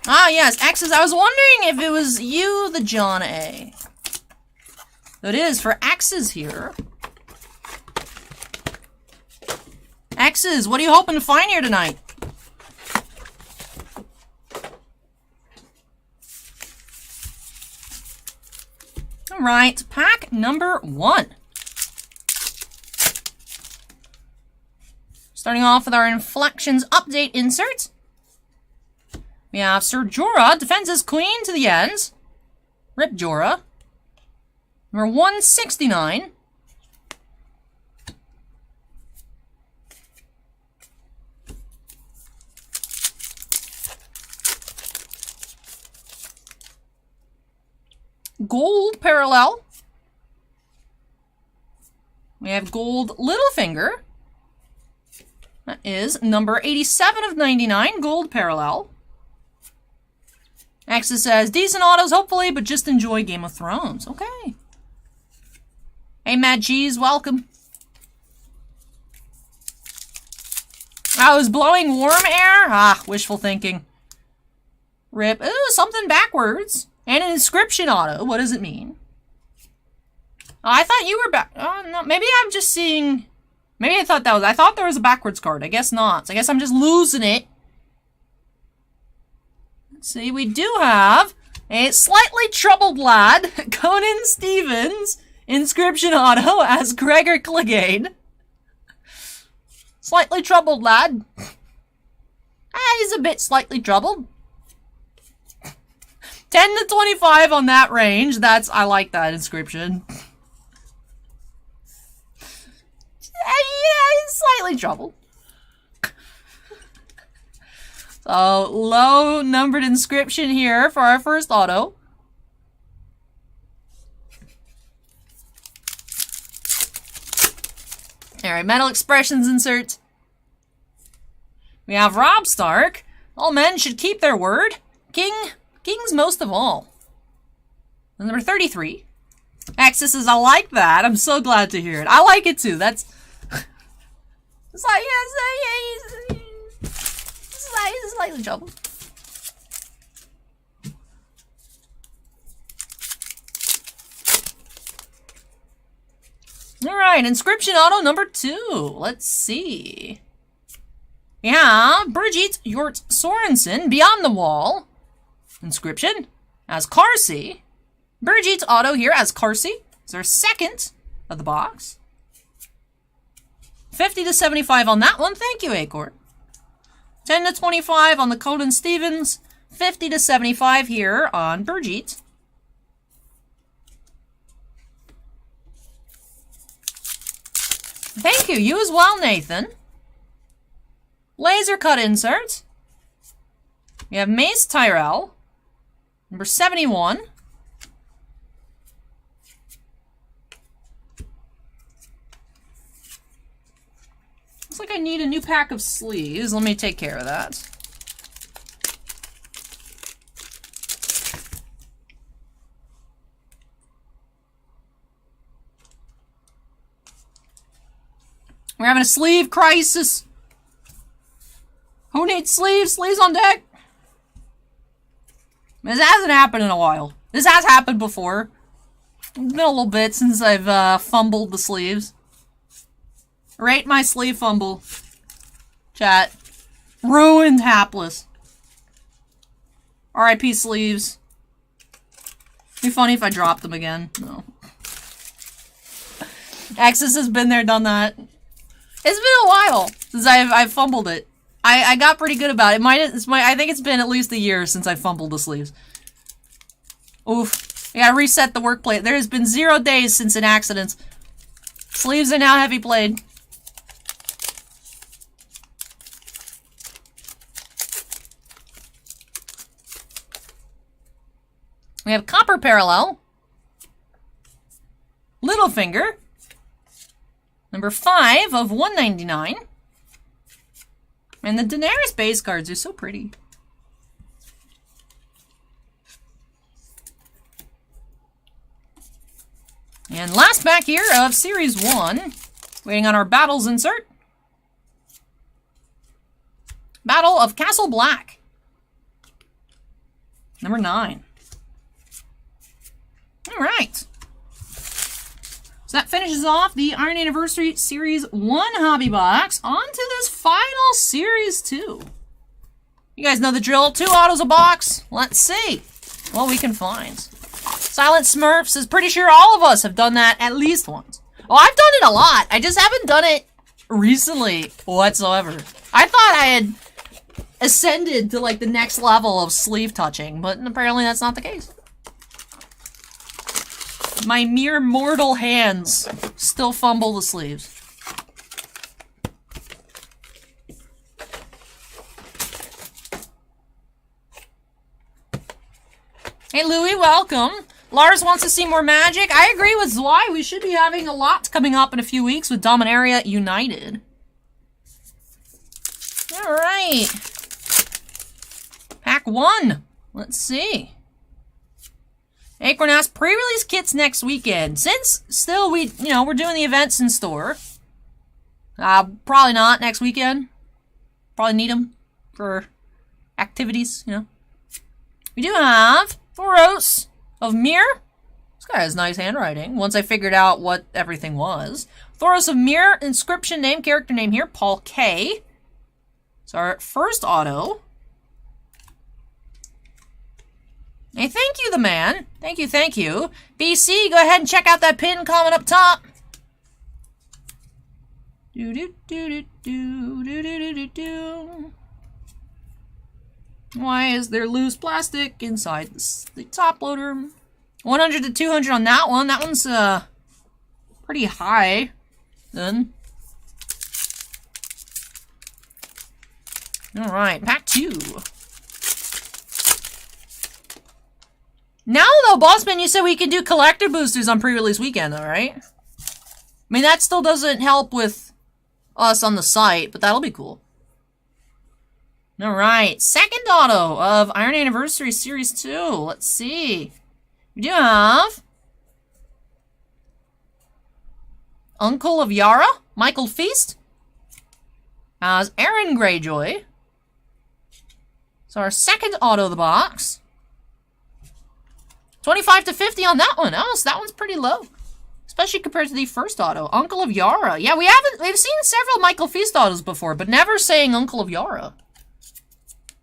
Ah, yes, X's. I was wondering if it was you, the John A. So it is for X's here. X's, what are you hoping to find here tonight? Alright, pack number 1. Starting off with our Inflections update insert. We have Sir Jorah defends his queen to the end. Rip Jorah. Number 169. Gold parallel. We have gold Littlefinger. That is number 87 of 99, gold parallel. Axis says, decent autos, hopefully, but just enjoy Game of Thrones. Okay. Hey, Mad Cheese, welcome. I was blowing warm air? Ah, wishful thinking. Rip. Ooh, something backwards. And an inscription auto. What does it mean? Oh, I thought you were back. Oh, no. Maybe I'm just seeing... Maybe I thought that was... I thought there was a backwards card. I guess not. So I guess I'm just losing it. Let's see. We do have a slightly troubled lad, Conan Stevens, inscription auto as Gregor Clegane. Slightly troubled lad. He's a bit slightly troubled. 10 to 25 on that range. I like that inscription. Yeah, he's slightly troubled. So, low numbered inscription here for our first auto. Alright, Metal Expressions insert. We have Robb Stark. All men should keep their word. Kings most of all. Number 33. Axis says, I like that. I'm so glad to hear it. I like it too. That's... It's like, yeah, he's slightly troubled. Alright, inscription auto number 2. Let's see. Yeah, Brigitte Hjort Sorensen, Beyond the Wall. Inscription as Carsey. Brigitte's auto here as Carsey. It's our second of the box. 50 to 75 on that one. Thank you, Acorn. 10 to 25 on the Coden Stevens. 50 to 75 here on Brigitte. Thank you. You as well, Nathan. Laser cut insert. We have Mace Tyrell. Number 71. Looks like I need a new pack of sleeves. Let me take care of that. We're having a sleeve crisis. Who needs sleeves? Sleeves on deck. This hasn't happened in a while. This has happened before. It's been a little bit since I've fumbled the sleeves. Rate my sleeve fumble. Chat. Ruined, hapless. R.I.P. sleeves. Be funny if I dropped them again. No. Axis has been there, done that. It's been a while since I've fumbled it. I got pretty good about it. I think it's been at least a year since I fumbled the sleeves. Oof. I gotta reset the work plate. There has been 0 days since an accident. Sleeves are now heavy played. We have Copper Parallel. Littlefinger. Number 5 of 199. And the Daenerys base cards are so pretty. And last pack here of Series 1. Waiting on our Battles insert. Battle of Castle Black. Number 9. Alright. So that finishes off the Iron Anniversary Series 1 hobby box. On to this final Series 2. You guys know the drill. 2 autos a box. Let's see what we can find. Silent Smurfs is pretty sure all of us have done that at least once. Oh, I've done it a lot. I just haven't done it recently whatsoever. I thought I had ascended to like the next level of sleeve touching, but apparently that's not the case. My mere mortal hands still fumble the sleeves. Hey Louie, welcome. Lars wants to see more Magic. I agree with Zwei. We should be having a lot coming up in a few weeks with Dominaria United. Alright. Pack 1. Let's see. Acorn asks, pre-release kits next weekend. Since still we're doing the events in store. Probably not next weekend. Probably need them for activities, We do have Thoros of Mir. This guy has nice handwriting. Once I figured out what everything was. Thoros of Mir, inscription name, character name here, Paul K. It's our first auto. Hey, thank you, the man. Thank you, thank you. BC, go ahead and check out that pin comment up top. Why is there loose plastic inside the top loader? 100 to 200 on that one. That one's pretty high then. All right, pack 2. Now, though, Bossman, you said we can do collector boosters on pre-release weekend, though, right? I mean, that still doesn't help with us on the site, but that'll be cool. All right, second auto of Iron Anniversary Series 2. Let's see. We do have Uncle of Yara, Michael Feast, as Aaron Greyjoy. So our second auto of the box. 25 to 50 on that one. Oh, so that one's pretty low. Especially compared to the first auto. Uncle of Yara. Yeah, we've seen several Michael Feast autos before, but never saying Uncle of Yara.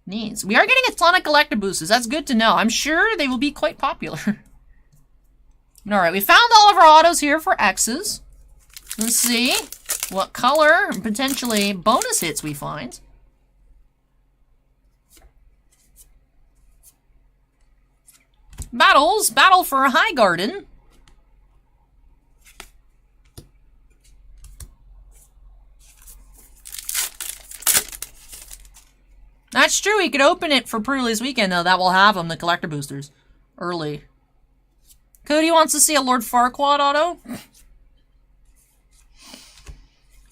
Neat. We are getting a ton of collector boosters. That's good to know. I'm sure they will be quite popular. Alright, we found all of our autos here for X's. Let's see what color and potentially bonus hits we find. Battle for High Garden. That's true, we could open it for Prerelease weekend, though. That will have them, the collector boosters. Early. Cody wants to see a Lord Farquaad auto.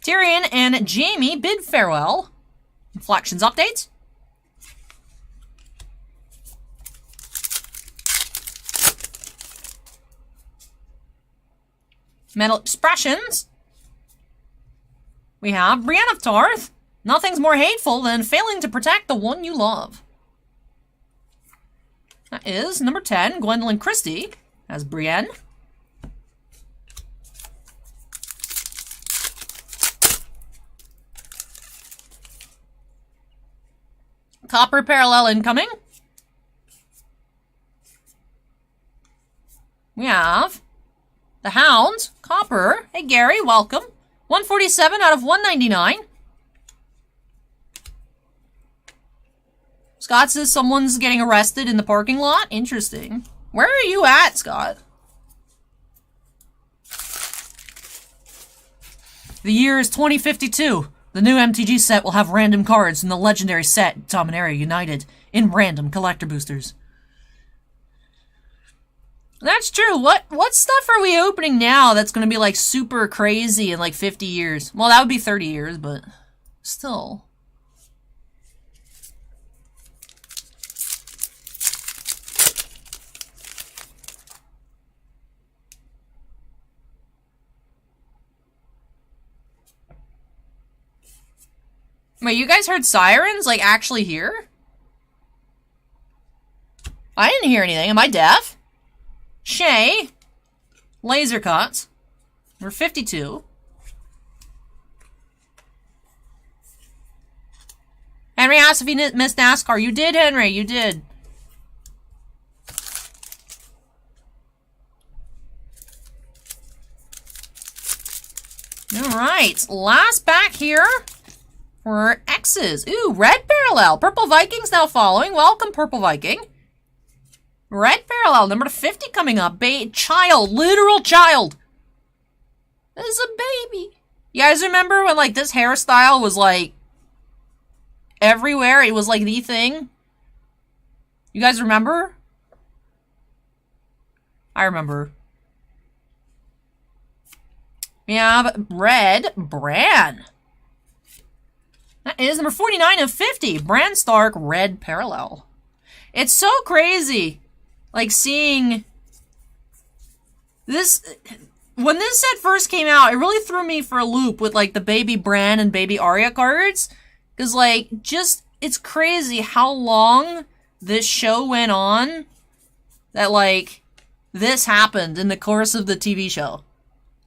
Tyrion and Jamie bid farewell. Inflections updates. Metal expressions. We have Brienne of Tarth. Nothing's more hateful than failing to protect the one you love. That is number 10, Gwendolyn Christie as Brienne. Copper parallel incoming. We have the Hound, Copper. Hey Gary, welcome. 147 out of 199. Scott says someone's getting arrested in the parking lot. Interesting. Where are you at, Scott? The year is 2052. The new MTG set will have random cards from the legendary set Dominaria United in random collector boosters. That's true. What stuff are we opening now that's going to be like super crazy in like 50 years? Well, that would be 30 years, but still. Wait, you guys heard sirens? Like, actually here? I didn't hear anything. Am I deaf? Shay. Laser cuts. We're 52. Henry asked if he missed Nascar. You did, Henry. You did. Alright. Last pack here. For X's. Ooh, red parallel. Purple Vikings now following. Welcome, Purple Viking. Red parallel, number 50 coming up. Child, literal child. This is a baby. You guys remember when, like, this hairstyle was, like, everywhere? It was, like, the thing. You guys remember? I remember. We have red Bran. That is number 49 of 50. Bran Stark, red parallel. It's so crazy, like, seeing this. When this set first came out, it really threw me for a loop with, like, the baby Bran and baby Arya cards. Because, like, just, it's crazy how long this show went on that, like, this happened in the course of the TV show.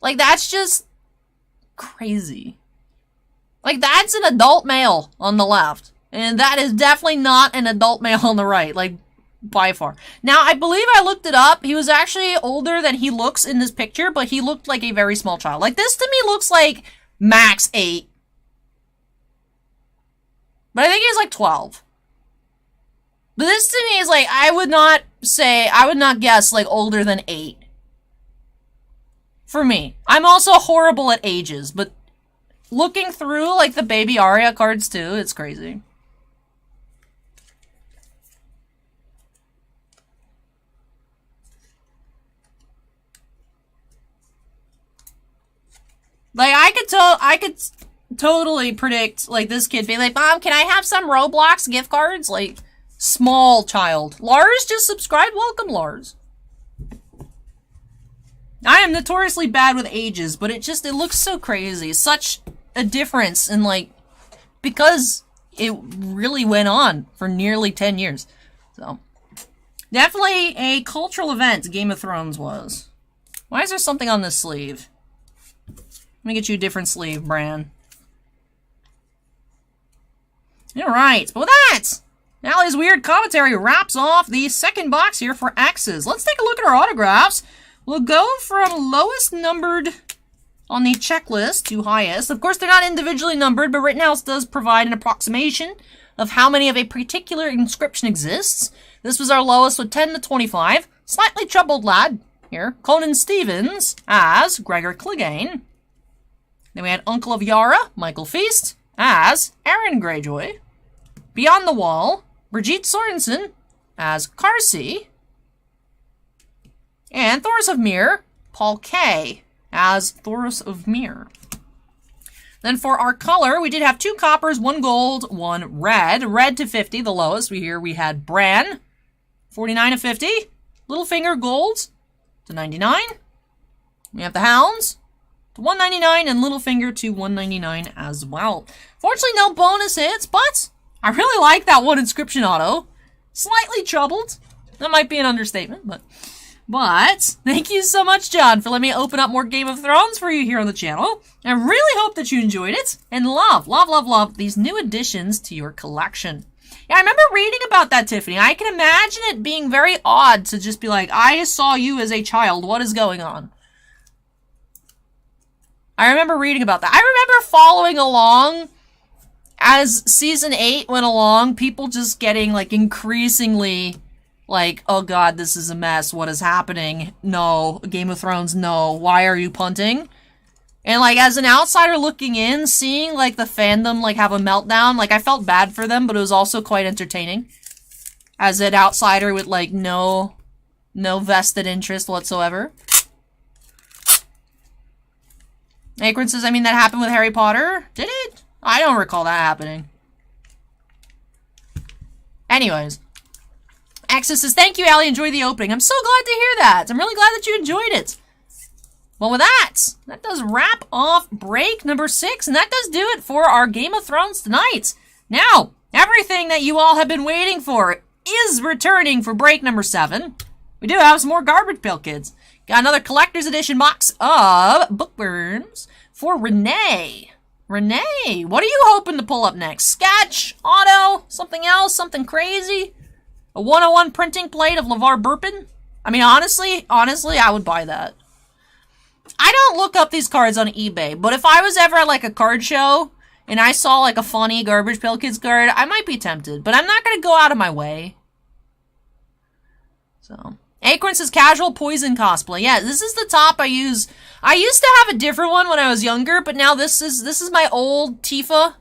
Like, that's just crazy. Like, that's an adult male on the left. And that is definitely not an adult male on the right. Like, by far. Now, I believe I looked it up. He was actually older than he looks in this picture, but he looked like a very small child. Like, this to me looks like max 8. But I think he's like 12. But this to me is like, I would not guess like older than 8. For me. I'm also horrible at ages, but looking through, like, the baby Arya cards, too, it's crazy. Like, I could totally predict, like, this kid being like, Mom, can I have some Roblox gift cards? Like, small child. Lars just subscribed. Welcome, Lars. I am notoriously bad with ages, but it looks so crazy. Such a difference in, like, because it really went on for nearly 10 years. So, definitely a cultural event, Game of Thrones was. Why is there something on this sleeve? Let me get you a different sleeve, Bran. Alright, but with that, Allie's weird commentary wraps off the second box here for X's. Let's take a look at our autographs. We'll go from lowest numbered on the checklist to highest. Of course, they're not individually numbered, but Rittenhouse does provide an approximation of how many of a particular inscription exists. This was our lowest with 10 to 25. Slightly troubled lad here, Conan Stevens as Gregor Clegane. Then we had Uncle of Yara, Michael Feast, as Aaron Greyjoy. Beyond the Wall, Brigitte Sorensen as Carsey. And Thoros of Myr, Paul K. as Thoros of Myr. Then for our color, we did have 2 coppers, 1 gold, 1 red. Red to 50, the lowest. We had Bran, 49 to 50. Littlefinger gold to 99. We have the Hounds to 199 and Littlefinger to 199 as well. Fortunately, no bonus hits, but I really like that one inscription auto. Slightly troubled. That might be an understatement, but thank you so much, John, for letting me open up more Game of Thrones for you here on the channel. I really hope that you enjoyed it and love these new additions to your collection. Yeah, I remember reading about that, Tiffany. I can imagine it being very odd to just be like, I saw you as a child. What is going on? I remember reading about that. I remember following along as season 8 went along, people just getting, like, increasingly, like, oh god, this is a mess, what is happening? No, Game of Thrones, no, why are you punting? And, like, as an outsider looking in, seeing, like, the fandom, like, have a meltdown, like, I felt bad for them, but it was also quite entertaining. As an outsider with, like, no vested interest whatsoever. Akron says, I mean, that happened with Harry Potter? Did it? I don't recall that happening. Anyways. Axis says, thank you, Allie. Enjoy the opening. I'm so glad to hear that. I'm really glad that you enjoyed it. Well, with that does wrap off break number 6, and that does do it for our Game of Thrones tonight. Now, everything that you all have been waiting for is returning for break number 7. We do have some more Garbage Pail Kids. Got another collector's edition box of bookworms for Renee. Renee, what are you hoping to pull up next? Sketch? Auto? Something else? Something crazy? A 101 printing plate of LeVar Burpin? I mean, honestly, I would buy that. I don't look up these cards on eBay, but if I was ever at, like, a card show, and I saw, like, a funny Garbage Pail Kids card, I might be tempted, but I'm not going to go out of my way. So, Acorn says casual poison cosplay. Yeah, this is the top I use. I used to have a different one when I was younger, but now this is my old Tifa.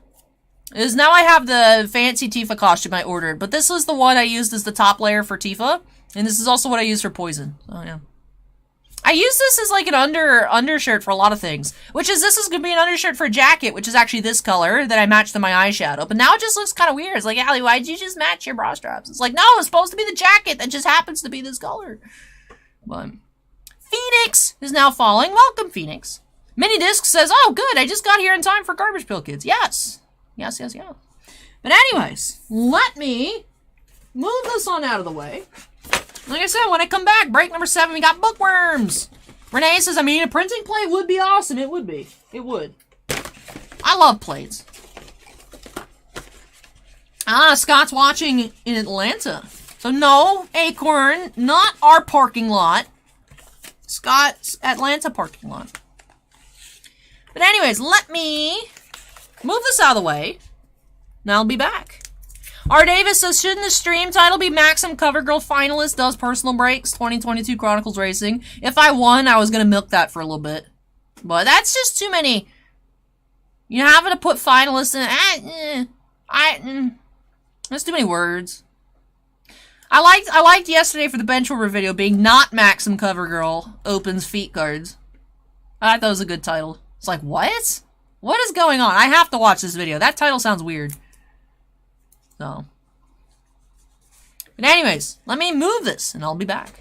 Now I have the fancy Tifa costume I ordered, but this was the one I used as the top layer for Tifa, and this is also what I use for poison. So yeah. I use this as like an undershirt for a lot of things, this is going to be an undershirt for a jacket, which is actually this color that I matched to my eyeshadow, but now it just looks kind of weird. It's like, Allie, why did you just match your bra straps? It's like, no, it's supposed to be the jacket that just happens to be this color. But Phoenix is now falling. Welcome, Phoenix. Minidisc says, oh, good, I just got here in time for Garbage Pail Kids. Yes. Yes. But anyways, let me move this on out of the way. Like I said, when I come back, break number 7, we got bookworms. Renee says, I mean, a printing plate would be awesome. It would be. It would. I love plates. Scott's watching in Atlanta. So no, Acorn, not our parking lot. Scott's Atlanta parking lot. But anyways, let me move this out of the way. Now I'll be back. R. Davis says, shouldn't the stream title be Maxim CoverGirl Finalist Does Personal Breaks 2022 Chronicles Racing? If I won, I was going to milk that for a little bit. But that's just too many. You having to put finalists in. That's too many words. I liked yesterday for the Benchwarmer video being not Maxim CoverGirl opens feet cards. I thought that was a good title. It's like, what? What is going on? I have to watch this video. That title sounds weird. So. But anyways, let me move this and I'll be back.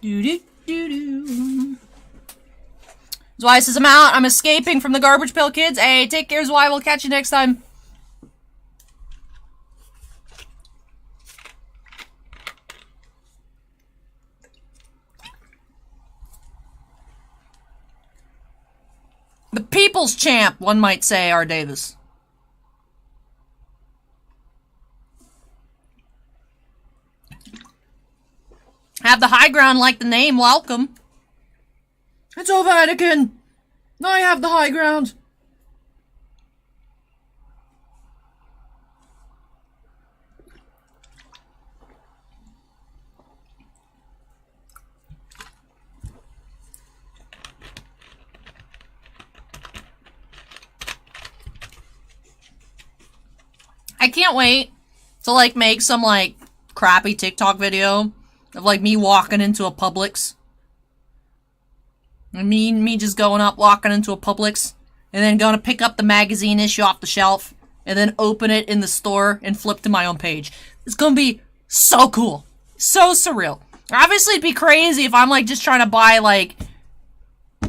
Do-do-do-do. Zwei says, I'm out. I'm escaping from the Garbage Pail Kids. Hey, take care, Zwei. We'll catch you next time. The people's champ, one might say, R. Davis. Have the high ground like the name, welcome. It's over, Anakin. I have the high ground. I can't wait to, like, make some, like, crappy TikTok video of, like, me walking into a Publix. And me just going up, walking into a Publix, and then going to pick up the magazine issue off the shelf, and then open it in the store and flip to my own page. It's gonna be so cool. So surreal. Obviously, it'd be crazy if I'm, like, just trying to buy, like,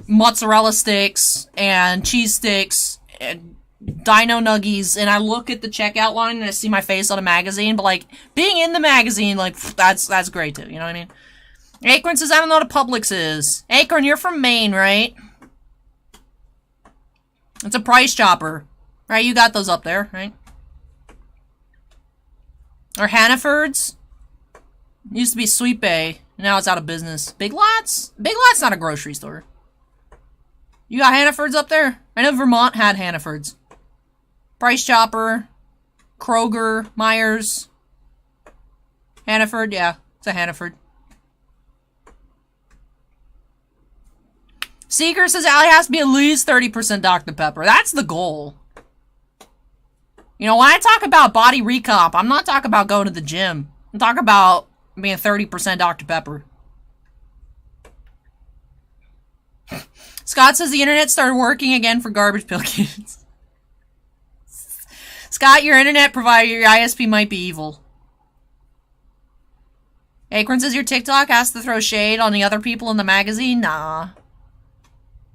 mozzarella sticks and cheese sticks and Dino Nuggies, and I look at the checkout line and I see my face on a magazine, but, like, being in the magazine, like, that's great too, you know what I mean? Acorn says, I don't know what a Publix is. Acorn, you're from Maine, right? It's a Price Chopper. Right, you got those up there, right? Or Hannaford's. Used to be Sweet Bay. Now it's out of business. Big Lots? Big Lots not a grocery store. You got Hannaford's up there? I know Vermont had Hannaford's. Price Chopper, Kroger, Myers, Hannaford, yeah, it's a Hannaford. Seeker says Allie has to be at least 30% Dr. Pepper. That's the goal. You know, when I talk about body recomp, I'm not talking about going to the gym. I'm talking about being 30% Dr. Pepper. Scott says the internet started working again for Garbage Pail Kids. Scott, your internet provider, your ISP might be evil. Acorn says your TikTok has to throw shade on the other people in the magazine? Nah.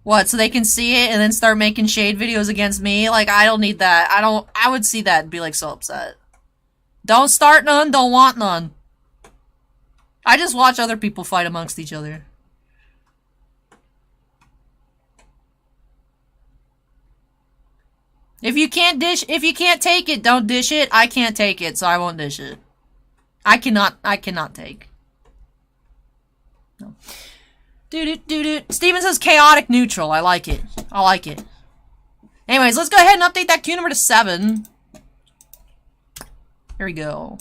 What, so they can see it and then start making shade videos against me? Like, I don't need that. I would see that and be, like, so upset. Don't start none, don't want none. I just watch other people fight amongst each other. If you can't take it, don't dish it. I can't take it, so I won't dish it. I cannot take. No. Steven says chaotic neutral. I like it. I like it. Anyways, let's go ahead and update that queue number to 7. Here we go.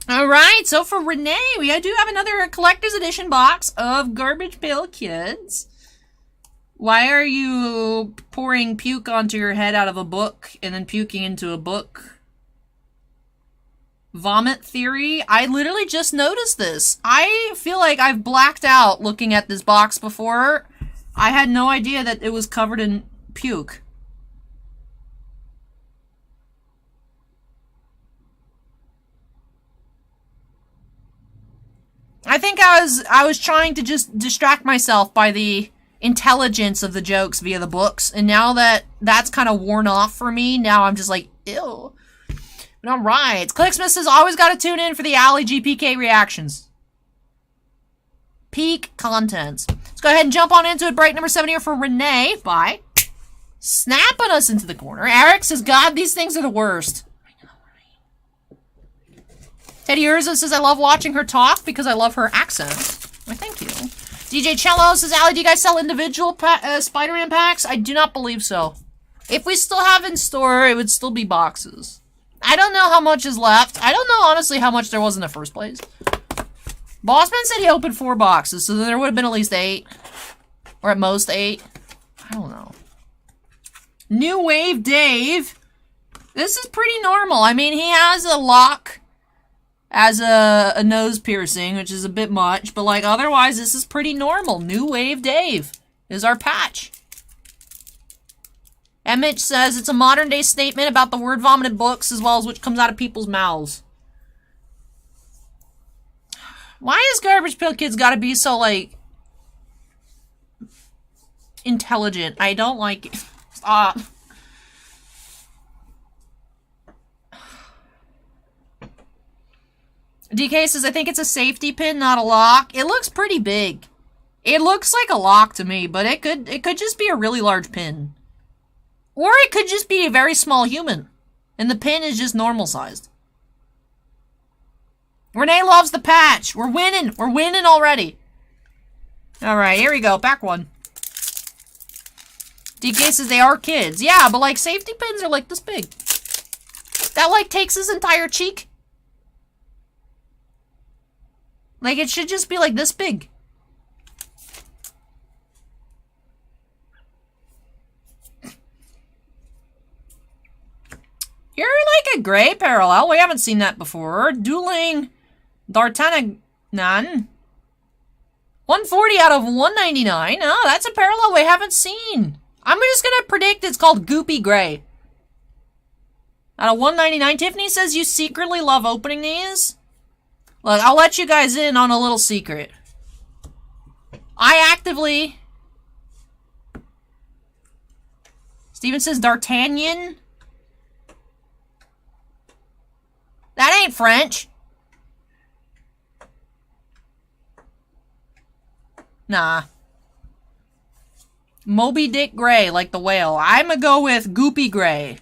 Alright, so for Renee, we do have another collector's edition box of Garbage Pail Kids. Why are you pouring puke onto your head out of a book and then puking into a book? Vomit theory? I literally just noticed this. I feel like I've blacked out looking at this box before. I had no idea that it was covered in puke. I think I was trying to just distract myself by the intelligence of the jokes via the books, and now that that's kind of worn off for me, now I'm just like, ew. But alright, Clicksmith has always got to tune in for the Alley GPK reactions. Peak contents. Let's go ahead and jump on into it. Break number 7 here for Renee by snapping us into the corner. Eric says, God, these things are the worst. I know, right? Teddy Urza says, I love watching her talk because I love her accent. Why, thank you. DJ Cello says, Allie, do you guys sell individual Spider-Man packs? I do not believe so. If we still have in store, it would still be boxes. I don't know how much is left. I don't know, honestly, how much there was in the first place. Bossman said he opened 4 boxes, so there would have been at least 8. Or at most 8. I don't know. New Wave Dave. This is pretty normal. I mean, he has a lock as a nose piercing, which is a bit much, but, like, otherwise, this is pretty normal. New Wave Dave is our patch. Emmett says it's a modern-day statement about the word vomited books as well as which comes out of people's mouths. Why is Garbage Pail Kids gotta be so, like, intelligent? I don't like it. Stop. DK says, I think it's a safety pin, not a lock. It looks pretty big. It looks like a lock to me, but it could just be a really large pin. Or it could just be a very small human. And the pin is just normal sized. Renee loves the patch. We're winning. We're winning already. Alright, here we go. Back one. DK says they are kids. Yeah, but like safety pins are like this big. That like takes his entire cheek. Like, it should just be, like, this big. You're, like, a gray parallel. We haven't seen that before. Dueling D'Artagnan. 140 out of 199. Oh, that's a parallel we haven't seen. I'm just gonna predict it's called Goopy Gray. Out of 199. Tiffany says you secretly love opening these. Look, I'll let you guys in on a little secret. I actively... Steven says D'Artagnan. That ain't French. Nah. Moby Dick Gray, like the whale. I'm gonna go with Goopy Gray.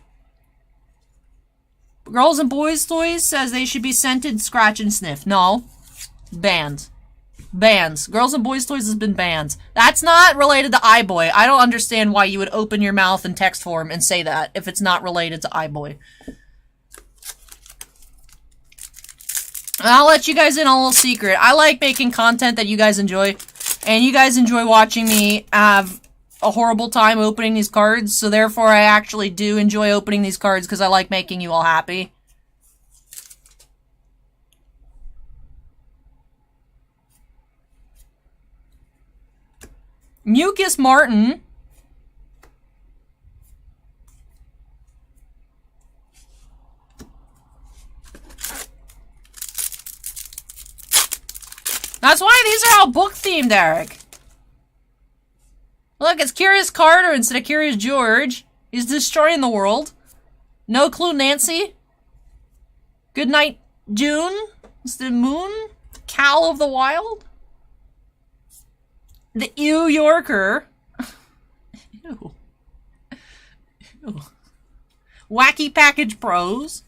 Girls and Boys Toys says they should be scented scratch and sniff. No. Banned. Bans. Girls and Boys Toys has been banned. That's not related to iBoy. I don't understand why you would open your mouth in text form and say that if it's not related to iBoy. I'll let you guys in on a little secret. I like making content that you guys enjoy. And you guys enjoy watching me have a horrible time opening these cards, so therefore I actually do enjoy opening these cards because I like making you all happy. Mucus Martin. That's why these are all book themed, Eric. Look, it's Curious Carter instead of Curious George. He's destroying the world. No Clue Nancy. Good Night June. Instead of Moon. Cal of the Wild. The Ew Yorker. Ew. Ew. Wacky Package Pros.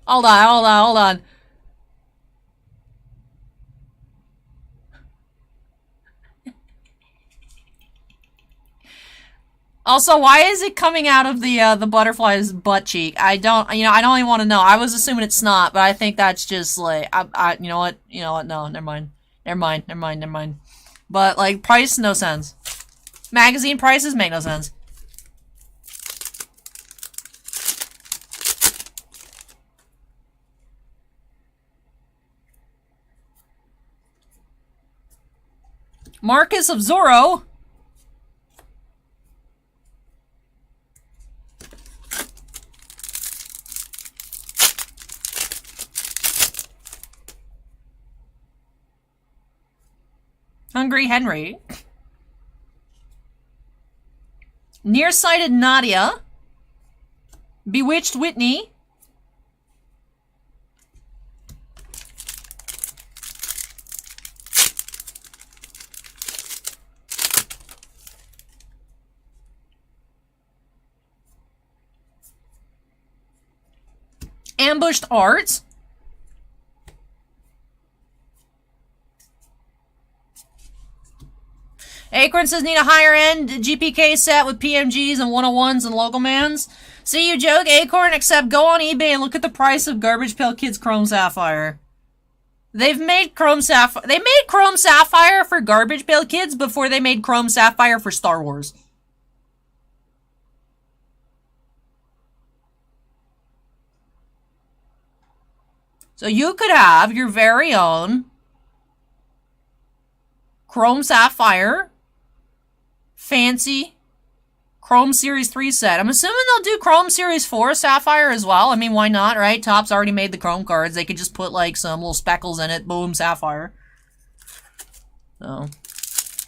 Hold on. Also, why is it coming out of the butterfly's butt cheek? I don't even want to know. I was assuming it's snot, but I think that's just like, you know what? No, never mind. But like, price, no sense. Magazine prices make no sense. Marcus of Zorro. Hungry Henry. Nearsighted Nadia. Bewitched Whitney. Ambushed Arts. Acorn says need a higher end GPK set with PMGs and 101s and logo mans. See, you joke, Acorn, except go on eBay and look at the price of Garbage Pail Kids Chrome Sapphire. They've made Chrome Sapphire. They made Chrome Sapphire for Garbage Pail Kids before they made Chrome Sapphire for Star Wars. So you could have your very own Chrome Sapphire fancy Chrome Series 3 set. I'm assuming they'll do Chrome Series 4 Sapphire as well. I mean, why not, right? Topps already made the Chrome cards. They could just put, like, some little speckles in it. Boom, Sapphire. So.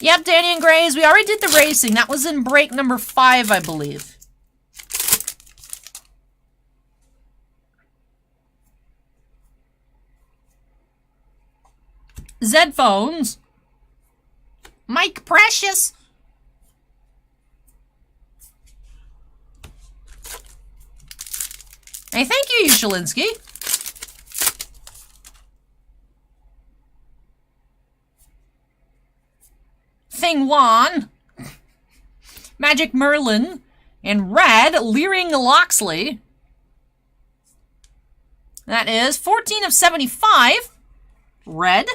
Yep, Danny and Grays. We already did the racing. That was in break number 5, I believe. Zed Phones. Mike Precious. Hey, thank you, Shalinsky. Thing Wan. Magic Merlin. And red, Leering Loxley. That is 14 of 75. Red.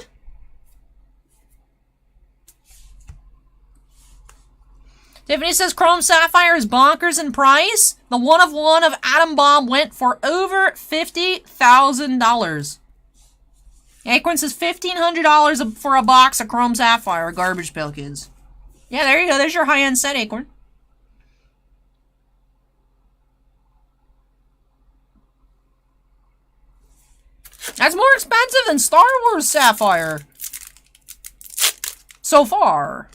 Tiffany says Chrome Sapphire is bonkers in price. The 1 of 1 of Atom Bomb went for over $50,000. Acorn says $1,500 for a box of Chrome Sapphire. Garbage Pail Kids. Yeah, there you go. There's your high-end set, Acorn. That's more expensive than Star Wars Sapphire. So far.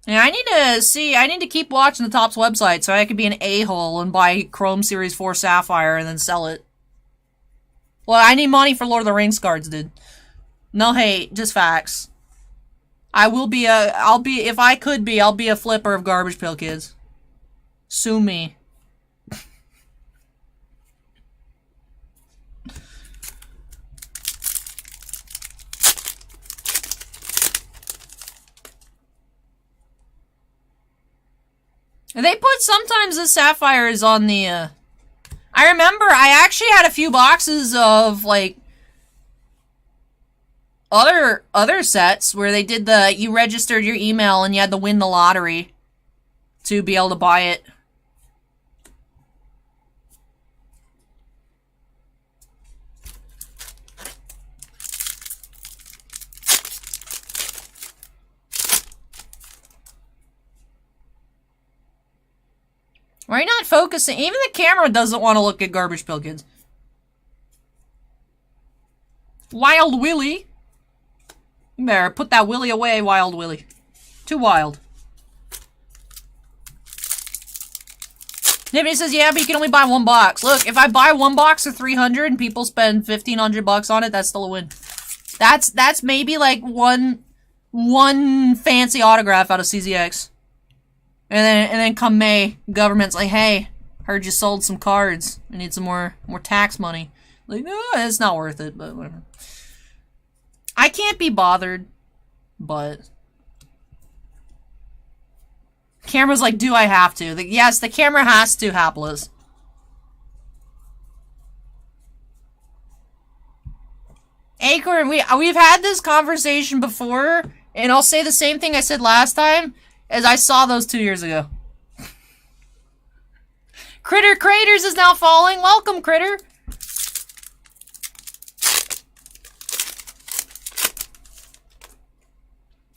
Yeah, I need to keep watching the Topps website so I could be an a-hole and buy Chrome Series 4 Sapphire and then sell it. Well, I need money for Lord of the Rings cards, dude. No hate, just facts. I'll be a flipper of Garbage Pail Kids. Sue me. They put sometimes the Sapphires on the, I remember I actually had a few boxes of, like, other sets where they did you registered your email and you had to win the lottery to be able to buy it. Why are you not focusing? Even the camera doesn't want to look at Garbage Pail Kids. Wild Willie. You better put that Willie away, Wild Willie. Too wild. Nibby says, yeah, but you can only buy one box. Look, if I buy one box of 300 and people spend 1,500 bucks on it, that's still a win. That's maybe like one fancy autograph out of CZX. And then come May, government's like, hey, heard you sold some cards. I need some more tax money. Like, no, it's not worth it, but whatever. I can't be bothered, but camera's like, do I have to? Yes, the camera has to, hapless. Acorn, we've had this conversation before, and I'll say the same thing I said last time. As I saw those 2 years ago. Critter Craters is now falling. Welcome, Critter.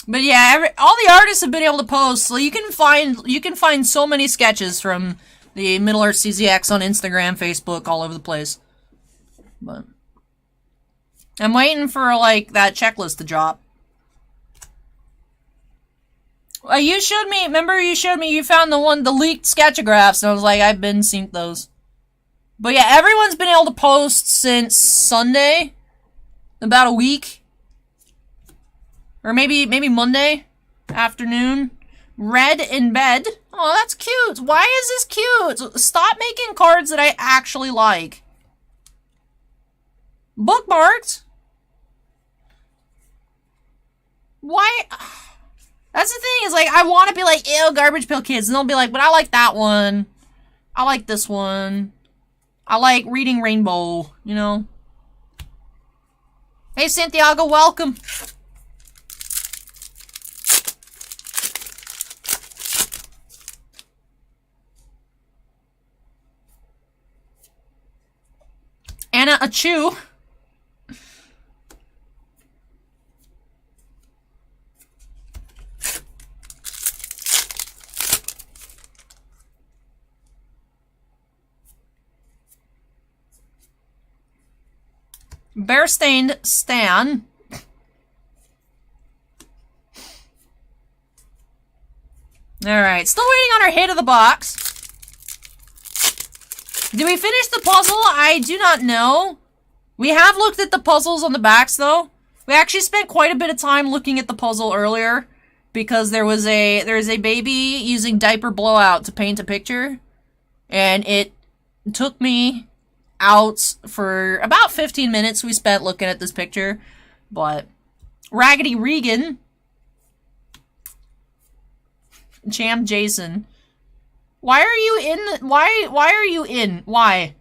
But yeah, all the artists have been able to post, so you can find so many sketches from the Middle Earth CZX on Instagram, Facebook, all over the place. But I'm waiting for like that checklist to drop. You showed me, remember you showed me, you found the leaked sketchographs, and I was like, I've been seeing those. But yeah, everyone's been able to post since Sunday, about a week. Or maybe Monday afternoon. Red in bed. Oh, that's cute. Why is this cute? Stop making cards that I actually like. Bookmarked? Why? That's the thing, is like, I want to be like, ew, Garbage Pail Kids, and they'll be like, but I like that one. I like this one. I like Reading Rainbow, you know? Hey, Santiago, welcome. Anna Achu. Bear-stained Stan. Alright, still waiting on our hit of the box. Did we finish the puzzle? I do not know. We have looked at the puzzles on the backs, though. We actually spent quite a bit of time looking at the puzzle earlier because there's a baby using diaper blowout to paint a picture, and it took me out for about 15 minutes we spent looking at this picture. But Raggedy Regan, Champ Jason, why are you in? Why are you in? Why?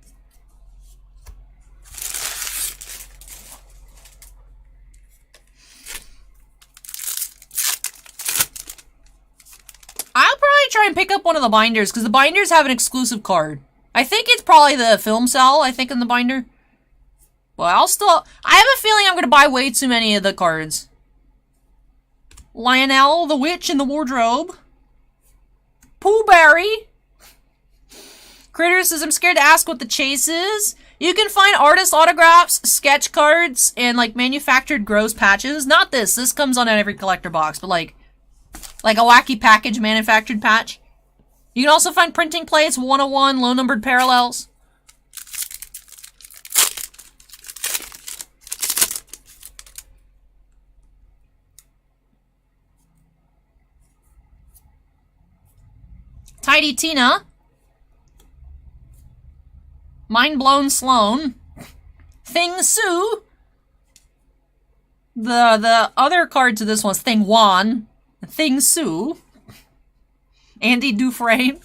I'll probably try and pick up one of the binders, because the binders have an exclusive card. I think it's probably the film cell, I think, in the binder. But I have a feeling I'm going to buy way too many of the cards. Lionel, the Witch in the Wardrobe. Pooh Barry. Critter says, I'm scared to ask what the chase is. You can find artist autographs, sketch cards, and, like, manufactured gross patches. Not this. This comes on every collector box, but, like a wacky package manufactured patch. You can also find printing plates, 101, low-numbered parallels. Tidy Tina. Mind Blown Sloan. Thing Sue. The other card to this one's Thing Juan. Thing Sue. Andy Dufresne.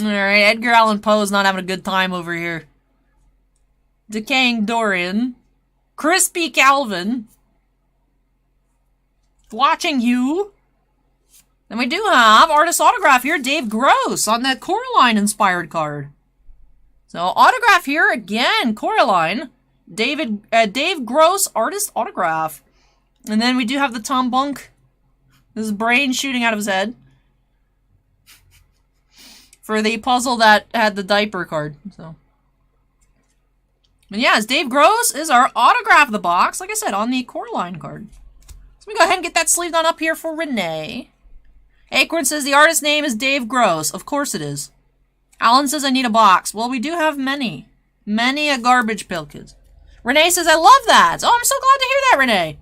Alright, Edgar Allan Poe's not having a good time over here. Decaying Dorian. Crispy Calvin. Watching You. And we do have artist autograph here, Dave Gross, on that Coraline inspired card. So autograph here again, Coraline. Dave Gross artist autograph. And then we do have the Tom Bunk. His brain shooting out of his head. For the puzzle that had the diaper card. So. And yeah, Dave Gross is our autograph of the box, like I said, on the Coraline card. So we go ahead and get that sleeved on up here for Renee. Acorn says the artist name is Dave Gross. Of course it is. Alan says I need a box. Well, we do have many. Many a garbage Pail Kids. Renee says I love that. Oh, I'm so glad to hear that, Renee.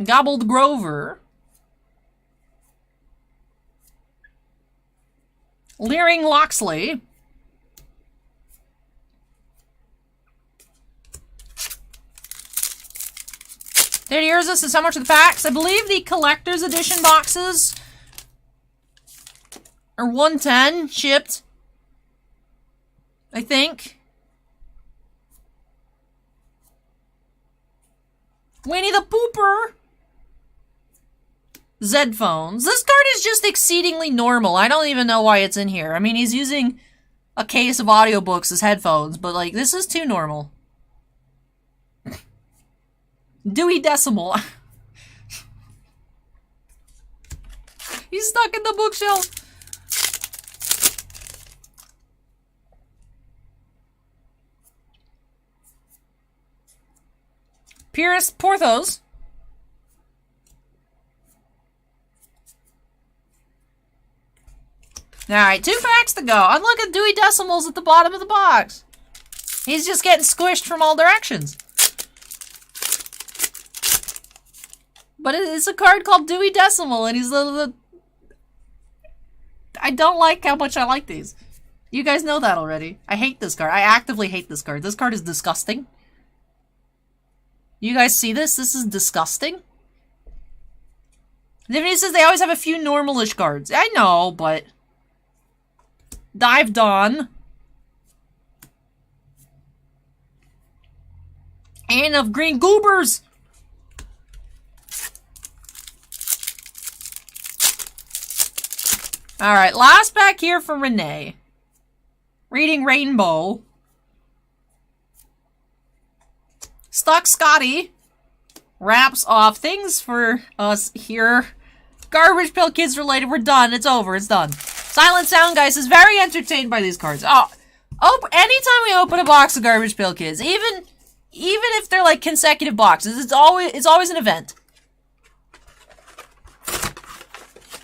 Gobbled Grover. Leering Loxley. Daddy Urza says how much are the packs? I believe the collector's edition boxes are $110 shipped. I think. Winnie the Pooper. Zed phones. This card is just exceedingly normal. I don't even know why it's in here. I mean, he's using a case of audiobooks as headphones, but, like, this is too normal. Dewey Decimal. He's stuck in the bookshelf. Pierce Porthos. Alright, 2 packs to go. And look at Dewey Decimals at the bottom of the box. He's just getting squished from all directions. But it's a card called Dewey Decimal, and he's the... I don't like how much I like these. You guys know that already. I hate this card. I actively hate this card. This card is disgusting. You guys see this? This is disgusting. Tiffany says they always have a few normalish cards. I know, but... Dive Dawn. Anne of Green Goobers. Alright, last pack here for Renee. Reading Rainbow. Stuck Scotty wraps off things for us here. Garbage Pail Kids related. We're done. It's over. It's done. Silent Sound, guys, is very entertained by these cards. Anytime we open a box of Garbage Pail Kids, even if they're like consecutive boxes, it's always an event.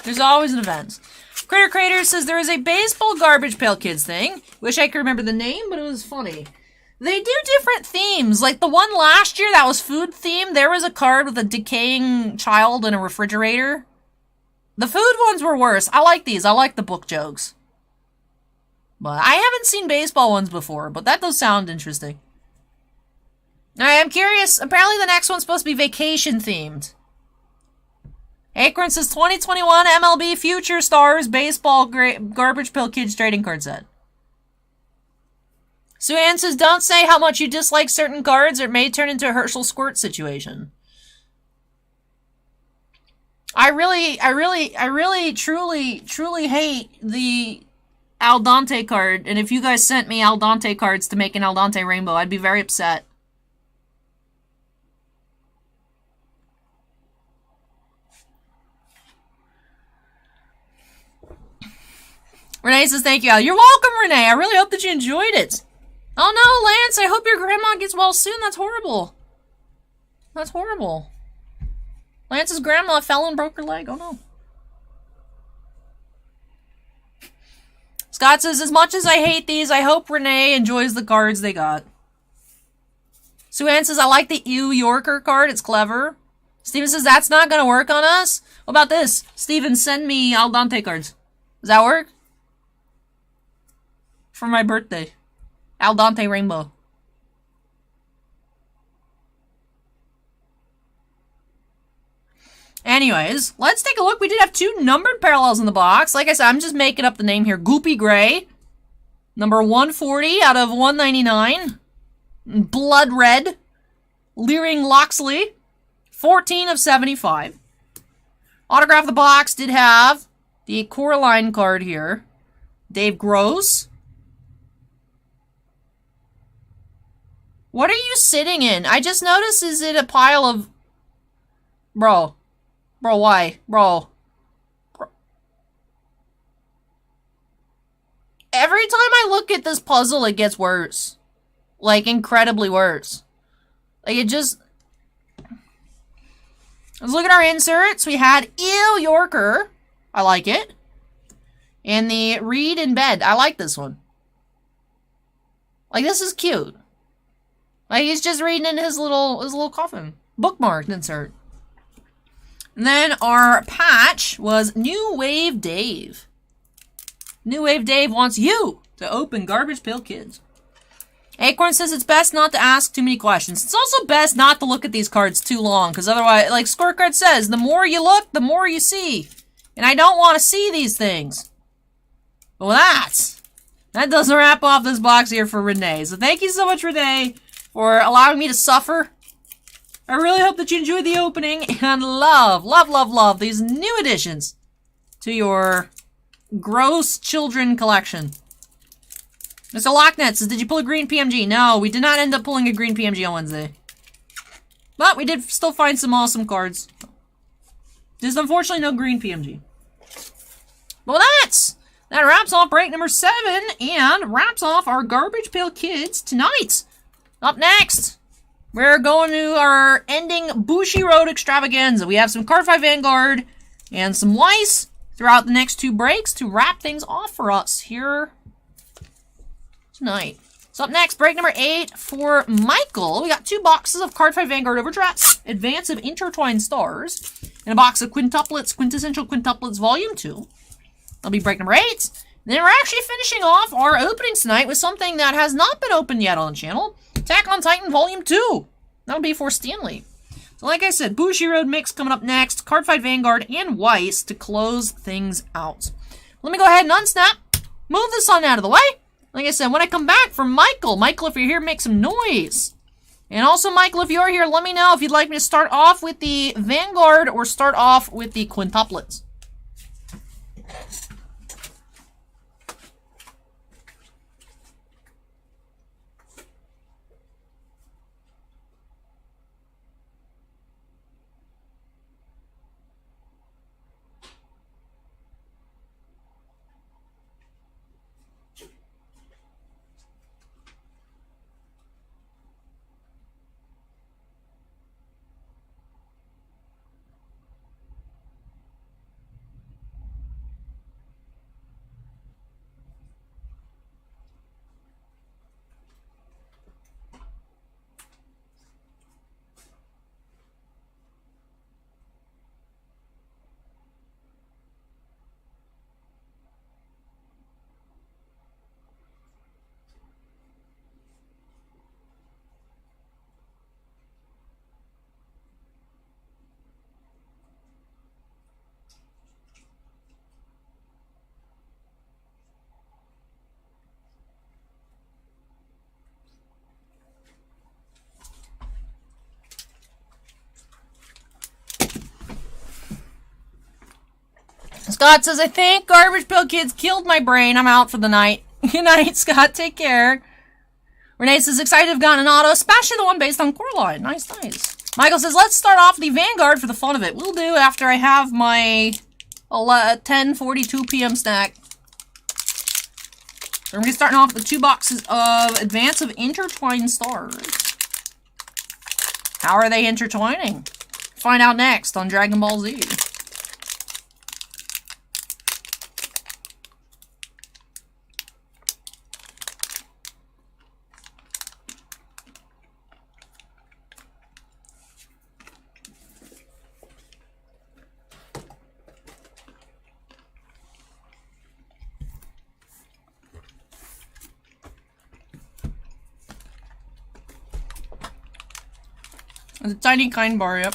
There's always an event. Critter Crater says there is a baseball Garbage Pail Kids thing. Wish I could remember the name, but it was funny. They do different themes. Like the one last year that was food themed, there was a card with a decaying child in a refrigerator. The food ones were worse. I like these. I like the book jokes. But I haven't seen baseball ones before, but that does sound interesting. I am curious. Apparently the next one's supposed to be vacation themed. Acorn says 2021 MLB Future Stars Baseball Garbage Pail Kids trading card set. Sue Ann says, don't say how much you dislike certain cards or it may turn into a Herschel Squirt situation. I really, truly hate the Al Dante card, and if you guys sent me Al Dante cards to make an Al Dante rainbow, I'd be very upset. Renee says, thank you, Al. You're welcome, Renee. I really hope that you enjoyed it. Oh no, Lance, I hope your grandma gets well soon. That's horrible. That's horrible. Lance's grandma fell and broke her leg. Oh no. Scott says, as much as I hate these, I hope Renee enjoys the cards they got. Sue Ann says, I like the Ew Yorker card. It's clever. Steven says, that's not going to work on us. What about this? Steven, send me Al Dante cards. Does that work? For my birthday. Al Dante Rainbow. Anyways, let's take a look. We did have 2 numbered parallels in the box. Like I said, I'm just making up the name here. Goopy Gray. Number 140 out of 199. Blood Red. Leering Loxley. 14 of 75. Autograph the box did have the Coraline card here. Dave Gross. What are you sitting in? I just noticed, is it a pile of... Bro, why? Bro. Every time I look at this puzzle, it gets worse. Like, incredibly worse. Like, it just... Let's look at our inserts. We had Ew Yorker. I like it. And the Read in Bed. I like this one. Like, this is cute. Like, he's just reading in his little coffin. Bookmarked insert. And then our patch was New Wave Dave. New Wave Dave wants you to open Garbage Pail Kids. Acorn says it's best not to ask too many questions. It's also best not to look at these cards too long, because otherwise, like Scorecard says, the more you look, the more you see. And I don't want to see these things. But with that does wrap off this box here for Renee. So thank you so much, Renee, for allowing me to suffer. I really hope that you enjoyed the opening and love these new additions to your gross children collection. Mr. Locknet says, did you pull a green PMG? No, we did not end up pulling a green PMG on Wednesday. But we did still find some awesome cards. Just unfortunately no green PMG. Well, that wraps off break number 7 and wraps off our Garbage Pail Kids tonight. Up next, we're going to our ending Bushiroad extravaganza. We have some Card 5 Vanguard and some Weiss throughout the next 2 breaks to wrap things off for us here tonight. So up next, break number 8 for Michael. We got 2 boxes of Card 5 Vanguard Overdraft, Advance of Intertwined Stars, and a box of Quintuplets, Quintessential Quintuplets Volume 2. That'll be break number 8. And then we're actually finishing off our openings tonight with something that has not been opened yet on the channel. Attack on Titan Volume 2. That'll be for Stanley. So like I said, Bushiroad mix coming up next. Card 5 Vanguard and Weiss to close things out. Let me go ahead and unsnap. Move this on out of the way. Like I said, when I come back from Michael, if you're here, make some noise. And also, Michael, if you're here, let me know if you'd like me to start off with the Vanguard or start off with the Quintuplets. Scott says, I think Garbage Pail Kids killed my brain. I'm out for the night. Good night, Scott. Take care. Renee says, excited to have gotten an auto, especially the one based on Coraline. Nice, nice. Michael says, let's start off the Vanguard for the fun of it. We'll do after I have my 10:42 p.m. snack. So we're going to be starting off with 2 boxes of Advance of Intertwined Stars. How are they intertwining? Find out next on Dragon Ball Z. It's a tiny kind bar, yep.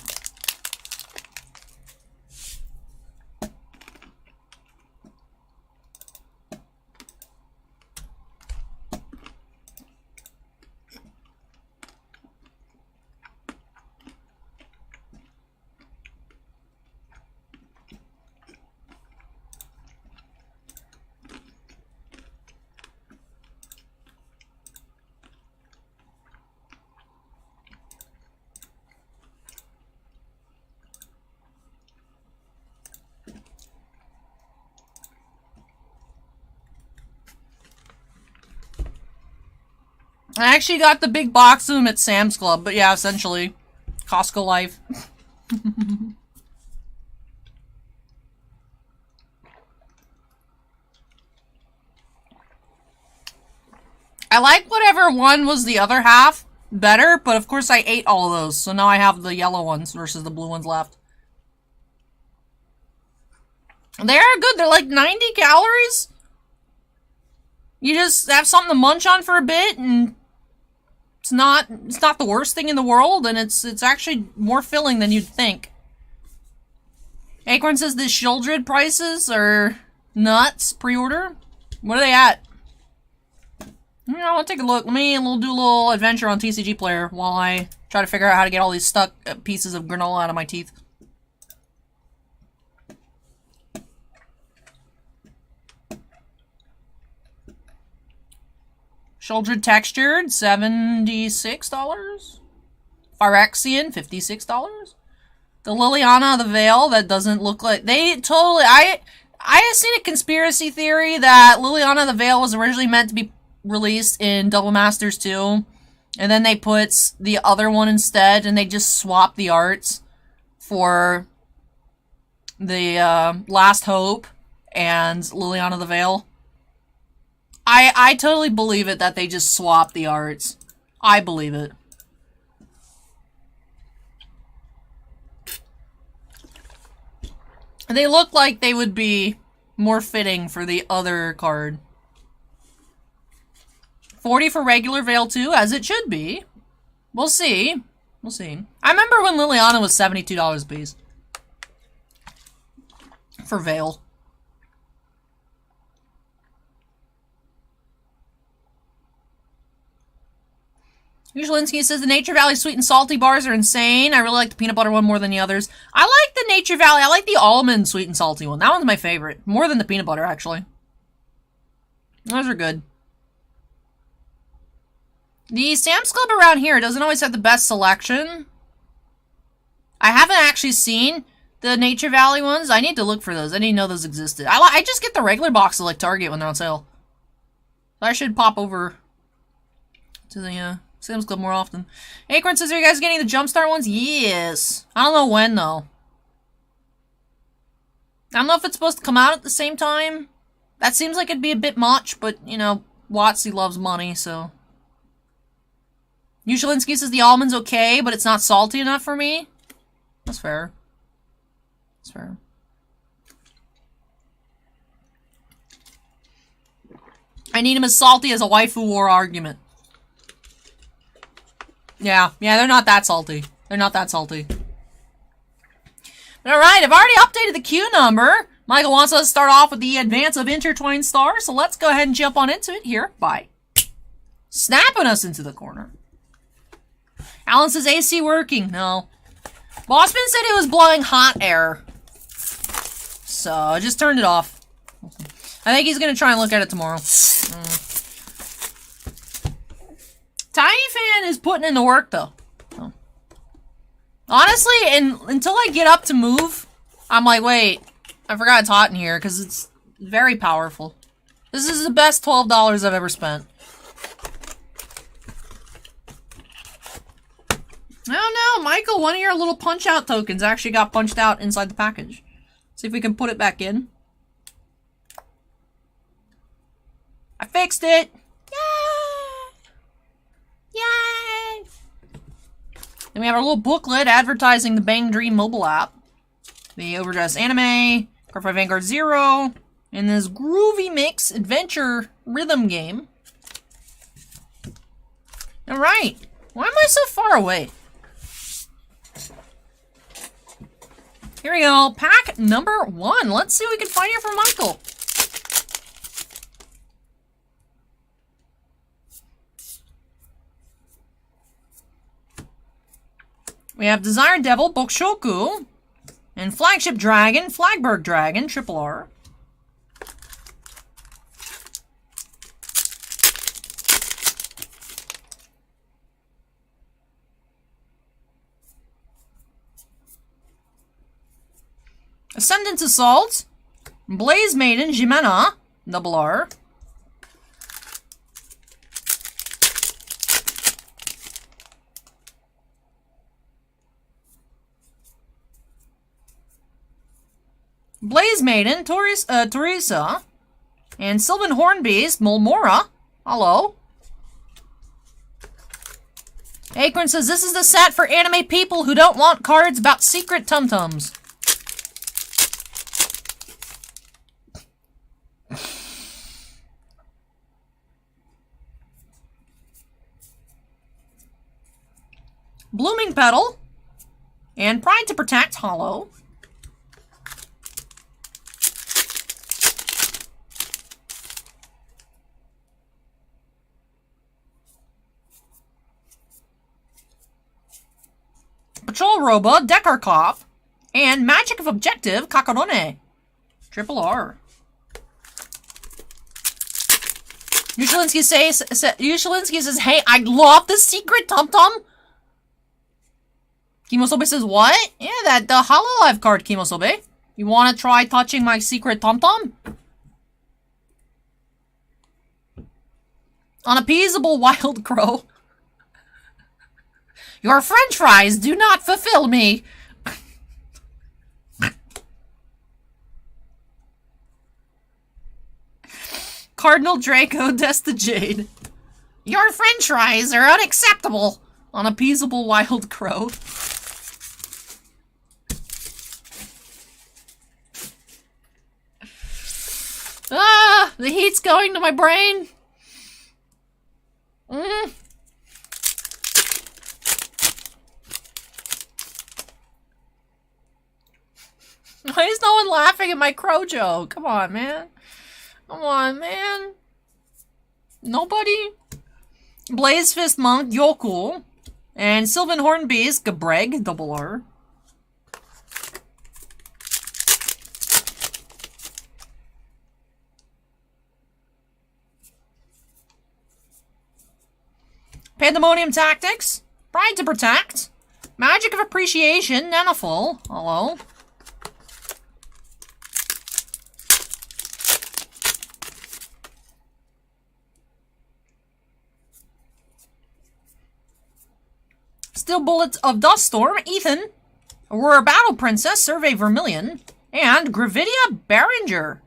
I actually got the big box of them at Sam's Club, but yeah, essentially. Costco life. I like whatever one was the other half better, but of course I ate all of those, so now I have the yellow ones versus the blue ones left. They are good. They're like 90 calories. You just have something to munch on for a bit, and it's not the worst thing in the world, and it's actually more filling than you'd think. Acorn says the Shieldred prices are nuts. Pre-order. What are they at? You know, I'll take a look. We'll do a little adventure on TCG Player while I try to figure out how to get all these stuck pieces of granola out of my teeth. Shieldred Textured, $76. Phyrexian, $56. The Liliana of the Veil, that doesn't look like... They totally... I have seen a conspiracy theory that Liliana of the Veil was originally meant to be released in Double Masters 2. And then they put the other one instead, and they just swapped the arts for the Last Hope and Liliana of the Veil. I totally believe it that they just swapped the arts. I believe it. They look like they would be more fitting for the other card. 40 for regular Veil 2, as it should be. We'll see. We'll see. I remember when Liliana was $72 a piece. For Veil. Usualinsky says the Nature Valley sweet and salty bars are insane. I really like the peanut butter one more than the others. I like the Nature Valley. I like the almond sweet and salty one. That one's my favorite. More than the peanut butter, actually. Those are good. The Sam's Club around here doesn't always have the best selection. I haven't actually seen the Nature Valley ones. I need to look for those. I didn't know those existed. I just get the regular boxes like Target when they're on sale. So I should pop over to the Sam's Club more often. Acorn says, are you guys getting the Jumpstart ones? Yes. I don't know when, though. I don't know if it's supposed to come out at the same time. That seems like it'd be a bit much, but, you know, Watsy loves money, so. Usualinsky says the almond's okay, but it's not salty enough for me. That's fair. That's fair. I need him as salty as a waifu war argument. Yeah, they're not that salty. They're not that salty. But alright, I've already updated the queue number. Michael wants us to start off with the Advance of Intertwined Stars, so let's go ahead and jump on into it here by snapping us into the corner. Alan says AC working. No. Bossman said it was blowing hot air. so I just turned it off. I think he's gonna try and look at it tomorrow. Tiny Fan is putting in the work, though. Oh. Honestly, until I get up to move, I'm like, wait, I forgot it's hot in here, because it's very powerful. This is the best $12 I've ever spent. Oh no, Michael, one of your little punch-out tokens actually got punched out inside the package. See if we can put it back in. I fixed it! Yay! Yay! Then we have our little booklet advertising the Bang Dream mobile app. The Overdressed Anime, Cardfight Vanguard Zero, and this Groovy Mix adventure rhythm game. Alright, why am I so far away? Here we go, pack number 1. Let's see what we can find here from Michael. We have Desire Devil, Bokushoku, and Flagship Dragon, Flagberg Dragon, Triple R. Ascendant Assault, Blaze Maiden, Jimena, Double R. Blaze Maiden, Teresa, and Sylvan Hornbeast, Mulmora. Hello. Acorn says this is the set for anime people who don't want cards about secret tum-tums. Blooming Petal, and Pride to Protect, Hollow. Patrol Robo, Deckar Cop, and Magic of Objective, Kakarone. Triple R. Yushalinsky says, hey, I love the secret tum-tum. Kimosobe says, what? Yeah, that the Hololive card, Kimosobe. You want to try touching my secret tum-tum? Unappeasable Wild Crow. Your french fries do not fulfill me. Cardinal Draco, Desta Jade. Your french fries are unacceptable. Unappeasable Wild Crow. Ah, the heat's going to my brain. Why is no one laughing at my crow joke? Come on, man. Come on, man. Nobody? Blaze Fist Monk, Yoku. And Sylvan Hornbeast, Gabreg, Double R. Pandemonium Tactics, Pride to Protect, Magic of Appreciation, Nanoful, hello. Still Bullets of Duststorm, Ethan, Aurora Battle Princess, Survey Vermilion, and Gravidia Barringer.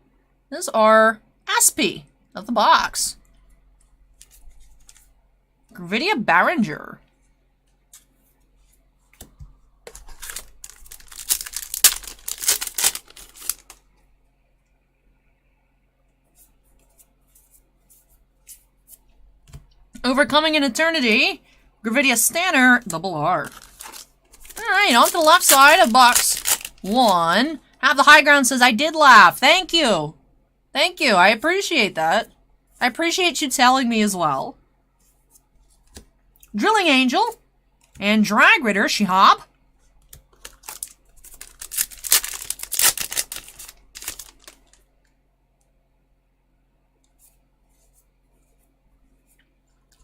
Those are Aspie of the box. Gravidia Barringer. Overcoming an Eternity, Gravidia Stanner, Double R. Alright, on to the left side of box 1. Have the High Ground says, I did laugh. Thank you. Thank you. I appreciate that. I appreciate you telling me as well. Drilling Angel, and Drag Ritter, Shihab.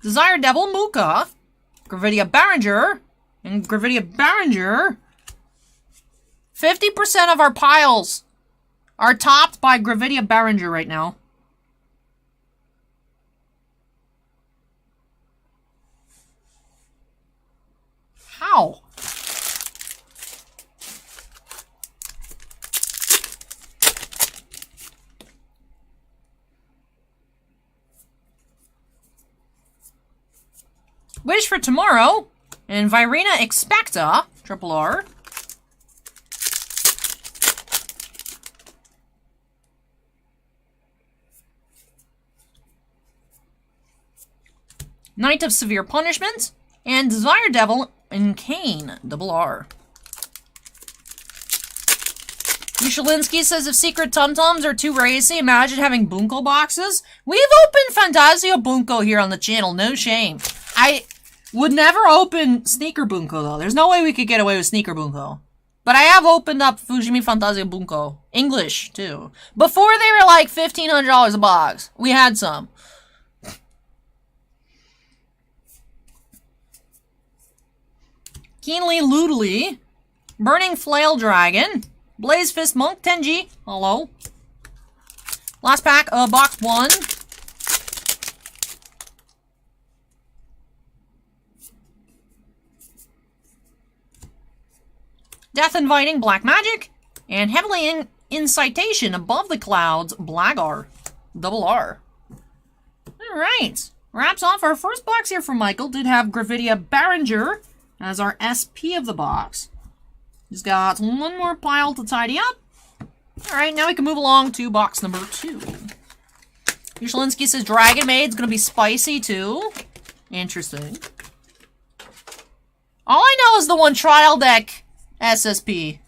Desire Devil Muka, Gravidia Barringer, and Gravidia Barringer. 50% of our piles are topped by Gravidia Barringer right now. How? Wish for Tomorrow, and Virina Expecta, Triple R. Night of Severe Punishment, and Desire Devil and Kane, Double R. Ushalinsky says if Secret Tum-Tums are too racy, imagine having Bunko boxes. We've opened Fantasio Bunko here on the channel, no shame. I would never open Sneaker Bunko though. There's no way we could get away with Sneaker Bunko. But I have opened up Fujimi Fantasio Bunko. English, too. Before they were like $1,500 a box. We had some. Keenly Loodly, Burning Flail Dragon, Blaze Fist Monk, Tenji, hello. Last pack of box 1. Death Inviting, Black Magic, and Heavily Incitation, Above the Clouds, Blagar, Double R. Alright, wraps off our first box here from Michael. Did have Gravidia Barringer as our SP of the box. He's got one more pile to tidy up. Alright, now we can move along to box number 2. Ushalinsky says Dragon Maid's gonna be spicy too. Interesting. All I know is the one trial deck SSP.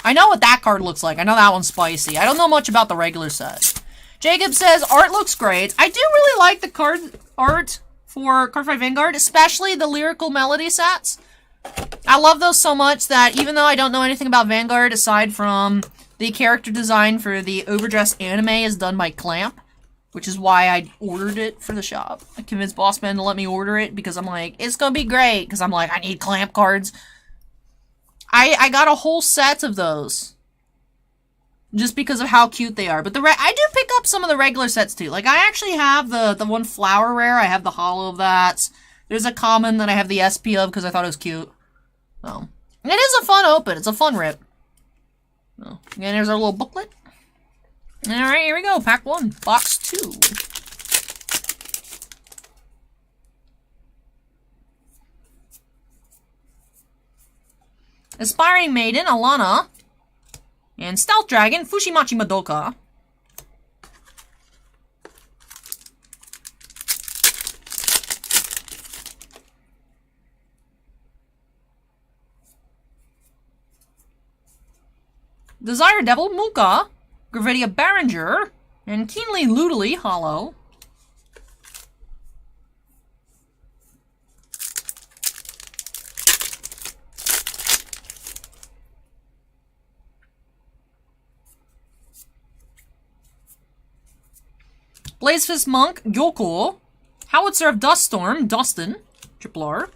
I know what that card looks like. I know that one's spicy. I don't know much about the regular set. Jacob says art looks great. I do really like the card art for Cardfight Vanguard, especially the Lyrical Melody sets. I love those so much that even though I don't know anything about Vanguard, aside from the character design for the Overdressed anime is done by Clamp, which is why I ordered it for the shop. I convinced Bossman to let me order it because I'm like, it's gonna be great, because I'm like, I need Clamp cards. I got a whole set of those. Just because of how cute they are. But I do pick up some of the regular sets too. Like, I actually have the one Flower Rare. I have the holo of that. There's a common that I have the SP of because I thought it was cute. So, it is a fun open. It's a fun rip. So, again, there's our little booklet. Alright, here we go. Pack 1. Box 2. Aspiring Maiden, Alana. And Stealth Dragon, Fushimachi Madoka. Desire Devil, Muka. Gravidia Barringer. And Keenly Loodly, Hollow. Blazefist Monk, Gyoko. Howitzer of Duststorm, Dustin, Triple R.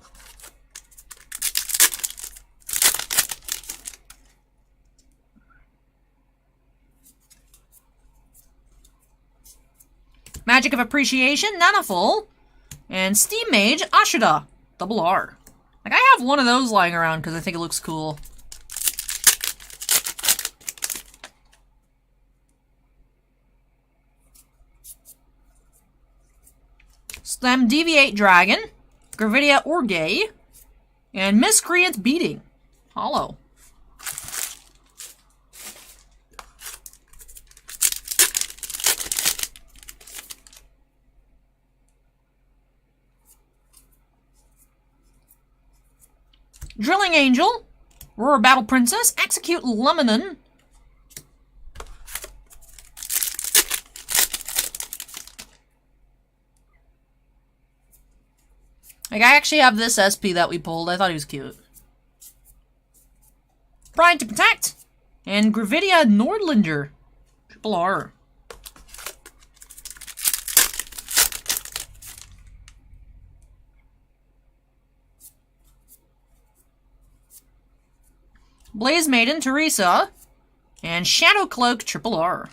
Magic of Appreciation, Nanaful. And Steam Mage, Ashida, Double R. Like, I have one of those lying around because I think it looks cool. Slam Deviate Dragon, Gravidia Orgay, and Miscreant Beating, Hollow. Drilling Angel, Roar Battle Princess, Execute Lemonin. Like, I actually have this SP that we pulled. I thought he was cute. Pride to Protect. And Gravidia Nordlinger. Triple R. Blaze Maiden, Teresa. And Shadow Cloak, Triple R.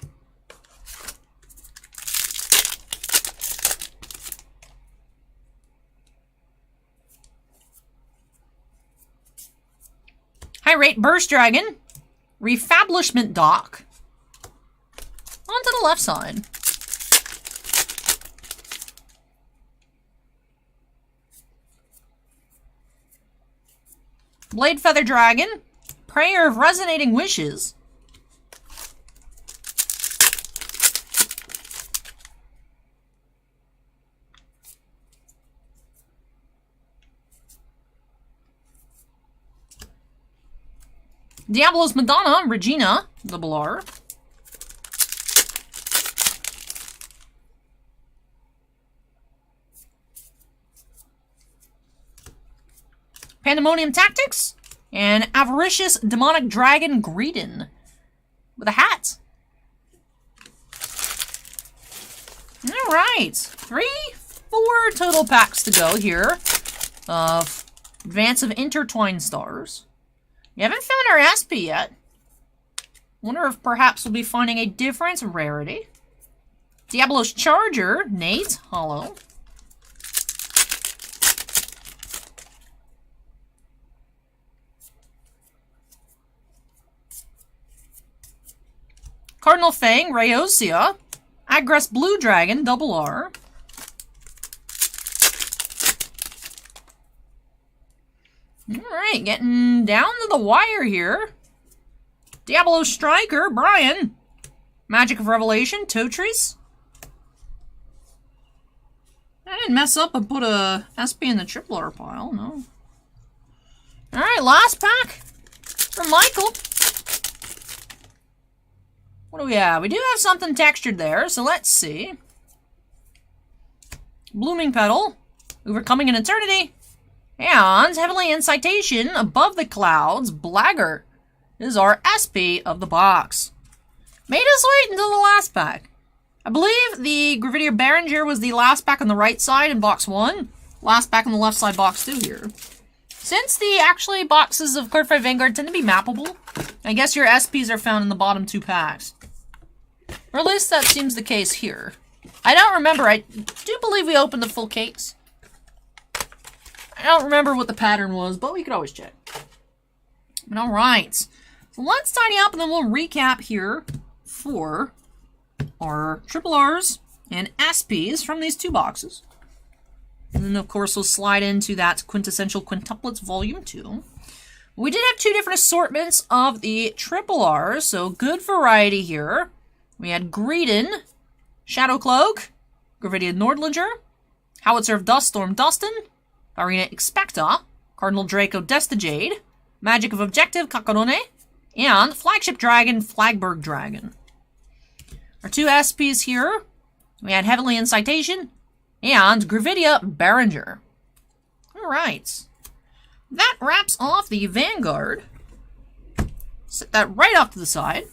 High Rate Burst Dragon. Refablishment Dock. Onto the left side. Blade Feather Dragon. Prayer of Resonating Wishes. Diablo's Madonna, Regina, double R. Pandemonium Tactics, and Avaricious Demonic Dragon Greedon with a hat. Alright, 4 total packs to go here of Advance of Intertwined Stars. We haven't found our SP yet. Wonder if perhaps we'll be finding a different rarity. Diablo's Charger, Nate, holo. Cardinal Fang, Rayosea. Aggress Blue Dragon, double R. Alright, getting down to the wire here. Diablo Striker, Brian. Magic of Revelation, Totris. I didn't mess up and put a SP in the triple R pile, no. Alright, last pack for Michael. What do we have? We do have something textured there, so let's see. Blooming Petal, Overcoming an Eternity. And Heavenly Incitation, Above the Clouds, Blagger. This is our SP of the box. Made us wait until the last pack. I believe the Gravidia Berenger was the last pack on the right side in box 1. Last pack on the left side, box 2 here. Since the actually boxes of Card 5 Vanguard tend to be mappable, I guess your SPs are found in the bottom 2 packs. Or at least that seems the case here. I don't remember. I do believe we opened the full case. I don't remember what the pattern was, but we could always check. But alright. So let's tidy up and then we'll recap here for our triple R's and SPs from these 2 boxes. And then of course we'll slide into that Quintessential Quintuplets Volume 2. We did have 2 different assortments of the triple R's, so good variety here. We had Greedon, Shadow Cloak, Gravidia Nordlinger, Howitzer of Duststorm Dustin, Arena Expecta, Cardinal Draco Destajade, Magic of Objective Kakarone, and Flagship Dragon Flagberg Dragon. Our 2 SPs here, we had Heavenly Incitation and Gravidia Berenger. Alright. That wraps off the Vanguard. Set that right off to the side.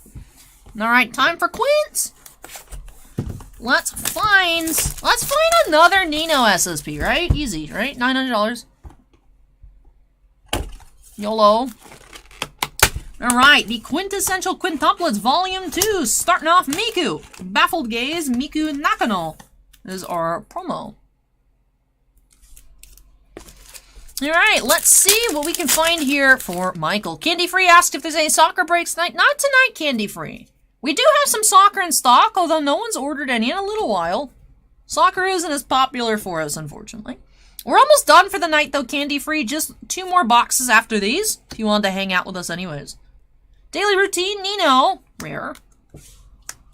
Alright, time for Quint! Let's find another Nino SSP, right? Easy, right? $900. YOLO. Alright, the Quintessential Quintuplets Volume 2, starting off Miku. Baffled Gaze, Miku Nakano is our promo. Alright, let's see what we can find here for Michael. Candy Free asked if there's any soccer breaks tonight. Not tonight, Candy Free. We do have some soccer in stock, although no one's ordered any in a little while. Soccer isn't as popular for us, unfortunately. We're almost done for the night, though, Candy Free. Just 2 more boxes after these, if you wanted to hang out with us anyways. Daily Routine, Nino. Rare.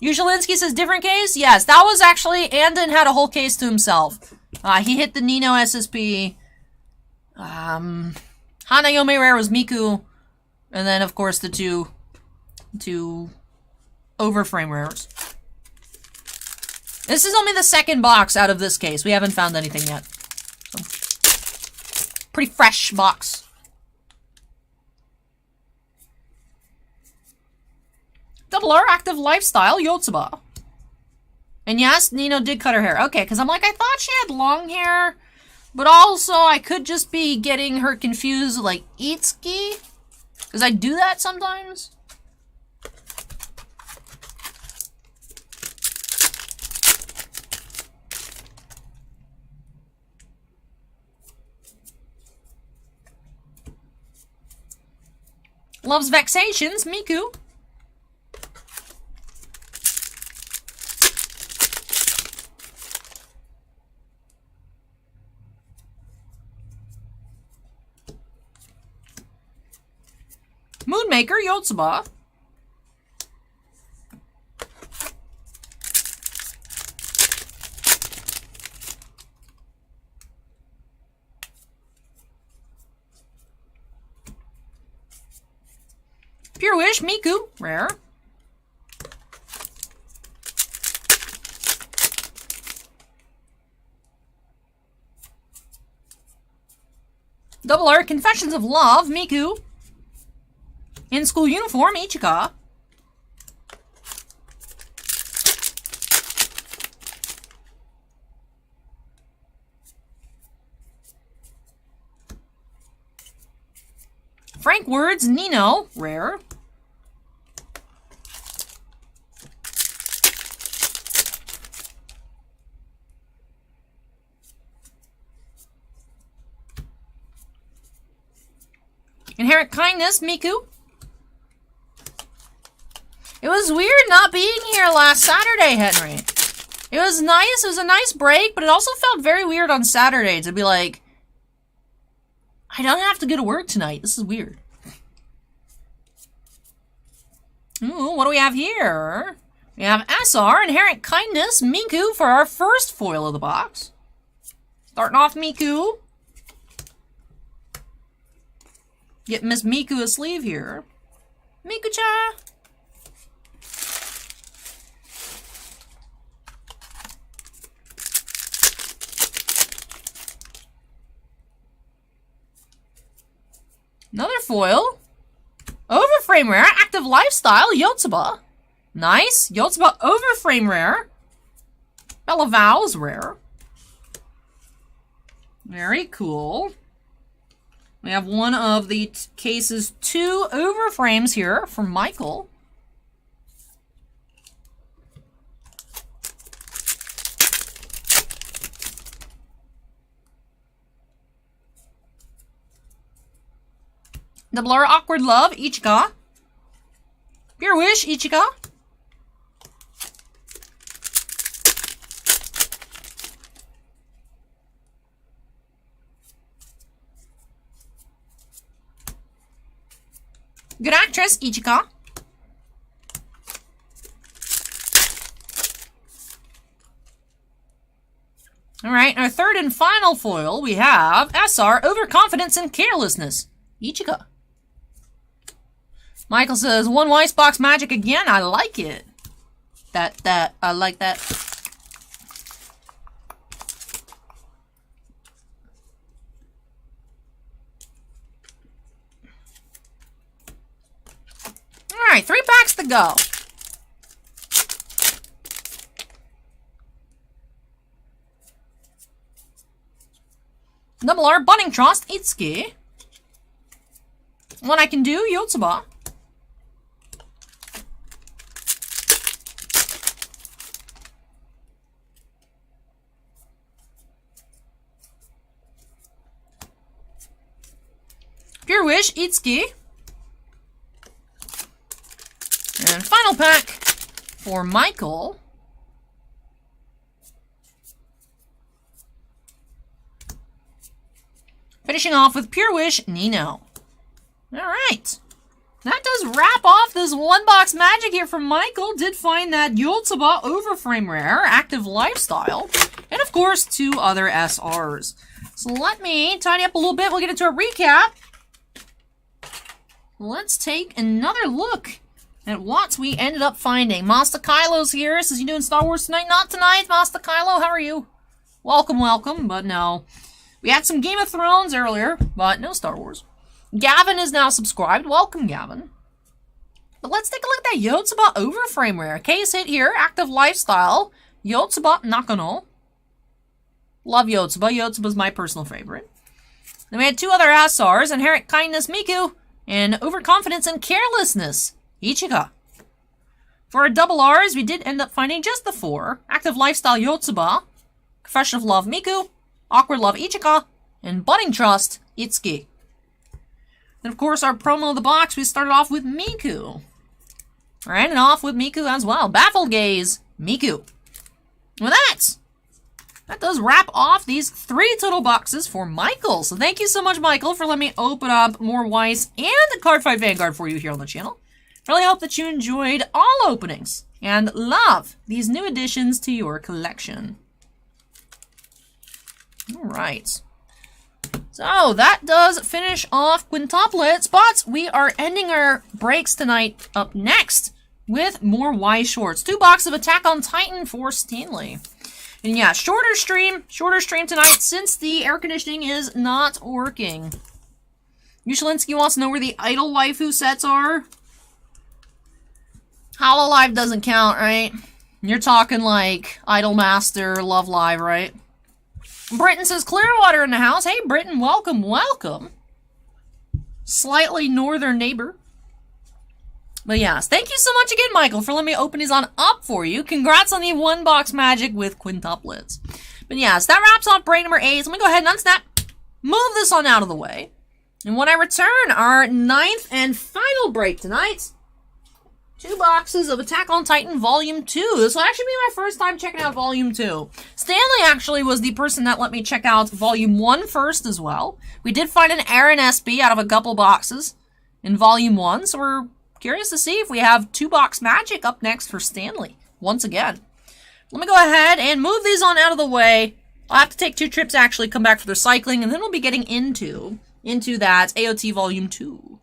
Usualinsky says different case? Yes, that was actually... Andon had a whole case to himself. He hit the Nino SSP. Hanayome Rare was Miku. And then, of course, the two overframe rares. This is only the 2nd box out of this case. We haven't found anything yet. So, pretty fresh box. Double R Active Lifestyle Yotsuba. And yes, Nino did cut her hair. Okay, because I'm like, I thought she had long hair, but also I could just be getting her confused with, like, Itsuki. Because I do that sometimes. Loves Vexations, Miku. Moonmaker, Yotsuba. Pure Wish, Miku, rare. Double R, Confessions of Love, Miku. In School Uniform, Ichika. Frank Words, Nino, rare. Inherent Kindness, Miku. It was weird not being here last Saturday, Henry. It was nice. It was a nice break, but it also felt very weird on Saturday to be like, I don't have to go to work tonight. This is weird. Ooh, what do we have here? We have SR, Inherent Kindness, Miku for our first foil of the box. Starting off Miku. Get Miss Miku a sleeve here. Miku-cha! Another foil. Overframe rare. Active Lifestyle. Yotsuba. Nice. Yotsuba overframe rare. Bella Vows rare. Very cool. We have one of the case's 2 overframes here from Michael. Double R, Awkward Love, Ichika. Pure Wish, Ichika. Good Actress, Ichika. Alright, our third and final foil, we have SR, Overconfidence and Carelessness, Ichika. Michael says, 1 Icebox Magic again. I like it. I like that. Alright, 3 packs to go. Double R, Budding Trust, Itsuki. One I can do, Yotsuba. Pure Wish, Itsuki. And final pack for Michael. Finishing off with Pure Wish, Nino. Alright. That does wrap off this 1-box magic here from Michael. Did find that Yotsuba Overframe Rare, Active Lifestyle, and of course 2 other SRs. So let me tidy up a little bit. We'll get into a recap. Let's take another look at what we ended up finding. Master Kylo's here. Says, you doing Star Wars tonight? Not tonight, Master Kylo. How are you? Welcome, welcome. But no. We had some Game of Thrones earlier, but no Star Wars. Gavin is now subscribed. Welcome, Gavin. But let's take a look at that Yotsuba Overframe Rare. Case hit here. Active Lifestyle. Yotsuba Nakano. Love Yotsuba. Yotsuba's my personal favorite. Then we had 2 other SRs. Inherent Kindness, Miku. And overconfidence and carelessness, Ichika. For our double R's, we did end up finding just the 4. Active Lifestyle, Yotsuba. Confession of Love, Miku. Awkward Love, Ichika. And Budding Trust, Itsuki. Then, of course, our promo of the box, we started off with Miku. We're ending off with Miku as well. Baffled Gaze, Miku. With that does wrap off these 3 total boxes for Michael. So thank you so much, Michael, for letting me open up more Weiss and the Card Fight Vanguard for you here on the channel. Really hope that you enjoyed all openings and love these new additions to your collection. All right. So that does finish off quintuplets, but we are ending our breaks tonight up next with more Y shorts. 2 boxes of Attack on Titan for Stanley. And yeah, shorter stream tonight since the air conditioning is not working. Yushalinsky wants to know where the idol waifu sets are. Hololive doesn't count, right? You're talking like Idol Master, Love Live, right? Britton says Clearwater in the house. Hey, Britton, welcome, welcome. Slightly northern neighbor. But yes, thank you so much again, Michael, for letting me open these on up for you. Congrats on the 1-box magic with quintuplets. But yes, that wraps off break number 8. So let me go ahead and unsnap, move this on out of the way. And when I return, our 9th and final break tonight, 2 boxes of Attack on Titan Volume 2. This will actually be my first time checking out Volume 2. Stanley actually was the person that let me check out Volume 1 first as well. We did find an Aaron SB out of a couple boxes in Volume 1, so we're curious to see if we have 2-box magic up next for Stanley once again. Let me go ahead and move these on out of the way. I'll have to take 2 trips to actually come back for their cycling, and then we'll be getting into that AOT Volume 2.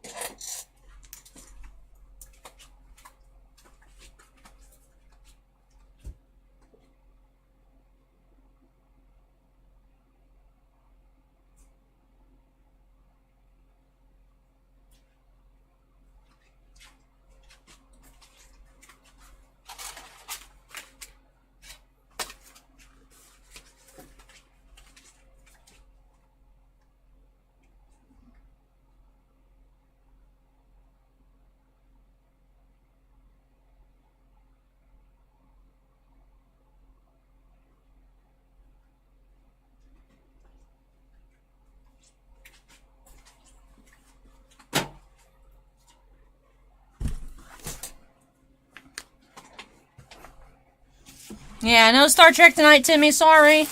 Yeah, no Star Trek tonight, Timmy. Sorry.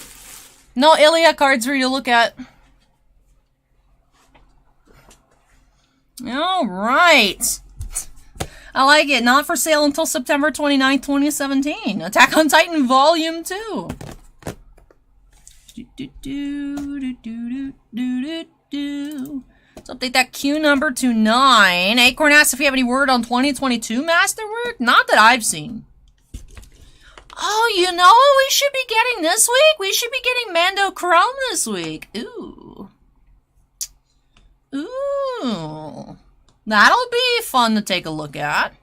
No Ilya cards for you to look at. Alright. I like it. Not for sale until September 29th, 2017. Attack on Titan Volume 2. Let's update that queue number to 9. Acorn asks if you have any word on 2022 Masterwork. Not that I've seen. Oh, you know what we should be getting this week? We should be getting Mando Chrome this week. Ooh. Ooh. That'll be fun to take a look at.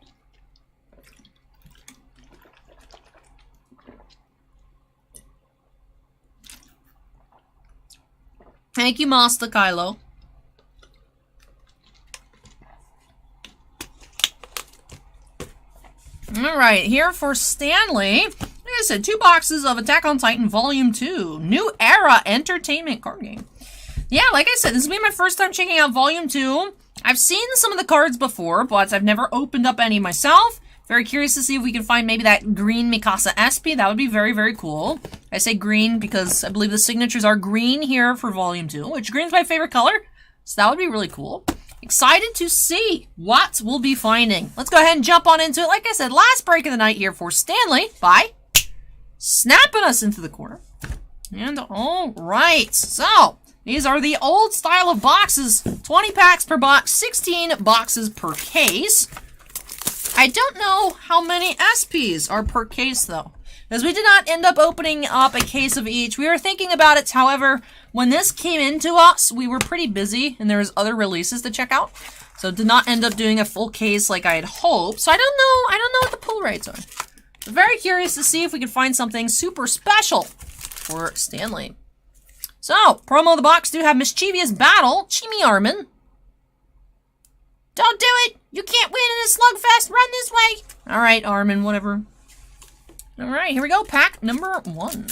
Thank you, Master Kylo. Alright, here for Stanley. Like I said, 2 boxes of Attack on Titan Volume 2. New Era Entertainment card game. Yeah, like I said, this will be my first time checking out Volume 2. I've seen some of the cards before, but I've never opened up any myself. Very curious to see if we can find maybe that green Mikasa SP. That would be very, very cool. I say green because I believe the signatures are green here for Volume 2, which green's my favorite color. So that would be really cool. Excited to see what we'll be finding. Let's go ahead and jump on into it. Like I said, last break of the night here for Stanley by snapping us into the corner. And all right, so these are the old style of boxes. 20 packs per box, 16 boxes per case. I don't know how many SPs are per case though, as we did not end up opening up a case of each. We were thinking about it, however, when this came into us, we were pretty busy and there was other releases to check out. So did not end up doing a full case like I had hoped. So I don't know what the pull rates are. But very curious to see if we can find something super special for Stanley. So, promo of the box do have Mischievous Battle, Chimi Armin. Don't do it! You can't win in a slugfest! Run this way! Alright, Armin, whatever. Alright, here we go. Pack number 1.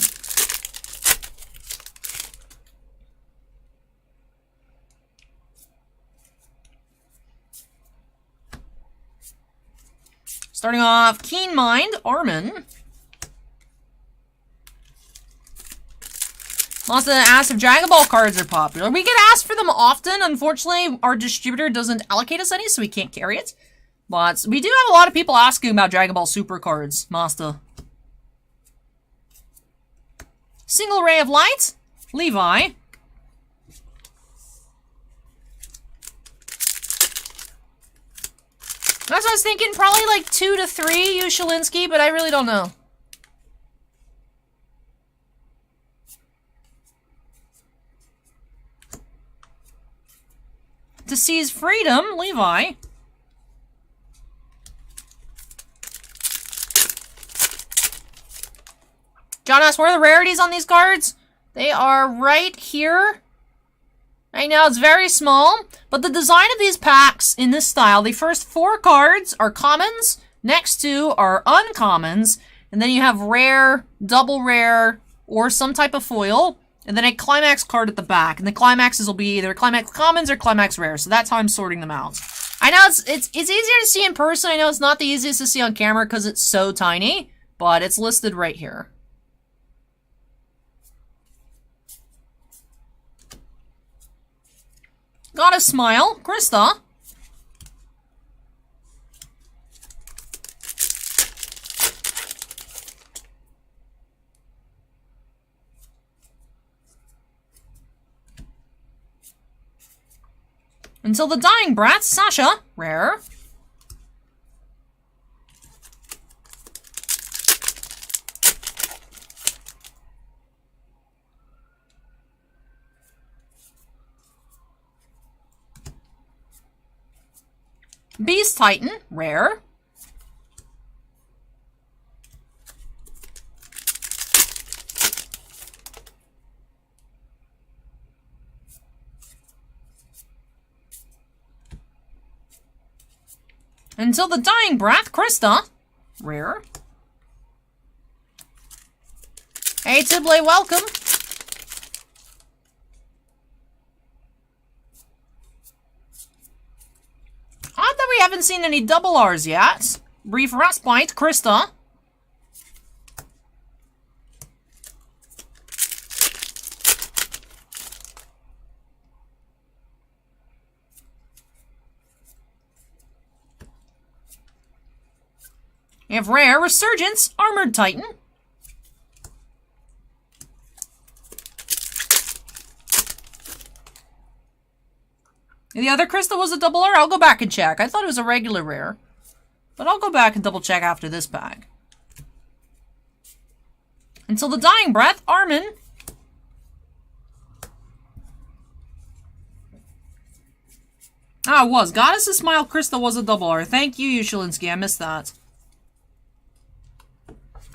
Starting off, Keen Mind, Armin. Lots of asked if Dragon Ball cards are popular. We get asked for them often. Unfortunately, our distributor doesn't allocate us any, so we can't carry it. But we do have a lot of people asking about Dragon Ball Super cards, Master. Single Ray of Light, Levi. That's what I was thinking, probably like 2 to 3 Ushalinsky, but I really don't know. To Seize Freedom, Levi. John asks, where are the rarities on these cards? They are right here. Right now it's very small, but the design of these packs in this style, the first 4 cards are commons, next 2 are uncommons, and then you have rare, double rare, or some type of foil, and then a climax card at the back. And the climaxes will be either climax commons or climax rare, so that's how I'm sorting them out. I know it's easier to see in person. I know it's not the easiest to see on camera because it's so tiny, but it's listed right here. Got a Smile, Krista. Until the Dying Breath, Sasha, rare. Beast Titan, rare. Until the Dying Breath, Krista, rare. Hey, Tibley, welcome. Odd that we haven't seen any double R's yet. Brief Respite, Krista. You have rare Resurgence, Armored Titan. The other crystal was a double R. I'll go back and check. I thought it was a regular rare. But I'll go back and double check after this bag. Until the Dying Breath, Armin. Ah, it was. Goddess's Smile Crystal was a double R. Thank you, Ushalinsky. I missed that.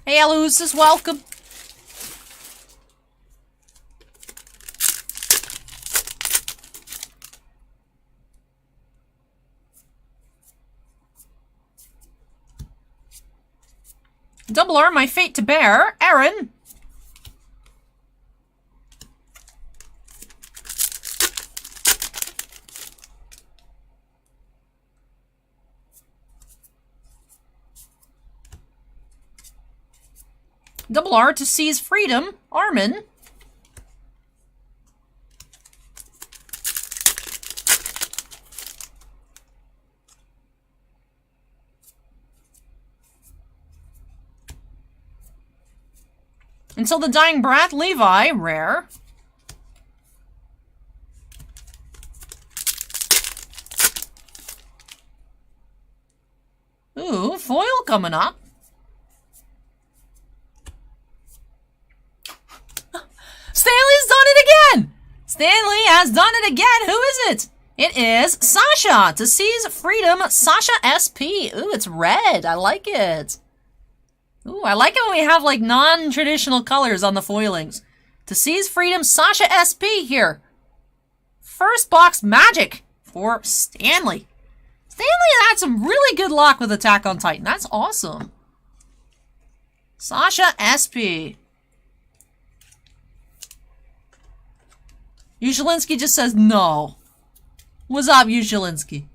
Hey, Alusis, welcome. Double R, My Fate to Bear, Aaron. Double R, To Seize Freedom, Armin. Until the Dying Breath, Levi, rare. Ooh, foil coming up. Stanley's done it again! Stanley has done it again! Who is it? It is Sasha! To Seize Freedom, Sasha SP. Ooh, it's red. I like it. Ooh, I like it when we have, like, non-traditional colors on the foilings. To Seize Freedom, Sasha SP here. First box magic for Stanley. Stanley had some really good luck with Attack on Titan. That's awesome. Sasha SP. Ushalinsky just says no. What's up, Ushalinsky?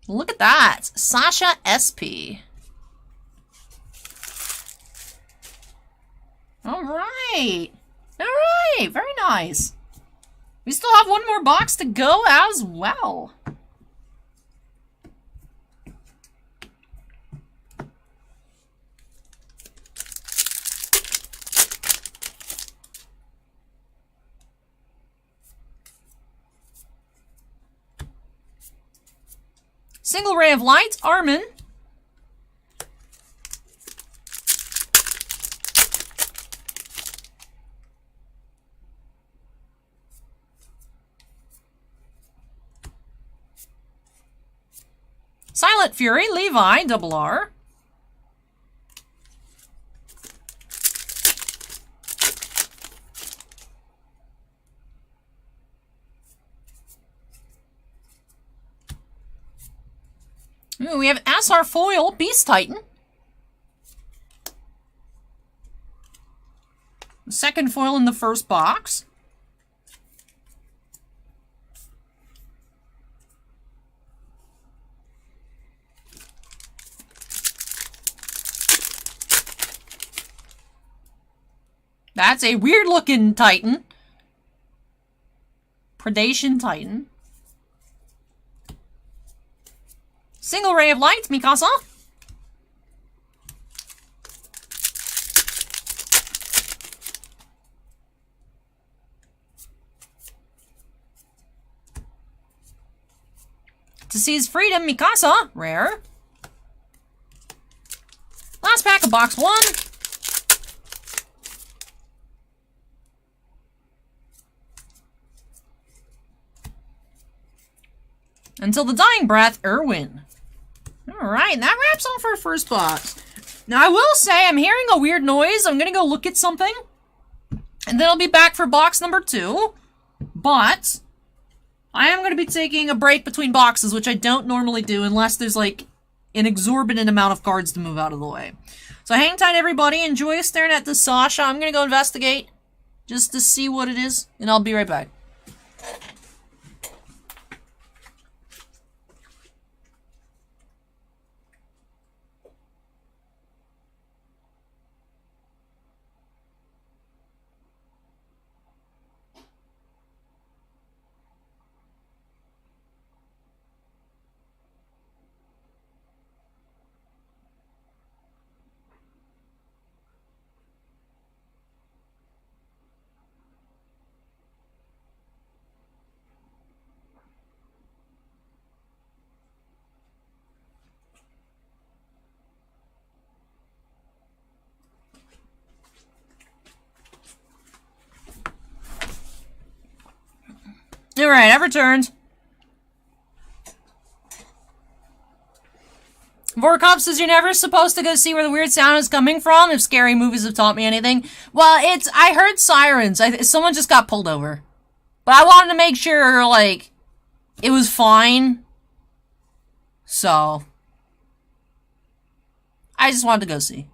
Look at that. Sasha SP. Alright. Alright. Very nice. We still have one more box to go as well. Single Ray of Light, Armin. Silent Fury, Levi, double R. Ooh, we have SR Foil, Beast Titan. Second foil in the first box. That's a weird looking Titan. Predation Titan. Single Ray of Light, Mikasa. To Seize Freedom, Mikasa, rare. Last pack of box 1. Until the Dying Breath, Irwin. Alright, that wraps off our first box. Now, I will say, I'm hearing a weird noise. I'm gonna go look at something. And then I'll be back for box number 2. But I am gonna be taking a break between boxes, which I don't normally do unless there's, like, an exorbitant amount of cards to move out of the way. So hang tight, everybody. Enjoy staring at this Sasha. I'm gonna go investigate just to see what it is, and I'll be right back. Alright, I've returned. Vorkop says you're never supposed to go see where the weird sound is coming from if scary movies have taught me anything. Well, I heard sirens. Someone just got pulled over. But I wanted to make sure, like, it was fine. So I just wanted to go see.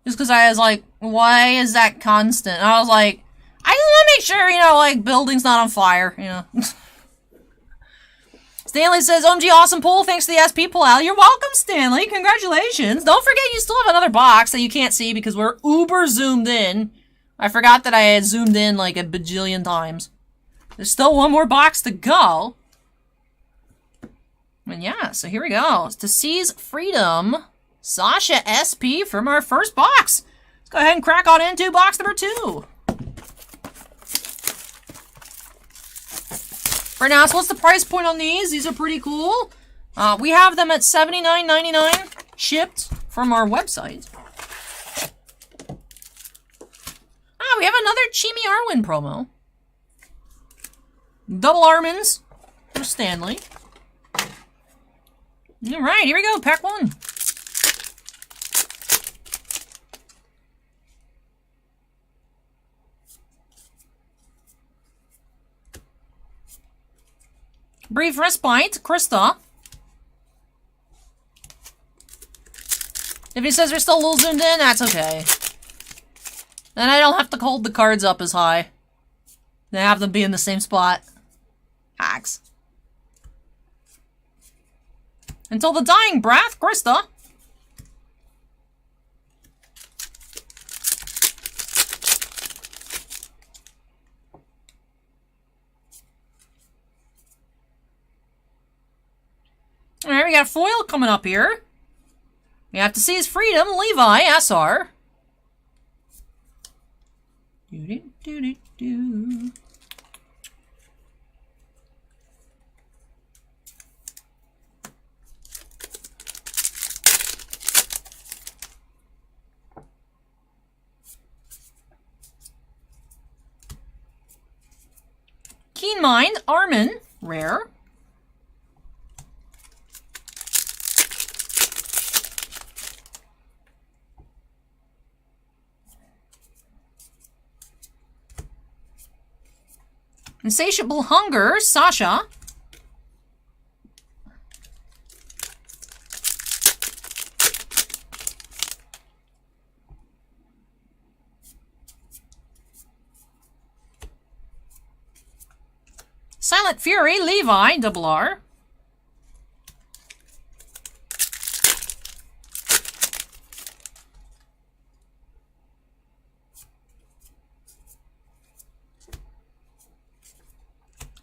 Just because I was like, why is that constant? And I was like, I just want to make sure, you know, like, building's not on fire, you know. Stanley says, OMG, awesome pull. Thanks to the SP pull out. You're welcome, Stanley. Congratulations. Don't forget you still have another box that you can't see because we're uber zoomed in. I forgot that I had zoomed in like a bajillion times. There's still one more box to go. And yeah, so here we go. It's To Seize Freedom, Sasha SP from our first box. Let's go ahead and crack on into box number 2. Right now, so what's the price point on these? These are pretty cool. We have them at $79.99 shipped from our website. We have another Chimi Arwen promo. Double Armins for Stanley. Alright, here we go, pack 1. Brief respite, Krista. If he says they're still a little zoomed in, that's okay. Then I don't have to hold the cards up as high. They have them be in the same spot. Hacks. Until the dying breath, Krista. Alright, we got foil coming up here. We have to see his freedom, Levi, SR. Do-do-do-do-do. Keen Mind, Armin, rare. Insatiable Hunger, Sasha. Silent Fury, Levi, double R.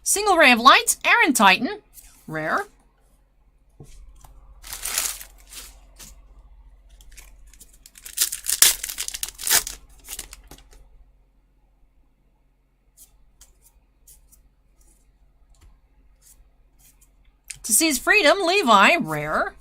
Single Ray of Light, Aaron Titan, rare. To Seize Freedom, Levi, rare.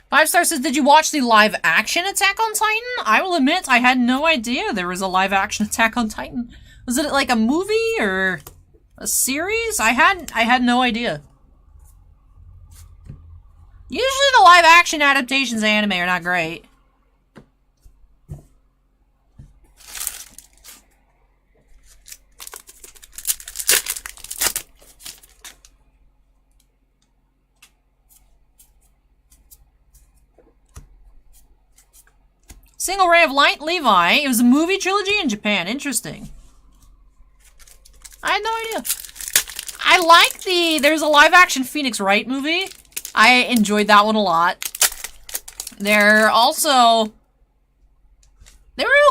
Five Star says, did you watch the live action Attack on Titan? I will admit, I had no idea there was a live action Attack on Titan. Was it like a movie or a series? I had no idea. Usually the live action adaptations of anime are not great. Single Ray of Light, Levi. It was a movie trilogy in Japan. Interesting. I had no idea. I like there's a live action Phoenix Wright movie. I enjoyed that one a lot. They were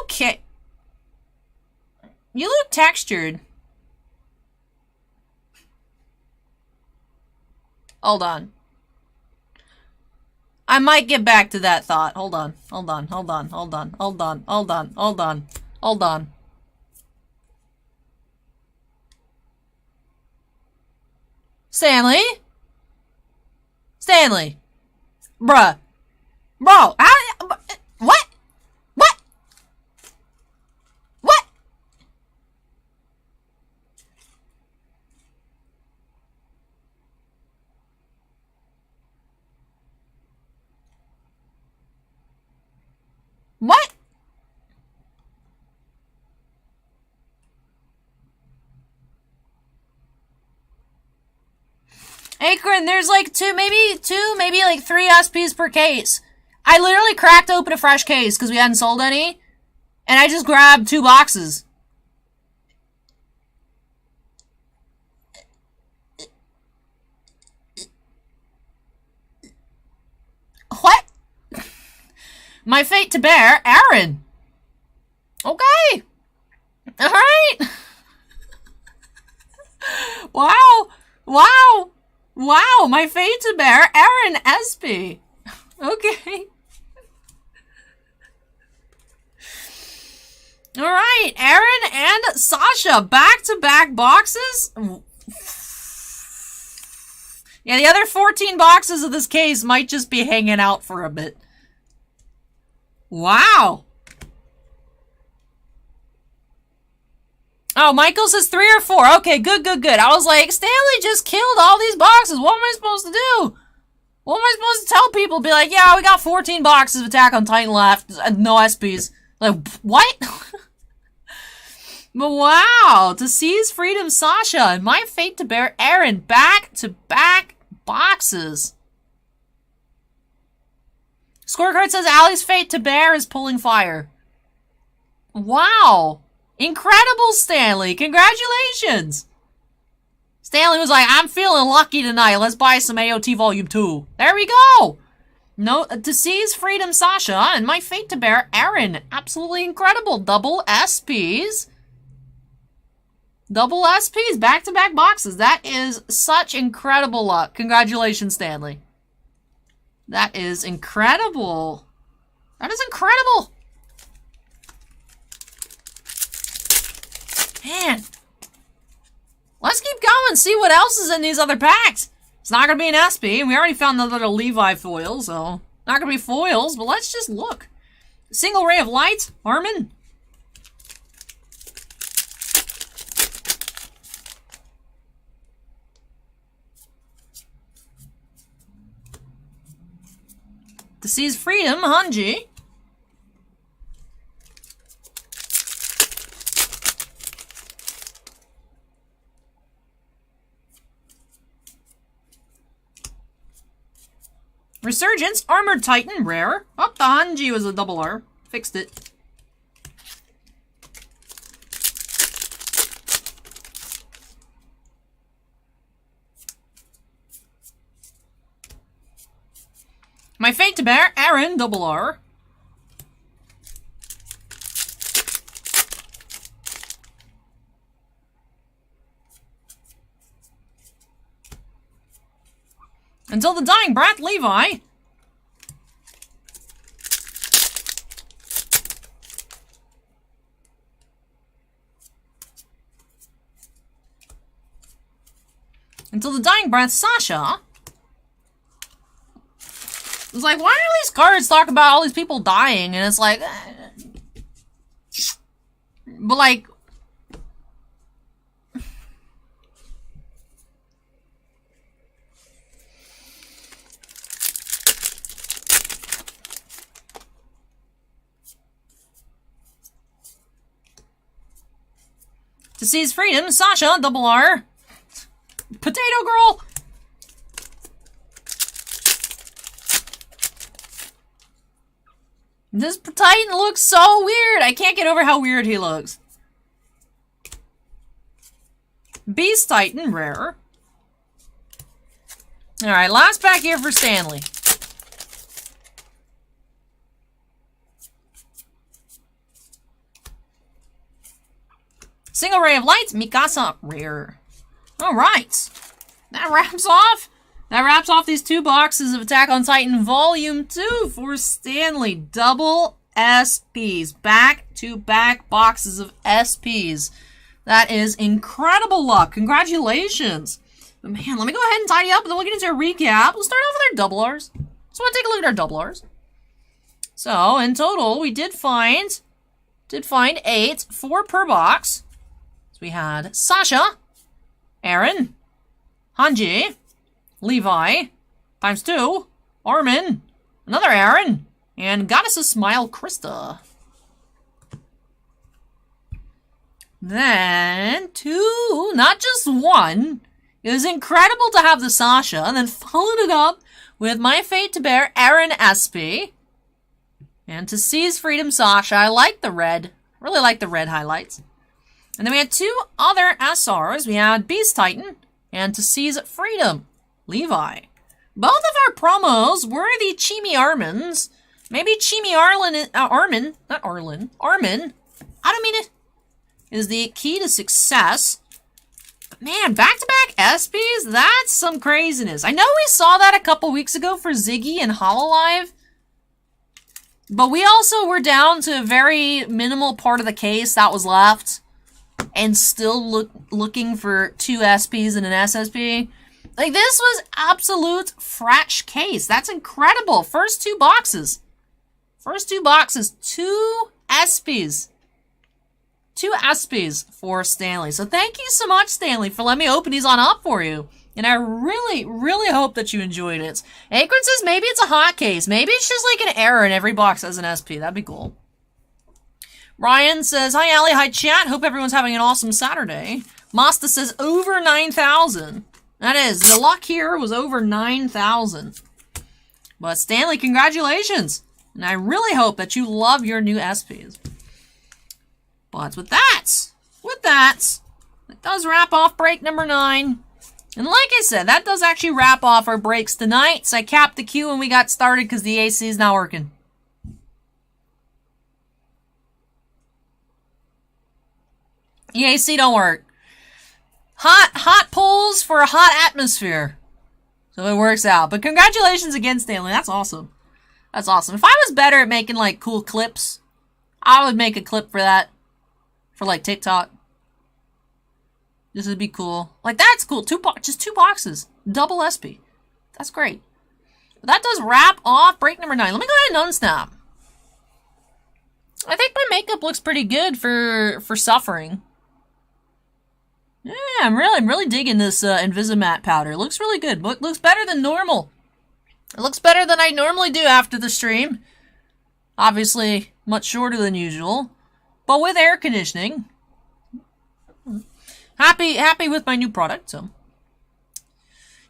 okay. You look textured. Hold on. I might get back to that thought. Hold on. Stanley? Bruh. Bro, what? What? Akron, there's like maybe like 3 SPs per case. I literally cracked open a fresh case because we hadn't sold any, and I just grabbed 2 boxes. What? My fate to bear, Aaron. Okay. Alright. Wow, my fate to bear, Aaron SP. Okay. Alright, Aaron and Sasha, back-to-back boxes. Yeah, the other 14 boxes of this case might just be hanging out for a bit. Wow. Oh, Michael says 3 or 4. Okay, good. I was like, Stanley just killed all these boxes. What am I supposed to do? What am I supposed to tell people? Be like, yeah, we got 14 boxes of Attack on Titan left, no SPs. Like, what? But wow, to seize freedom, Sasha, and my fate to bear Aaron, back-to-back boxes. Scorecard says Allie's fate to bear is pulling fire. Wow. Incredible, Stanley. Congratulations. Stanley was like, I'm feeling lucky tonight. Let's buy some AOT Volume 2. There we go. No, to seize freedom, Sasha, and my fate to bear Aaron. Absolutely incredible. Double SPs. Double SPs, back-to-back boxes. That is such incredible luck. Congratulations, Stanley. That is incredible. That is incredible. Man. Let's keep going, see what else is in these other packs. It's not going to be an SP. We already found another Levi foil, so not going to be foils, but let's just look. Single Ray of Light, Armin. To seize freedom, Hanji. Resurgence, Armored Titan, rare. Oh, the Hanji was a double R. Fixed it. My fate to bear, Aaron, double R. Until the dying breath, Levi. Until the dying breath, Sasha. It's like, why do these cards talk about all these people dying? And it's like... But like... To seize freedom, Sasha, double R. Potato Girl! This Titan looks so weird! I can't get over how weird he looks. Beast Titan, rare. Alright, last pack here for Stanley. Single Ray of Light, Mikasa, rare. Alright. That wraps off these 2 boxes of Attack on Titan Volume 2 for Stanley. Double SPs. Back-to-back boxes of SPs. That is incredible luck. Congratulations. But man, let me go ahead and tidy up and then we'll get into a recap. We'll start off with our double Rs. So we'll take a look at our double Rs. So, in total, we did find 8, 4 per box. We had Sasha, Aaron, Hanji, Levi, times 2, Armin, another Aaron, and Goddess's Smile, Krista. Then 2, not just 1. It was incredible to have the Sasha, and then followed it up with My Fate to Bear, Aaron SP. And to seize freedom, Sasha. I like the red. Really like the red highlights. And then we had 2 other SRs. We had Beast Titan and To Seize Freedom, Levi. Both of our promos were the Chimi Armins. Maybe Chimi Armin, Armin, I don't mean it, is the key to success. But man, back-to-back SPs, that's some craziness. I know we saw that a couple weeks ago for Ziggy and Hololive. But we also were down to a very minimal part of the case that was left. And still looking for 2 SPs and an SSP. Like, this was absolute fresh case. That's incredible. First 2 boxes. First 2 boxes. 2 SPs. 2 SPs for Stanley. So thank you so much, Stanley, for letting me open these on up for you. And I really, really hope that you enjoyed it. Akron says maybe it's a hot case. Maybe it's just like an error and every box has an SP. That'd be cool. Ryan says, hi, Allie. Hi, chat. Hope everyone's having an awesome Saturday. Masta says over 9,000. That is, the luck here was over 9,000. But Stanley, congratulations. And I really hope that you love your new SPs. But with that, that does wrap off break number 9. And like I said, that does actually wrap off our breaks tonight. So I capped the queue when we got started because the AC is not working. The AC don't work. Hot pulls for a hot atmosphere. So it works out. But congratulations again, Stanley. That's awesome. That's awesome. If I was better at making, like, cool clips, I would make a clip for that. For, like, TikTok. This would be cool. Like, that's cool. Just 2 boxes. Double SP. That's great. But that does wrap off break number 9. Let me go ahead and unsnap. I think my makeup looks pretty good for suffering. Yeah, I'm really digging this Invisimatte powder. It looks really good. Looks better than normal. It looks better than I normally do after the stream. Obviously, much shorter than usual. But with air conditioning. Happy with my new product, so.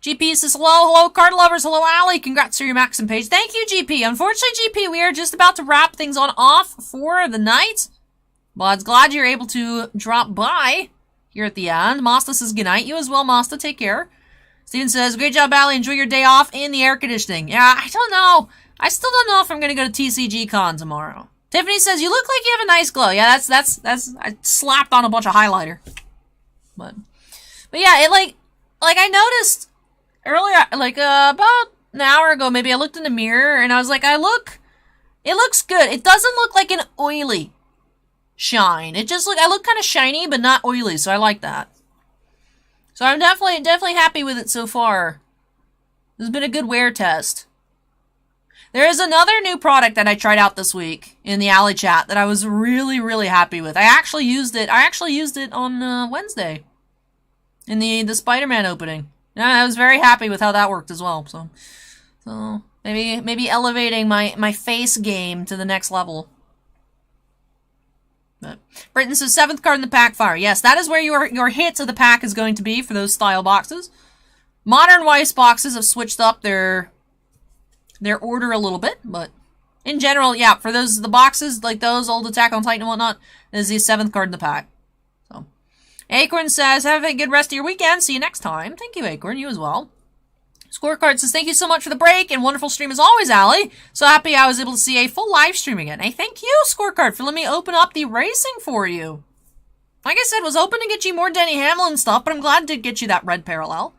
GP says, hello, card lovers, hello, Allie. Congrats to your Maxim page. Thank you, GP. Unfortunately, GP, we are just about to wrap things off for the night. But I'm glad you're able to drop by here at the end. Masta says goodnight. You as well, Masta. Take care. Steven says, great job, Allie. Enjoy your day off in the air conditioning. Yeah, I don't know. I still don't know if I'm going to go to TCG Con tomorrow. Tiffany says, you look like you have a nice glow. Yeah, that's I slapped on a bunch of highlighter. But yeah, it like I noticed earlier, like about an hour ago, maybe I looked in the mirror and I was like, it looks good. It doesn't look like an oily shine. I look kind of shiny, but not oily, so I like that. So I'm definitely happy with it so far. This has been a good wear test. There is another new product that I tried out this week in the Alley chat that I was really happy with. I actually used it on Wednesday in the Spider-Man opening. And I was very happy with how that worked as well. So maybe elevating my face game to the next level. But Britain says 7th card in the pack fire. Yes, that is where your hits of the pack is going to be for those style boxes. Modern Weiss boxes have switched up their order a little bit, but in general, yeah, for the boxes like those, old Attack on Titan and whatnot, this is the 7th card in the pack. So, Acorn says, have a good rest of your weekend. See you next time. Thank you, Acorn. You as well. Scorecard says, thank you so much for the break and wonderful stream as always, Allie. So happy I was able to see a full live stream again. Hey, thank you, Scorecard, for letting me open up the racing for you. Like I said, was hoping to get you more Denny Hamlin stuff, but I'm glad to get you that red parallel.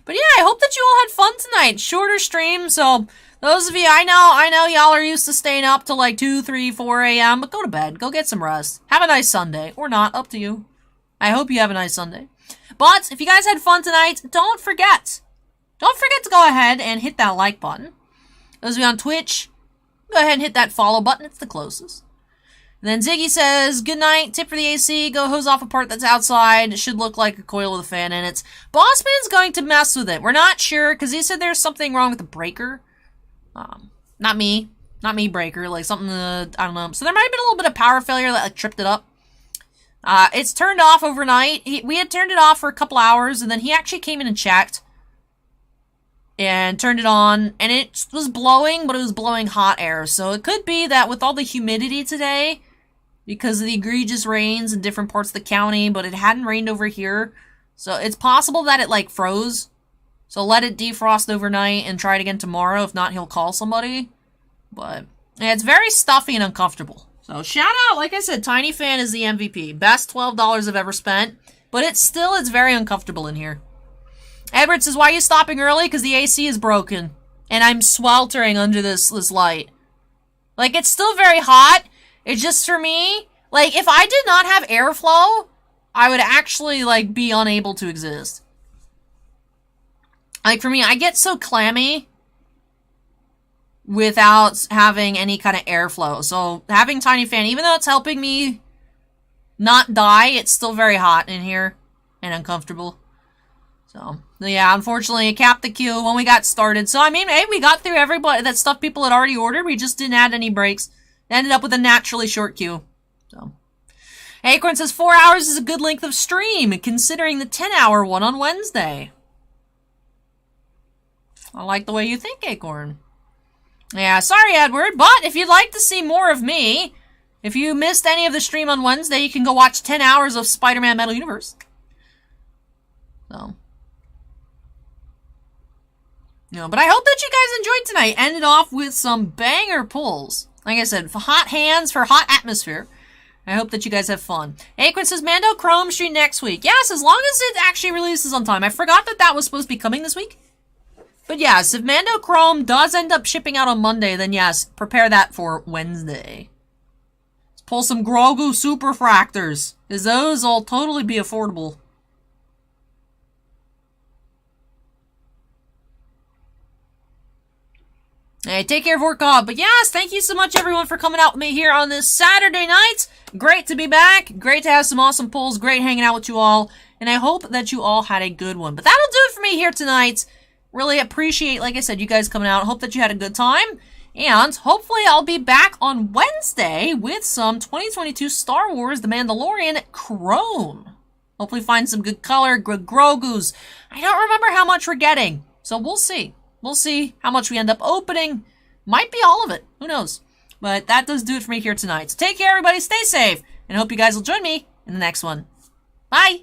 But yeah, I hope that you all had fun tonight. Shorter stream, so those of you, I know y'all are used to staying up till like 2, 3, 4 a.m., but go to bed. Go get some rest. Have a nice Sunday. Or not, up to you. I hope you have a nice Sunday. But if you guys had fun tonight, don't forget to go ahead and hit that like button. Those of you on Twitch, go ahead and hit that follow button. It's the closest. And then Ziggy says, good night, tip for the AC, go hose off a part that's outside. It should look like a coil with a fan in it. Bossman's going to mess with it. We're not sure, because he said there's something wrong with the breaker. Not me breaker, like something, I don't know. So there might have been a little bit of power failure that tripped it up. It's turned off overnight. We had turned it off for a couple hours, and then he actually came in and checked. And turned it on, and it was blowing, but it was blowing hot air. So it could be that with all the humidity today, because of the egregious rains in different parts of the county, but it hadn't rained over here. So it's possible that it, like, froze. So let it defrost overnight and try it again tomorrow. If not, he'll call somebody. But yeah, it's very stuffy and uncomfortable. So shout out, like I said, Tiny Fan is the MVP. Best $12 I've ever spent. But it's very uncomfortable in here. Edward says, why are you stopping early? Because the AC is broken. And I'm sweltering under this light. Like, it's still very hot. It's just for me. Like, if I did not have airflow, I would actually, like, be unable to exist. Like, for me, I get so clammy without having any kind of airflow. So, having Tiny Fan, even though it's helping me not die, it's still very hot in here and uncomfortable. So, yeah, unfortunately, it capped the queue when we got started. So, I mean, hey, we got through everybody, that stuff people had already ordered. We just didn't add any breaks. Ended up with a naturally short queue. So, Acorn says 4 hours is a good length of stream, considering the 10-hour one on Wednesday. I like the way you think, Acorn. Yeah, sorry, Edward, but if you'd like to see more of me, if you missed any of the stream on Wednesday, you can go watch 10 hours of Spider-Man Metal Universe. So... No, but I hope that you guys enjoyed tonight. Ended off with some banger pulls. Like I said, hot hands for hot atmosphere. I hope that you guys have fun. Acorn says, Mando Chrome stream next week. Yes, as long as it actually releases on time. I forgot that that was supposed to be coming this week. But yes, if Mando Chrome does end up shipping out on Monday, then yes, prepare that for Wednesday. Let's pull some Grogu Super Fractors, because those will totally be affordable. Hey, take care of work off. But yes, thank you so much, everyone, for coming out with me here on this Saturday night. Great to be back. Great to have some awesome pulls. Great hanging out with you all. And I hope that you all had a good one. But that'll do it for me here tonight. Really appreciate, like I said, you guys coming out. Hope that you had a good time. And hopefully I'll be back on Wednesday with some 2022 Star Wars The Mandalorian Chrome. Hopefully find some good color, good Grogus. I don't remember how much we're getting. So we'll see. We'll see how much we end up opening. Might be all of it. Who knows? But that does do it for me here tonight. So take care, everybody. Stay safe. And hope you guys will join me in the next one. Bye.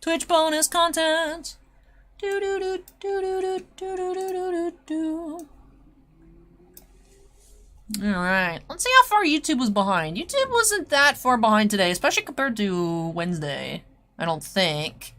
Twitch bonus content. Do do do do do do do do do do. All right. Let's see how far YouTube was behind. YouTube wasn't that far behind today, especially compared to Wednesday. I don't think.